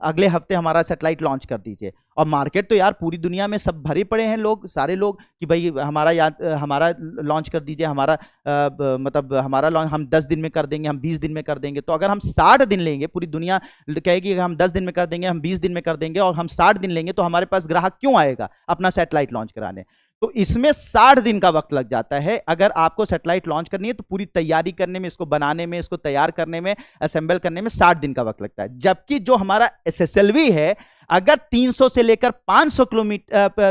अगले हफ्ते हमारा सैटेलाइट लॉन्च कर दीजिए, और मार्केट तो यार पूरी दुनिया में सब भरे पड़े हैं लोग, सारे लोग कि भाई हमारा लॉन्च कर दीजिए, मतलब हमारा लॉन्च हम 10 दिन में कर देंगे, हम 20 दिन में कर देंगे। तो अगर हम 60 दिन लेंगे, पूरी दुनिया कहेगी हम 10 दिन में कर देंगे, हम 20 दिन में कर देंगे, और हम 60 दिन लेंगे, तो हमारे पास ग्राहक क्यों आएगा अपना सैटेलाइट लॉन्च कराने? तो इसमें 60 दिन का वक्त लग जाता है। अगर आपको सैटेलाइट लॉन्च करनी है तो पूरी तैयारी करने में, इसको बनाने में, इसको तैयार करने में, असेंबल करने में 60 दिन का वक्त लगता है। जबकि जो हमारा एसएसएलवी है, अगर 300 से लेकर 500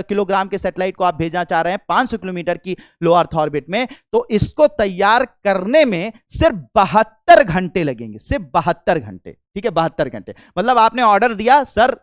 किलोग्राम के सैटेलाइट को आप भेजना चाह रहे हैं 500 किलोमीटर की लो अर्थ ऑर्बिट में, तो इसको तैयार करने में सिर्फ 72 घंटे लगेंगे, सिर्फ 72 घंटे, ठीक है, 72 घंटे। मतलब आपने ऑर्डर दिया, सर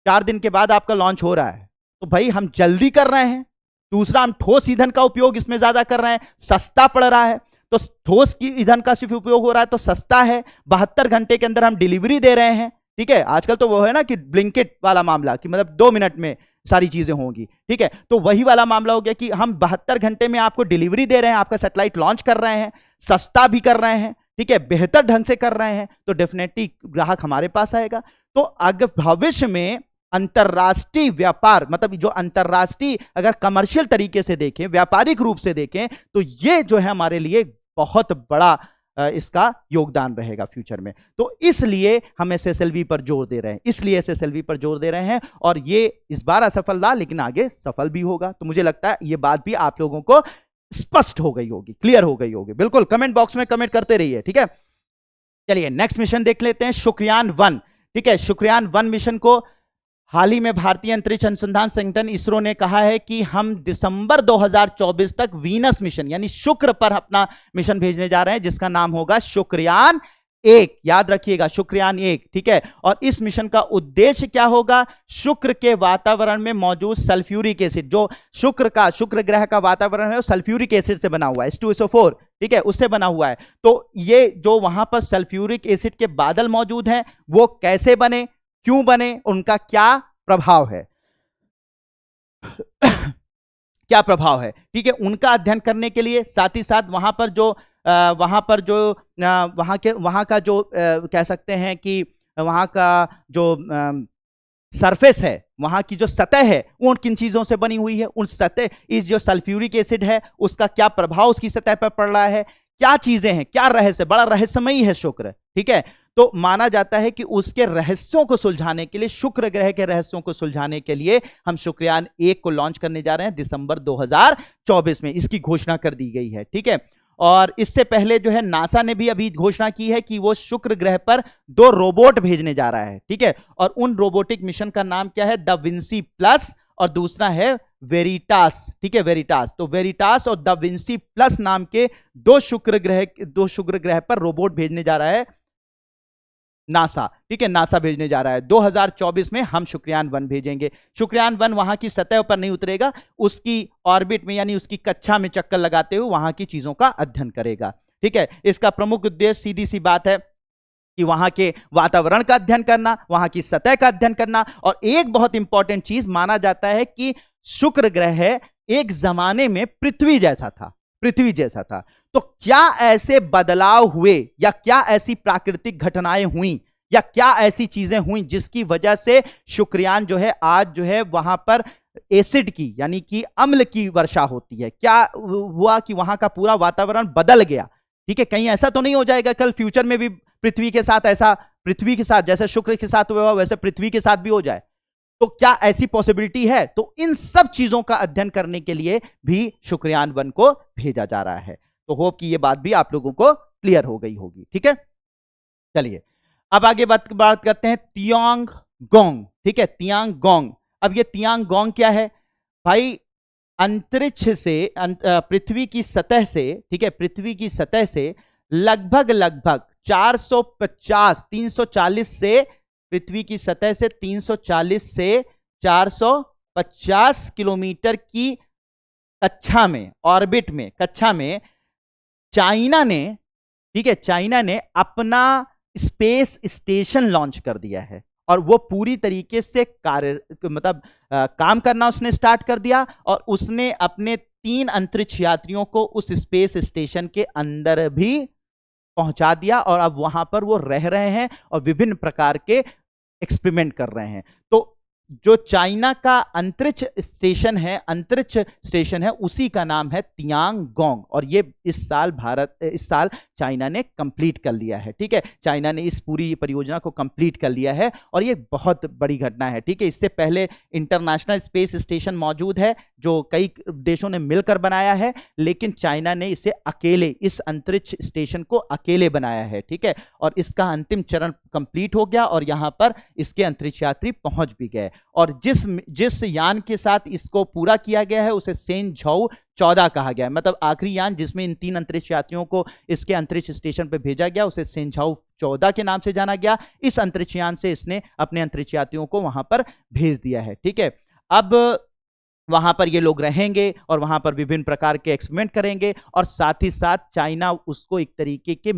4 दिन के बाद आपका लॉन्च हो रहा है, तो भाई हम जल्दी कर रहे हैं। दूसरा, हम ठोस ईंधन का उपयोग इसमें ज्यादा कर रहे हैं, सस्ता पड़ रहा है, तो ठोस की ईंधन का सिर्फ उपयोग हो रहा है तो सस्ता है, 72 घंटे के अंदर हम डिलीवरी दे रहे हैं, ठीक है। आजकल तो वो है ना कि ब्लिंकिट वाला मामला, कि मतलब 2 मिनट में सारी चीजें होंगी, ठीक है। तो वही वाला मामला हो गया कि हम 72 घंटे में आपको डिलीवरी दे रहे हैं, आपका सैटेलाइट लॉन्च कर रहे हैं, सस्ता भी कर रहे हैं, ठीक है, बेहतर ढंग से कर रहे हैं, तो डेफिनेटली ग्राहक हमारे पास आएगा। तो अगर भविष्य में अंतरराष्ट्रीय व्यापार, मतलब जो अंतरराष्ट्रीय अगर कमर्शियल तरीके से देखें, व्यापारिक रूप से देखें, तो ये जो है हमारे लिए बहुत बड़ा इसका योगदान रहेगा फ्यूचर में। तो इसलिए हम एसएसएलवी पर जोर दे रहे हैं, इसलिए एसएसएलवी पर जोर दे रहे हैं, और ये इस बार असफल रहा, लेकिन आगे सफल भी होगा। तो मुझे लगता है ये बात भी आप लोगों को स्पष्ट हो गई होगी, क्लियर हो गई होगी। बिल्कुल कमेंट बॉक्स में कमेंट करते रहिए, ठीक है। चलिए नेक्स्ट मिशन देख लेते हैं, शुक्रयान 1, ठीक है। शुक्रयान 1 मिशन को हाल ही में भारतीय अंतरिक्ष अनुसंधान संगठन इसरो ने कहा है कि हम दिसंबर 2024 तक वीनस मिशन यानी शुक्र पर अपना मिशन भेजने जा रहे हैं, जिसका नाम होगा शुक्रयान 1। याद रखिएगा, शुक्रयान 1, ठीक है। और इस मिशन का उद्देश्य क्या होगा? शुक्र के वातावरण में मौजूद सल्फ्यूरिक एसिड, जो शुक्र ग्रह का वातावरण है वो सल्फ्यूरिक एसिड से बना हुआ है, H2SO4, ठीक है, उससे बना हुआ है। तो ये जो वहां पर सल्फ्यूरिक एसिड के बादल मौजूद हैं, वो कैसे बने, क्यों बने, उनका क्या प्रभाव है क्या प्रभाव है, ठीक है, उनका अध्ययन करने के लिए, साथ ही साथ वहां का जो कह सकते हैं कि वहां का जो सरफेस है, वहां की जो सतह है, वो किन चीजों से बनी हुई है, उन सतह, इस जो सल्फ्यूरिक एसिड है उसका क्या प्रभाव उसकी सतह पर पड़ रहा है, क्या चीजें हैं, क्या रहस्य, बड़ा रहस्यमयी है शुक्र, ठीक है। तो माना जाता है कि उसके रहस्यों को सुलझाने के लिए, शुक्र ग्रह के रहस्यों को सुलझाने के लिए हम शुक्रयान 1 को लॉन्च करने जा रहे हैं दिसंबर 2024 में, इसकी घोषणा कर दी गई है, ठीक है। और इससे पहले जो है नासा ने भी अभी घोषणा की है कि वो शुक्र ग्रह पर 2 रोबोट भेजने जा रहा है, ठीक है। और उन रोबोटिक मिशन का नाम क्या है? द विंसी प्लस, और दूसरा है वेरिटास, ठीक है, वेरिटास। तो वेरिटास और द विंसी प्लस नाम के 2 शुक्र ग्रह पर रोबोट भेजने जा रहा है नासा, ठीक है, नासा भेजने जा रहा है। 2024 में हम शुक्रयान 1 भेजेंगे। शुक्रयान 1 वहां की सतह पर नहीं उतरेगा, उसकी ऑर्बिट में यानी उसकी कक्षा में चक्कर लगाते हुए वहां की चीजों का अध्ययन करेगा, ठीक है। इसका प्रमुख उद्देश्य सीधी सी बात है कि वहां के वातावरण का अध्ययन करना, वहां की सतह का अध्ययन करना, और एक बहुत इंपॉर्टेंट चीज माना जाता है कि शुक्र ग्रह एक जमाने में पृथ्वी जैसा था। तो क्या ऐसे बदलाव हुए, या क्या ऐसी प्राकृतिक घटनाएं हुई, या क्या ऐसी चीजें हुई जिसकी वजह से शुक्रयान जो है आज जो है वहां पर एसिड की यानी कि अम्ल की वर्षा होती है? क्या हुआ कि वहां का पूरा वातावरण बदल गया, ठीक है। कहीं ऐसा तो नहीं हो जाएगा कल फ्यूचर में भी पृथ्वी के साथ जैसे शुक्र के साथ हुआ वैसे पृथ्वी के साथ भी हो जाए? तो क्या ऐसी पॉसिबिलिटी है? तो इन सब चीजों का अध्ययन करने के लिए भी शुक्रयान 1 को भेजा जा रहा है। तो होप कि ये बात भी आप लोगों को क्लियर हो गई होगी। ठीक है, चलिए अब आगे बात करते हैं तियांगोंग। ठीक है, तियांगोंग। अब ये तियांगोंग क्या है भाई? अंतरिक्ष से पृथ्वी की सतह से, ठीक है, पृथ्वी की सतह से लगभग 450 340 से, पृथ्वी की सतह से 340 से 450 किलोमीटर की कक्षा में, ऑर्बिट में, कक्षा में चाइना ने, ठीक है, चाइना ने अपना स्पेस स्टेशन लॉन्च कर दिया है और वो पूरी तरीके से काम करना उसने स्टार्ट कर दिया और उसने अपने 3 अंतरिक्ष यात्रियों को उस स्पेस स्टेशन के अंदर भी पहुंचा दिया और अब वहां पर वो रह रहे हैं और विभिन्न प्रकार के एक्सपेरिमेंट कर रहे हैं। तो जो चाइना का अंतरिक्ष स्टेशन है उसी का नाम है तियांगोंग और ये इस साल चाइना ने कंप्लीट कर लिया है। ठीक है, चाइना ने इस पूरी परियोजना को कंप्लीट कर लिया है और ये बहुत बड़ी घटना है। ठीक है, इससे पहले इंटरनेशनल स्पेस स्टेशन मौजूद है जो कई देशों ने मिलकर बनाया है, लेकिन चाइना ने इसे अकेले, इस अंतरिक्ष स्टेशन को अकेले बनाया है। ठीक है, और इसका अंतिम चरण कंप्लीट हो गया और यहां पर इसके अंतरिक्ष यात्री पहुंच भी गए और जिस यान के साथ इसको पूरा किया गया है उसे सेनझाओ 14 कहा गया है। मतलब आखिरी यान जिसमें इन 3 अंतरिक्ष यात्रियों को इसके अंतरिक्ष स्टेशन पर भेजा गया उसे सेनझाओ 14 के नाम से जाना गया। इस अंतरिक्ष यान से इसने अपने अंतरिक्ष यात्रियों को वहां पर भेज दिया है। ठीक है, अब वहां पर ये लोग रहेंगे और वहां पर विभिन्न प्रकार के एक्सपेरिमेंट करेंगे और साथ ही साथ चाइना उसको एक तरीके के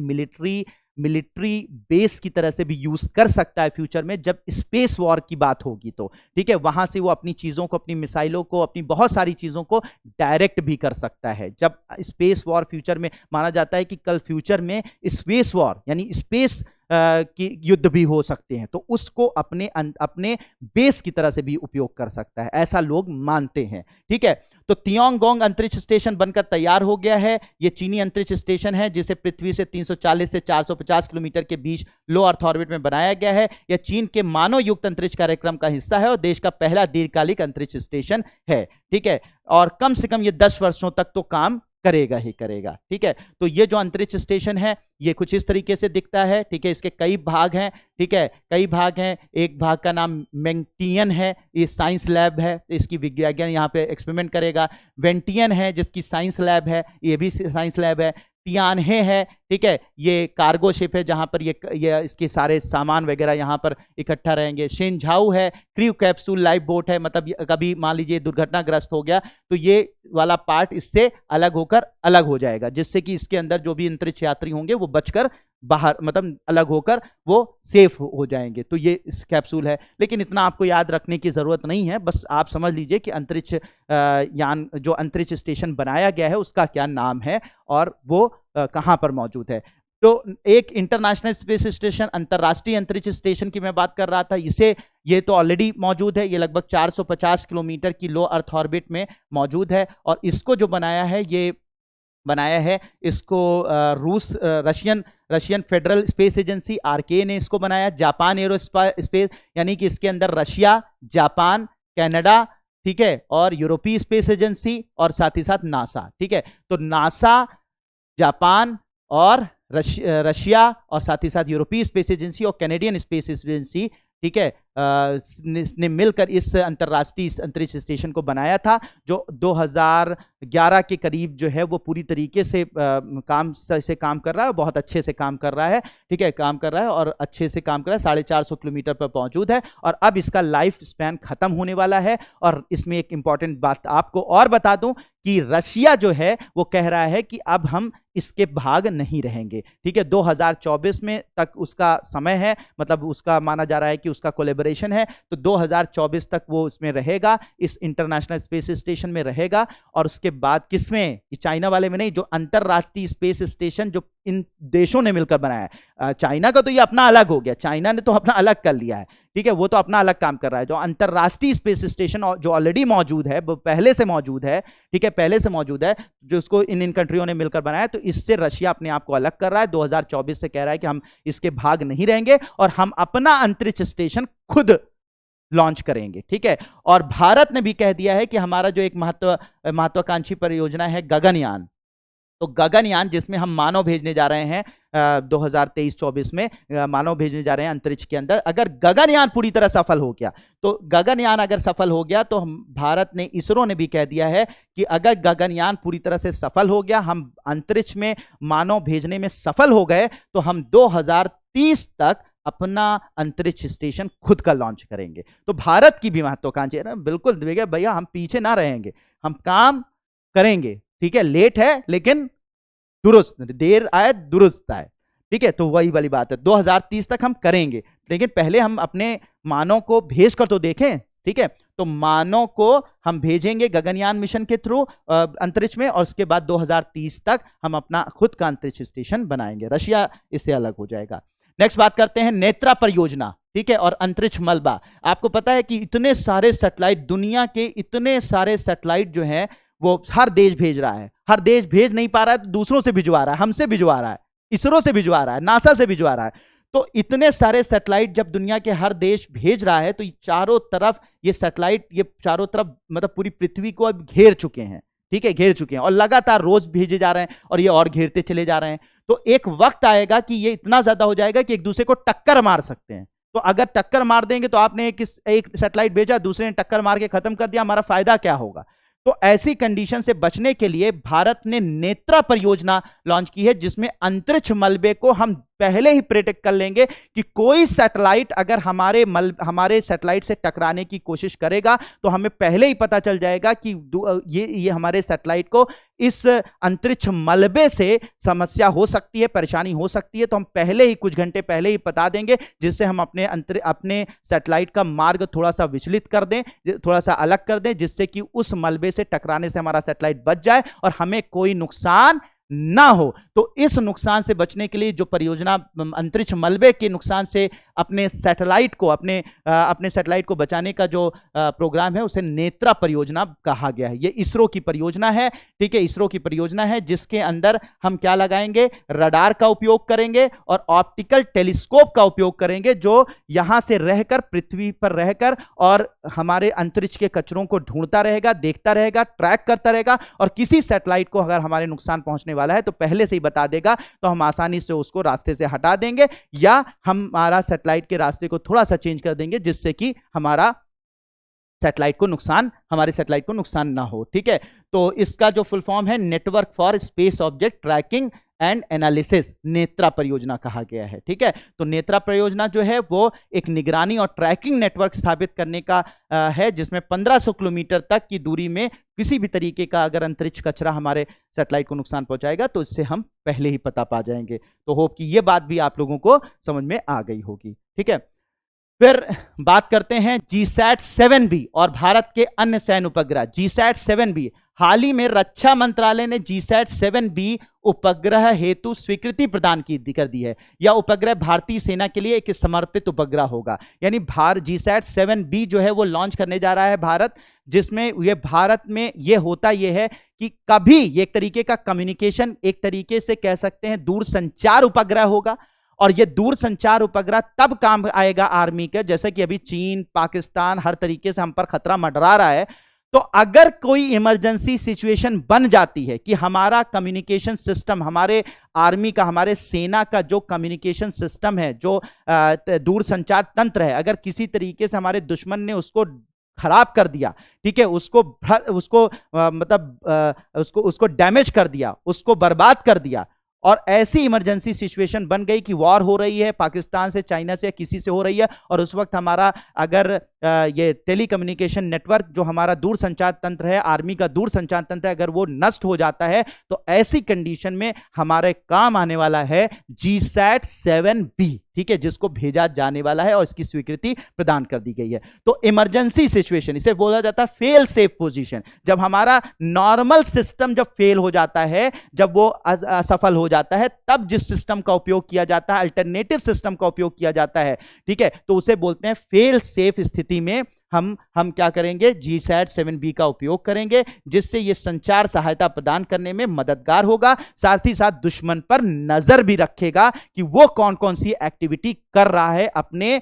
मिलिट्री बेस की तरह से भी यूज कर सकता है फ्यूचर में, जब स्पेस वॉर की बात होगी तो। ठीक है, वहां से वो अपनी चीजों को, अपनी मिसाइलों को, अपनी बहुत सारी चीजों को डायरेक्ट भी कर सकता है। जब स्पेस वॉर फ्यूचर में माना जाता है कि कल फ्यूचर में स्पेस वॉर यानी स्पेस की युद्ध भी हो सकते हैं, तो उसको अपने बेस की तरह से भी उपयोग कर सकता है, ऐसा लोग मानते हैं। ठीक है, तो तियांगोंग अंतरिक्ष स्टेशन बनकर तैयार हो गया है। यह चीनी अंतरिक्ष स्टेशन है जिसे पृथ्वी से 340 से 450 किलोमीटर के बीच लो अर्थ ऑर्बिट में बनाया गया है। यह चीन के मानव युक्त अंतरिक्ष कार्यक्रम का हिस्सा है और देश का पहला दीर्घकालिक अंतरिक्ष स्टेशन है। ठीक है, और कम से कम यह 10 वर्षों तक तो काम करेगा ही करेगा। ठीक है, तो ये जो अंतरिक्ष स्टेशन है ये कुछ इस तरीके से दिखता है। ठीक है, इसके कई भाग हैं। ठीक है, कई भाग हैं। एक भाग का नाम मेंटियन है, ये साइंस लैब है, इसकी विज्ञान यहाँ पे एक्सपेरिमेंट करेगा। वेंटियन है जिसकी साइंस लैब है, ये भी साइंस लैब है। तियानहे है, ठीक है, ये कार्गो शिप है जहां पर ये इसके सारे सामान वगैरह यहां पर इकट्ठा रहेंगे। शेनझाओ है, क्रू कैप्सूल लाइफ बोट है, मतलब कभी मान लीजिए दुर्घटनाग्रस्त हो गया तो ये वाला पार्ट इससे अलग होकर अलग हो जाएगा, जिससे कि इसके अंदर जो भी अंतरिक्ष यात्री होंगे वो बचकर बाहर, मतलब अलग होकर वो सेफ हो जाएंगे। तो ये इस कैप्सूल है, लेकिन इतना आपको याद रखने की जरूरत नहीं है, बस आप समझ लीजिए कि अंतरिक्ष यान जो अंतरिक्ष स्टेशन बनाया गया है उसका क्या नाम है और वो कहां पर मौजूद है। तो एक इंटरनेशनल स्पेस स्टेशन, अंतरराष्ट्रीय अंतरिक्ष स्टेशन की मैं बात कर रहा था, ये तो ऑलरेडी मौजूद है। ये लगभग 450 किलोमीटर की लो अर्थ ऑर्बिट में मौजूद है और इसको जो बनाया है इसको Russian Federal Space Agency RK ने इसको बनाया। जापान एरोस्पेस, यानी कि इसके अंदर रशिया, जापान, कनाडा, ठीक है, और यूरोपीय स्पेस एजेंसी और साथ ही साथ नासा। ठीक है, तो नासा, जापान और रशिया और साथ ही साथ यूरोपीय स्पेस एजेंसी और कैनेडियन स्पेस एजेंसी, ठीक है, ने मिलकर इस अंतरराष्ट्रीय अंतरिक्ष स्टेशन को बनाया था, जो 2011 के करीब जो है वो पूरी तरीके से काम कर रहा है, बहुत अच्छे से काम कर रहा है। ठीक है, काम कर रहा है और अच्छे से काम कर रहा है, 450 किलोमीटर पर मौजूद है और अब इसका लाइफ स्पैन खत्म होने वाला है। और इसमें एक इंपॉर्टेंट बात आपको और बता दूं कि रशिया जो है वो कह रहा है कि अब हम इसके भाग नहीं रहेंगे। ठीक है, 2024 में तक उसका समय है, मतलब उसका माना जा रहा है कि उसका कोलैबोरेशन है, तो 2024 तक वो उसमें रहेगा, इस इंटरनेशनल स्पेस स्टेशन में रहेगा। और उसके बाद किसमें, चाइना वाले में नहीं, जो अंतरराष्ट्रीय स्पेस स्टेशन जो इन देशों ने मिलकर बनाया है। चाइना का तो ये अपना अलग हो गया, चाइना ने तो अपना अलग कर लिया है। ठीक है, वो तो अपना अलग काम कर रहा है। जो अंतरराष्ट्रीय स्पेस स्टेशन जो ऑलरेडी मौजूद है, वो पहले से मौजूद है, ठीक है, पहले से मौजूद है, जो उसको इन कंट्रियों ने मिलकर बनाया, तो इससे रशिया अपने आप को अलग कर रहा है। 2024 से कह रहा है कि हम इसके भाग नहीं रहेंगे और हम अपना अंतरिक्ष स्टेशन खुद लॉन्च करेंगे, ठीक है। और भारत ने भी कह दिया है कि हमारा जो एक महत्वाकांक्षी परियोजना है गगनयान, तो गगनयान जिसमें हम मानव भेजने जा रहे हैं 2023-24 में मानव भेजने जा रहे हैं अंतरिक्ष के अंदर। अगर गगनयान पूरी तरह सफल हो गया, तो गगनयान अगर सफल हो गया तो हम भारत ने, इसरो ने भी कह दिया है कि अगर गगनयान पूरी तरह से सफल हो गया, हम अंतरिक्ष में मानव भेजने में सफल हो गए, तो हम 2030 तक अपना अंतरिक्ष स्टेशन खुद का लॉन्च करेंगे। तो भारत की भी महत्वाकांक्षी है ना, बिल्कुल भैया हम पीछे ना रहेंगे, हम काम करेंगे, ठीक है। लेट है लेकिन दुरुस्त, देर आए दुरुस्त आए, ठीक है। तो वही वाली बात है, 2030 तक हम करेंगे, लेकिन पहले हम अपने मानव को भेज कर तो देखें, ठीक है। तो मानव को हम भेजेंगे गगनयान मिशन के थ्रू अंतरिक्ष में, और उसके बाद 2030 तक हम अपना खुद का अंतरिक्ष स्टेशन बनाएंगे। रशिया इससे अलग हो जाएगा। नेक्स्ट बात करते हैं नेत्रा परियोजना, ठीक है, और अंतरिक्ष मलबा। आपको पता है कि इतने सारे सैटेलाइट, दुनिया के इतने सारे सैटेलाइट जो हैं वो हर देश भेज रहा है, हर देश भेज नहीं पा रहा है तो दूसरों से भिजवा रहा है, हमसे भिजवा रहा है, इसरो से भिजवा रहा है, नासा से भिजवा रहा है। तो इतने सारे सैटेलाइट जब दुनिया के हर देश भेज रहा है, तो चारों तरफ ये सैटेलाइट, ये चारों तरफ मतलब पूरी पृथ्वी को अब घेर चुके हैं, ठीक है, घेर चुके हैं, और लगातार रोज भेजे जा रहे हैं और ये और घेरते चले जा रहे हैं। तो एक वक्त आएगा कि ये इतना ज्यादा हो जाएगा कि एक दूसरे को टक्कर मार सकते हैं। तो अगर टक्कर मार देंगे, तो आपने एक सैटेलाइट भेजा, दूसरे ने टक्कर मार के खत्म कर दिया, हमारा फायदा क्या होगा। तो ऐसी कंडीशन से बचने के लिए भारत ने नेत्रा परियोजना लॉन्च की है, जिसमें अंतरिक्ष मलबे को हम पहले ही प्रेडिक्ट कर लेंगे कि कोई सैटेलाइट अगर हमारे सैटेलाइट से टकराने की कोशिश करेगा, तो हमें पहले ही पता चल जाएगा कि ये हमारे सैटेलाइट को इस अंतरिक्ष मलबे से समस्या हो सकती है, परेशानी हो सकती है। तो हम पहले ही, कुछ घंटे पहले ही बता देंगे, जिससे हम अपने सैटेलाइट का मार्ग थोड़ा सा विचलित कर दें, थोड़ा सा अलग कर दें, जिससे कि उस मलबे से टकराने से हमारा सैटेलाइट बच जाए और हमें कोई नुकसान ना हो। तो इस नुकसान से बचने के लिए जो परियोजना, अंतरिक्ष मलबे के नुकसान से अपने सैटेलाइट को बचाने का जो प्रोग्राम है, उसे नेत्रा परियोजना कहा गया है। ये इसरो की परियोजना है, ठीक है, इसरो की परियोजना है, जिसके अंदर हम क्या लगाएंगे, रडार का उपयोग करेंगे और ऑप्टिकल टेलीस्कोप का उपयोग करेंगे, जो यहां से रहकर, पृथ्वी पर रहकर और हमारे अंतरिक्ष के कचरों को ढूंढता रहेगा, देखता रहेगा, ट्रैक करता रहेगा, और किसी सैटेलाइट को अगर हमारे नुकसान पहुंचने वाला है तो पहले से ही बता देगा, तो हम आसानी से उसको रास्ते से हटा देंगे, या हमारा सैटेलाइट के रास्ते को थोड़ा सा चेंज कर देंगे, जिससे कि हमारे सैटेलाइट को नुकसान ना हो, ठीक है। तो इसका जो फुल फॉर्म है, network for space object tracking and analysis, Netra परियोजना कहा गया है, ठीक है। तो नेत्रा परियोजना जो है वो एक निगरानी और ट्रैकिंग नेटवर्क स्थापित करने का है, जिसमें 1500 किलोमीटर तक की दूरी में किसी भी तरीके का अगर अंतरिक्ष कचरा हमारे सैटेलाइट को नुकसान पहुंचाएगा, तो इससे हम पहले ही पता पा जाएंगे। तो होप कि ये बात भी आप लोगों को समझ में आ गई होगी, ठीक है। फिर बात करते हैं GSAT-7B और भारत के अन्य सैन्य उपग्रह। GSAT-7B, हाल ही में रक्षा मंत्रालय ने GSAT-7B उपग्रह हेतु स्वीकृति प्रदान कर दी है। यह उपग्रह भारतीय सेना के लिए एक समर्पित उपग्रह होगा। यानी GSAT-7B जो है वो लॉन्च करने जा रहा है भारत, जिसमें ये भारत में ये होता ये है कि कभी ये एक तरीके का कम्युनिकेशन, एक तरीके से कह सकते हैं दूरसंचार उपग्रह होगा। और ये दूरसंचार उपग्रह तब काम आएगा आर्मी के, जैसे कि अभी चीन, पाकिस्तान हर तरीके से हम पर खतरा मंडरा रहा है। तो अगर कोई इमरजेंसी सिचुएशन बन जाती है कि हमारा कम्युनिकेशन सिस्टम, हमारे आर्मी का, हमारे सेना का जो कम्युनिकेशन सिस्टम है, जो दूरसंचार तंत्र है, अगर किसी तरीके से हमारे दुश्मन ने उसको खराब कर दिया, ठीक है, उसको डैमेज कर दिया, उसको बर्बाद कर दिया, और ऐसी इमरजेंसी सिचुएशन बन गई कि वॉर हो रही है, पाकिस्तान से, चाइना से, किसी से हो रही है, और उस वक्त हमारा अगर ये टेलीकम्युनिकेशन नेटवर्क जो हमारा दूरसंचार तंत्र है, आर्मी का दूरसंचार तंत्र है, अगर वो नष्ट हो जाता है, तो ऐसी कंडीशन में हमारे काम आने वाला है GSAT-7B, ठीक है, जिसको भेजा जाने वाला है और इसकी स्वीकृति प्रदान कर दी गई है। तो इमरजेंसी सिचुएशन, इसे बोला जाता है फेल सेफ पोजीशन। जब हमारा नॉर्मल सिस्टम जब फेल हो जाता है, जब वो असफल हो जाता है, तब जिस सिस्टम का उपयोग किया जाता है, अल्टरनेटिव सिस्टम का उपयोग किया जाता है, ठीक है, तो उसे बोलते हैं फेल सेफ स्थिति में हम क्या करेंगे, GSAT-7B का उपयोग करेंगे, जिससे ये संचार सहायता प्रदान करने में मददगार होगा। साथ ही साथ दुश्मन पर नजर भी रखेगा कि वो कौन कौन सी एक्टिविटी कर रहा है अपने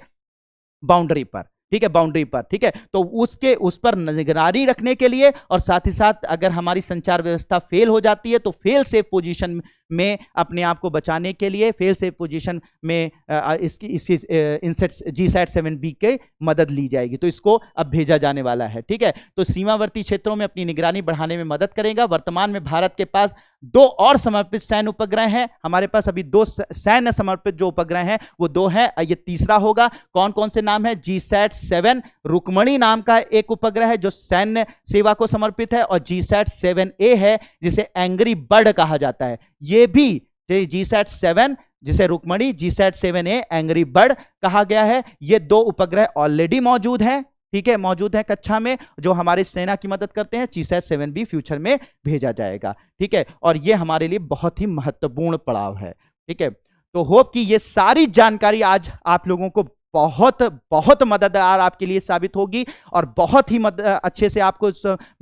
बाउंड्री पर, ठीक है, बाउंड्री पर, ठीक है। तो उसके उस पर निगरानी रखने के लिए और साथ ही साथ अगर हमारी संचार व्यवस्था फेल हो जाती है तो फेल सेफ पोजीशन में अपने आप को बचाने के लिए फेल सेफ पोजीशन में इसकी इनसेट GSAT-7B के मदद ली जाएगी। तो इसको अब भेजा जाने वाला है, ठीक है। तो सीमावर्ती क्षेत्रों में अपनी निगरानी बढ़ाने में मदद करेगा। वर्तमान में भारत के पास 2 और समर्पित सैन्य उपग्रह हैं। हमारे पास अभी 2 सैन्य समर्पित जो उपग्रह हैं वो 2 हैं, ये तीसरा होगा। कौन कौन से नाम है? GSAT-7 रुक्मणी नाम का एक उपग्रह है जो सैन्य सेवा को समर्पित है, और GSAT-7A है जिसे एंग्री बर्ड कहा जाता है। ये भी GSAT-7 जिसे रुक्मणी, GSAT-7A एंग्री बर्ड कहा गया है। ये 2 उपग्रह ऑलरेडी मौजूद हैं, ठीक है, मौजूद है कक्षा में, जो हमारे सेना की मदद करते हैं। GSAT-7B फ्यूचर में भेजा जाएगा, ठीक है। और ये हमारे लिए बहुत ही महत्वपूर्ण पड़ाव है, ठीक है। तो होप कि ये सारी जानकारी आज आप लोगों को बहुत बहुत मददगार आपके लिए साबित होगी और बहुत ही अच्छे से आपको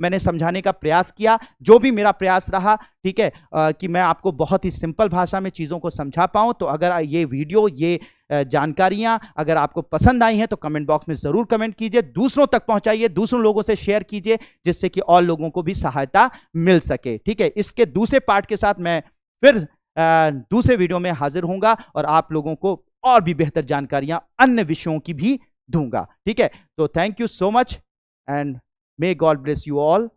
मैंने समझाने का प्रयास किया, जो भी मेरा प्रयास रहा, ठीक है, कि मैं आपको बहुत ही सिंपल भाषा में चीज़ों को समझा पाऊँ। तो अगर ये वीडियो, ये जानकारियां अगर आपको पसंद आई हैं तो कमेंट बॉक्स में ज़रूर कमेंट कीजिए, दूसरों तक पहुंचाइए, दूसरों लोगों से शेयर कीजिए, जिससे कि और लोगों को भी सहायता मिल सके, ठीक है। इसके दूसरे पार्ट के साथ मैं फिर दूसरे वीडियो में हाजिर होऊंगा और आप लोगों को और भी बेहतर जानकारियां अन्य विषयों की भी दूंगा, ठीक है। तो thank you so much and may God bless you all.